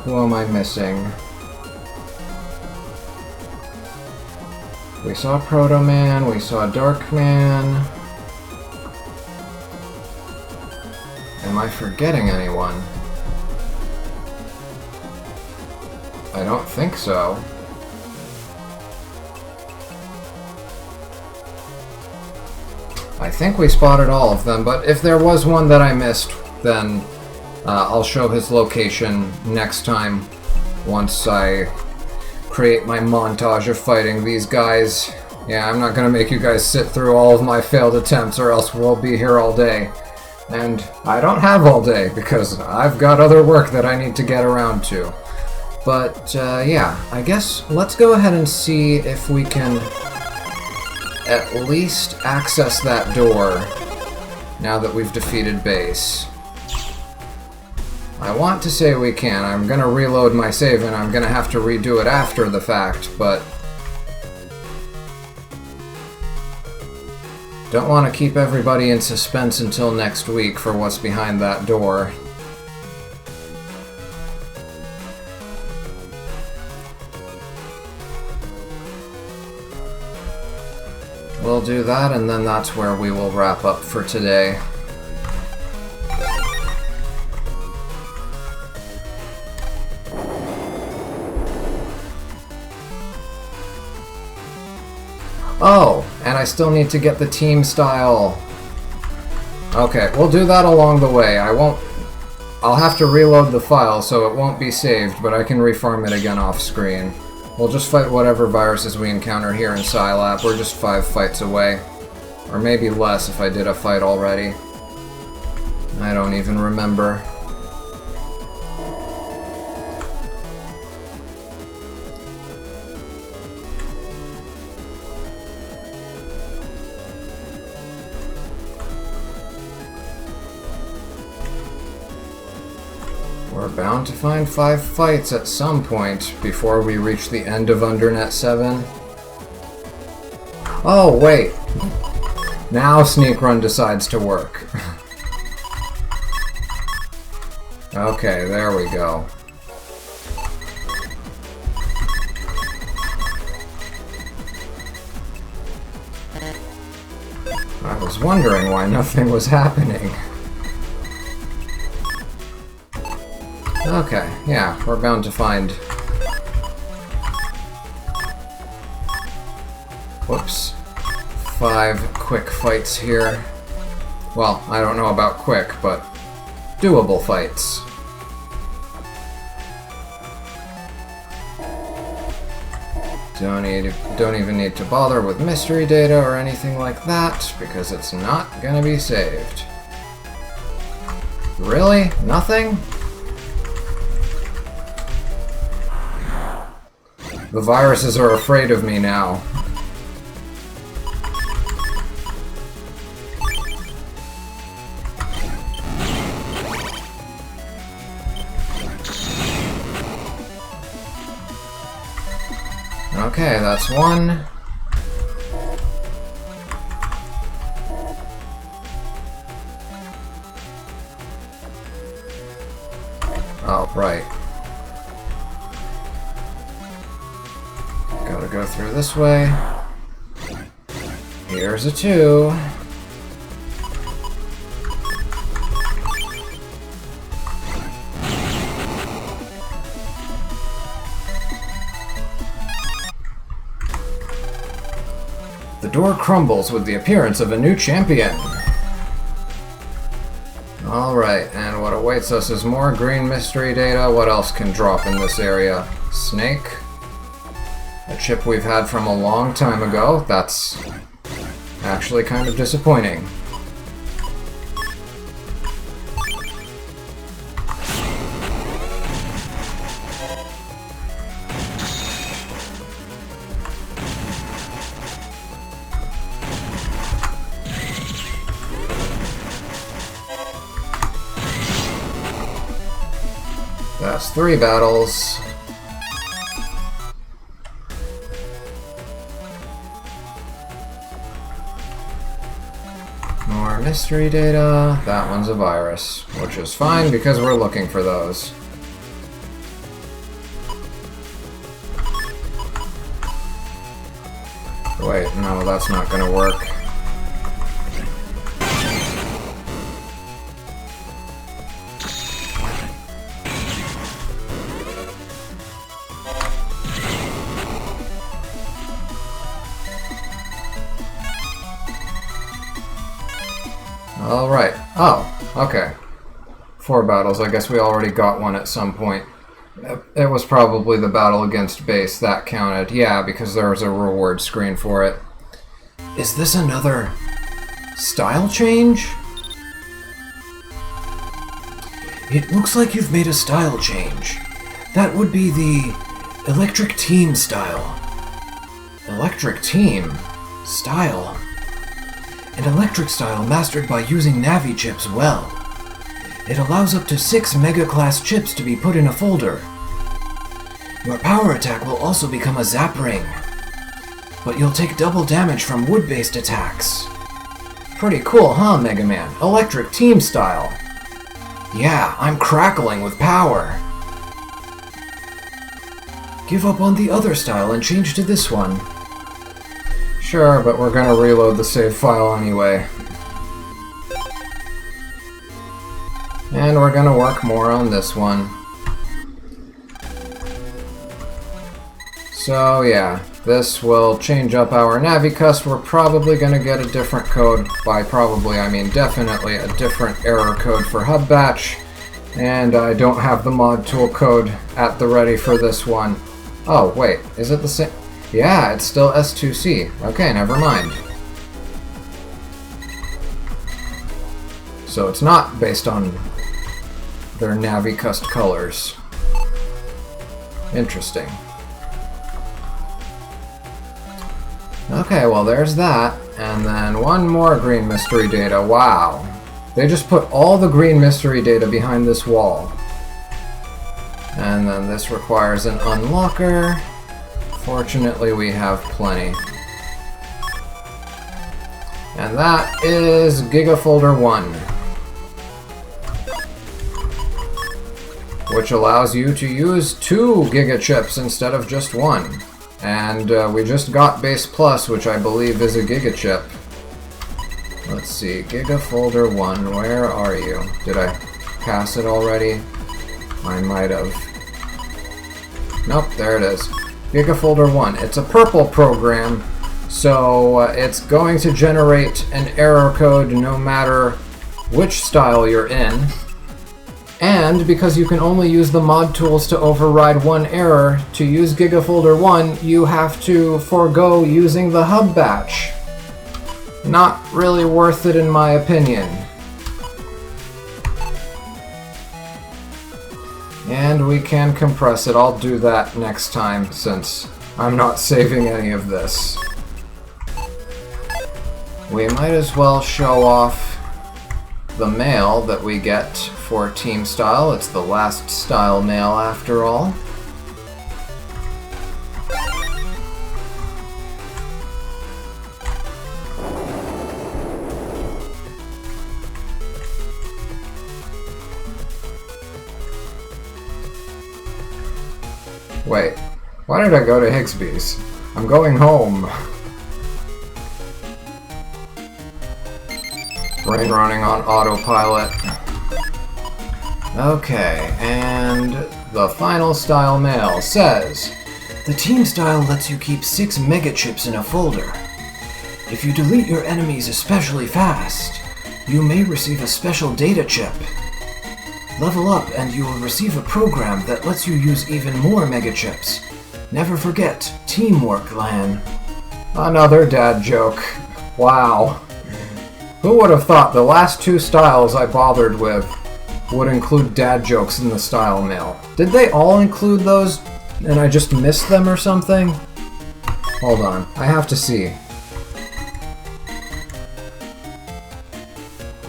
Who am I missing? We saw Proto Man, we saw Dark Man. Am I forgetting anyone? I don't think so. I think we spotted all of them, but if there was one that I missed, then I'll show his location next time once I create my montage of fighting these guys. Yeah, I'm not gonna make you guys sit through all of my failed attempts or else we'll be here all day. And I don't have all day because I've got other work that I need to get around to. But yeah, I guess let's go ahead and see if we can at least access that door now that we've defeated base. I want to say we can. I'm gonna reload my save and I'm gonna have to redo it after the fact, but don't want to keep everybody in suspense until next week for what's behind that door. We'll do that, and then that's where we will wrap up for today. Oh, and I still need to get the team style. Okay, we'll do that along the way. I'll have to reload the file so it won't be saved, but I can refarm it again off screen. We'll just fight whatever viruses we encounter here in Scilab. We're just 5 fights away. Or maybe less if I did a fight already. I don't even remember. We're bound to find 5 fights at some point before we reach the end of Undernet 7. Oh, wait. Now Sneak Run decides to work. Okay, there we go. I was wondering why nothing was happening. Okay, yeah, we're bound to find... Whoops. 5 quick fights here. Well, I don't know about quick, but doable fights. Don't even need to bother with mystery data or anything like that, because it's not gonna be saved. Really? Nothing? The viruses are afraid of me now. Okay, that's one. Oh, right. Gotta go through this way. Here's a 2. The door crumbles with the appearance of a new champion. Alright, and what awaits us is more green mystery data. What else can drop in this area? Snake. A chip we've had from a long time ago. That's actually kind of disappointing. That's 3 battles. More mystery data. That one's a virus, which is fine because we're looking for those. Wait, no, that's not gonna work. Alright. Oh, okay. 4 battles. I guess we already got one at some point. It was probably the battle against base. That counted. Yeah, because there was a reward screen for it. Is this another style change? It looks like you've made a style change. That would be the Electric Team style. Electric Team? Style. An electric style mastered by using Navi chips well. It allows up to 6 Mega-class chips to be put in a folder. Your power attack will also become a zap ring, but you'll take double damage from wood-based attacks. Pretty cool, huh, Mega Man? Electric Team style. Yeah, I'm crackling with power. Give up on the other style and change to this one. Sure, but we're gonna reload the save file anyway. And we're gonna work more on this one. So yeah, this will change up our Navicust. We're probably gonna get a different code. By probably, I mean definitely a different error code for hub batch. And I don't have the mod tool code at the ready for this one. Oh, wait, is it the same? Yeah, it's still S2C. Okay, never mind. So it's not based on their Navicust colors. Interesting. Okay, well there's that. And then one more green mystery data. Wow. They just put all the green mystery data behind this wall. And then this requires an unlocker. Fortunately, we have plenty. And that is Gigafolder 1. Which allows you to use 2 Giga chips instead of just 1. And we just got Base Plus, which I believe is a Giga chip. Let's see, Gigafolder 1, where are you? Did I pass it already? I might have. Nope, there it is. Gigafolder 1. It's a purple program, so it's going to generate an error code no matter which style you're in. And because you can only use the mod tools to override one error, to use Gigafolder 1, you have to forego using the hub batch. Not really worth it in my opinion. And we can compress it. I'll do that next time since I'm not saving any of this. We might as well show off the mail that we get for Team Style. It's the last style mail after all. Wait, why did I go to Higsby's? I'm going home. Brain running on autopilot. Okay, and the final style mail says, the team style lets you keep 6 mega chips in a folder. If you delete your enemies especially fast, you may receive a special data chip. Level up and you will receive a program that lets you use even more mega chips. Never forget, teamwork, Lan. Another dad joke. Wow. Who would have thought the last 2 styles I bothered with would include dad jokes in the style mail? Did they all include those and I just missed them or something? Hold on, I have to see.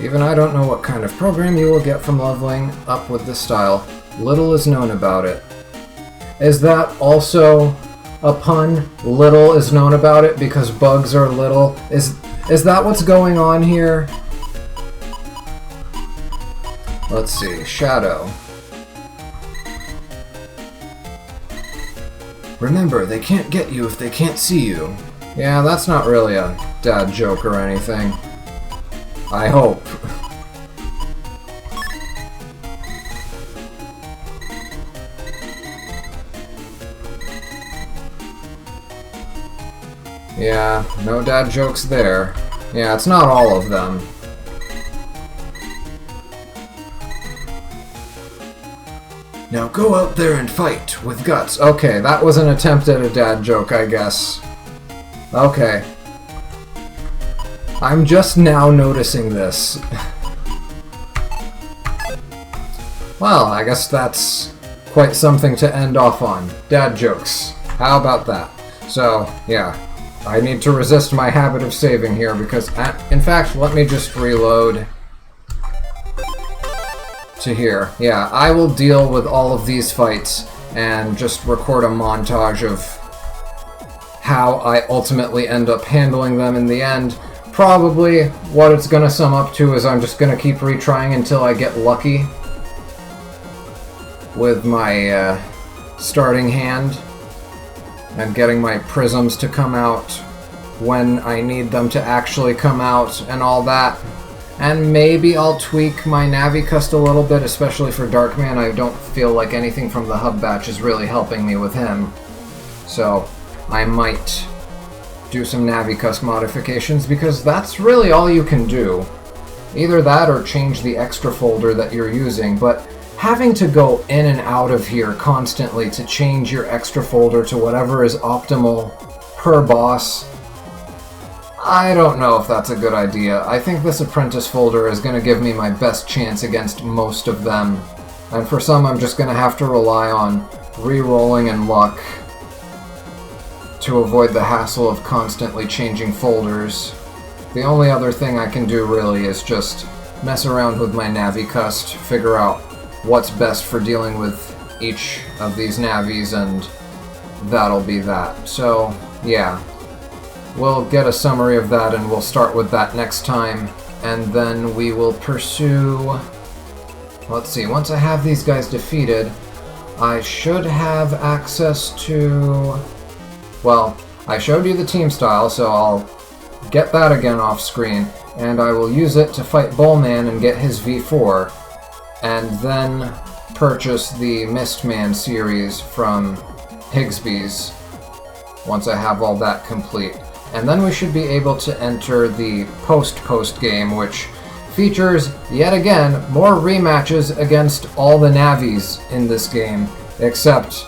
Even I don't know what kind of program you will get from leveling up with this style. Little is known about it. Is that also a pun? Little is known about it because bugs are little? Is that what's going on here? Let's see. Shadow. Remember, they can't get you if they can't see you. Yeah, that's not really a dad joke or anything. I hope. Yeah, no dad jokes there. Yeah, it's not all of them. Now go out there and fight with guts. Okay, that was an attempt at a dad joke, I guess. Okay. I'm just now noticing this. Well, I guess that's quite something to end off on. Dad jokes. How about that? So, yeah. I need to resist my habit of saving here because, in fact, let me just reload to here. Yeah, I will deal with all of these fights and just record a montage of how I ultimately end up handling them in the end. Probably what it's going to sum up to is I'm just going to keep retrying until I get lucky with my starting hand and getting my prisms to come out when I need them to actually come out and all that. And maybe I'll tweak my Navicust a little bit, especially for Darkman. I don't feel like anything from the hub batch is really helping me with him. So I might do some Navicust modifications because that's really all you can do. Either that or change the extra folder that you're using, but having to go in and out of here constantly to change your extra folder to whatever is optimal per boss, I don't know if that's a good idea. I think this apprentice folder is going to give me my best chance against most of them, and for some I'm just going to have to rely on re-rolling and luck to avoid the hassle of constantly changing folders. The only other thing I can do really is just mess around with my Navicust, figure out what's best for dealing with each of these navies, and that'll be that. So, yeah. We'll get a summary of that and we'll start with that next time, and then we will pursue... Let's see, once I have these guys defeated, I should have access to... Well, I showed you the team style, so I'll get that again off screen, and I will use it to fight Bullman and get his V4, and then purchase the Mistman series from Higsby's once I have all that complete. And then we should be able to enter the post game, which features, yet again, more rematches against all the navies in this game, except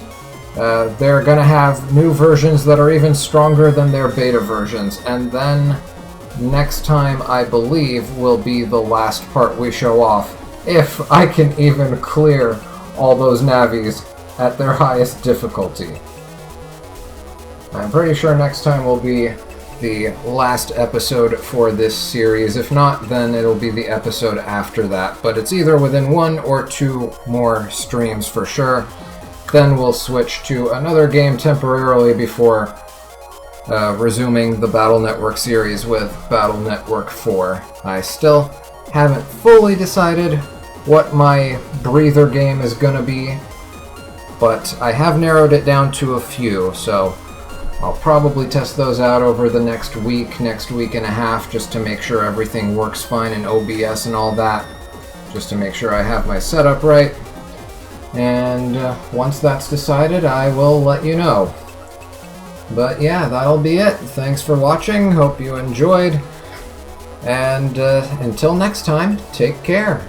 they're going to have new versions that are even stronger than their beta versions. And then next time, I believe, will be the last part we show off, if I can even clear all those navies at their highest difficulty. I'm pretty sure next time will be the last episode for this series. If not, then it'll be the episode after that. But it's either within 1 or 2 more streams for sure. Then we'll switch to another game temporarily before resuming the Battle Network series with Battle Network 4. I still haven't fully decided what my breather game is gonna be, but I have narrowed it down to a few, so I'll probably test those out over the next week and a half, just to make sure everything works fine in OBS and all that, just to make sure I have my setup right. And once that's decided, I will let you know. But yeah, that'll be it. Thanks for watching, hope you enjoyed, and until next time, take care.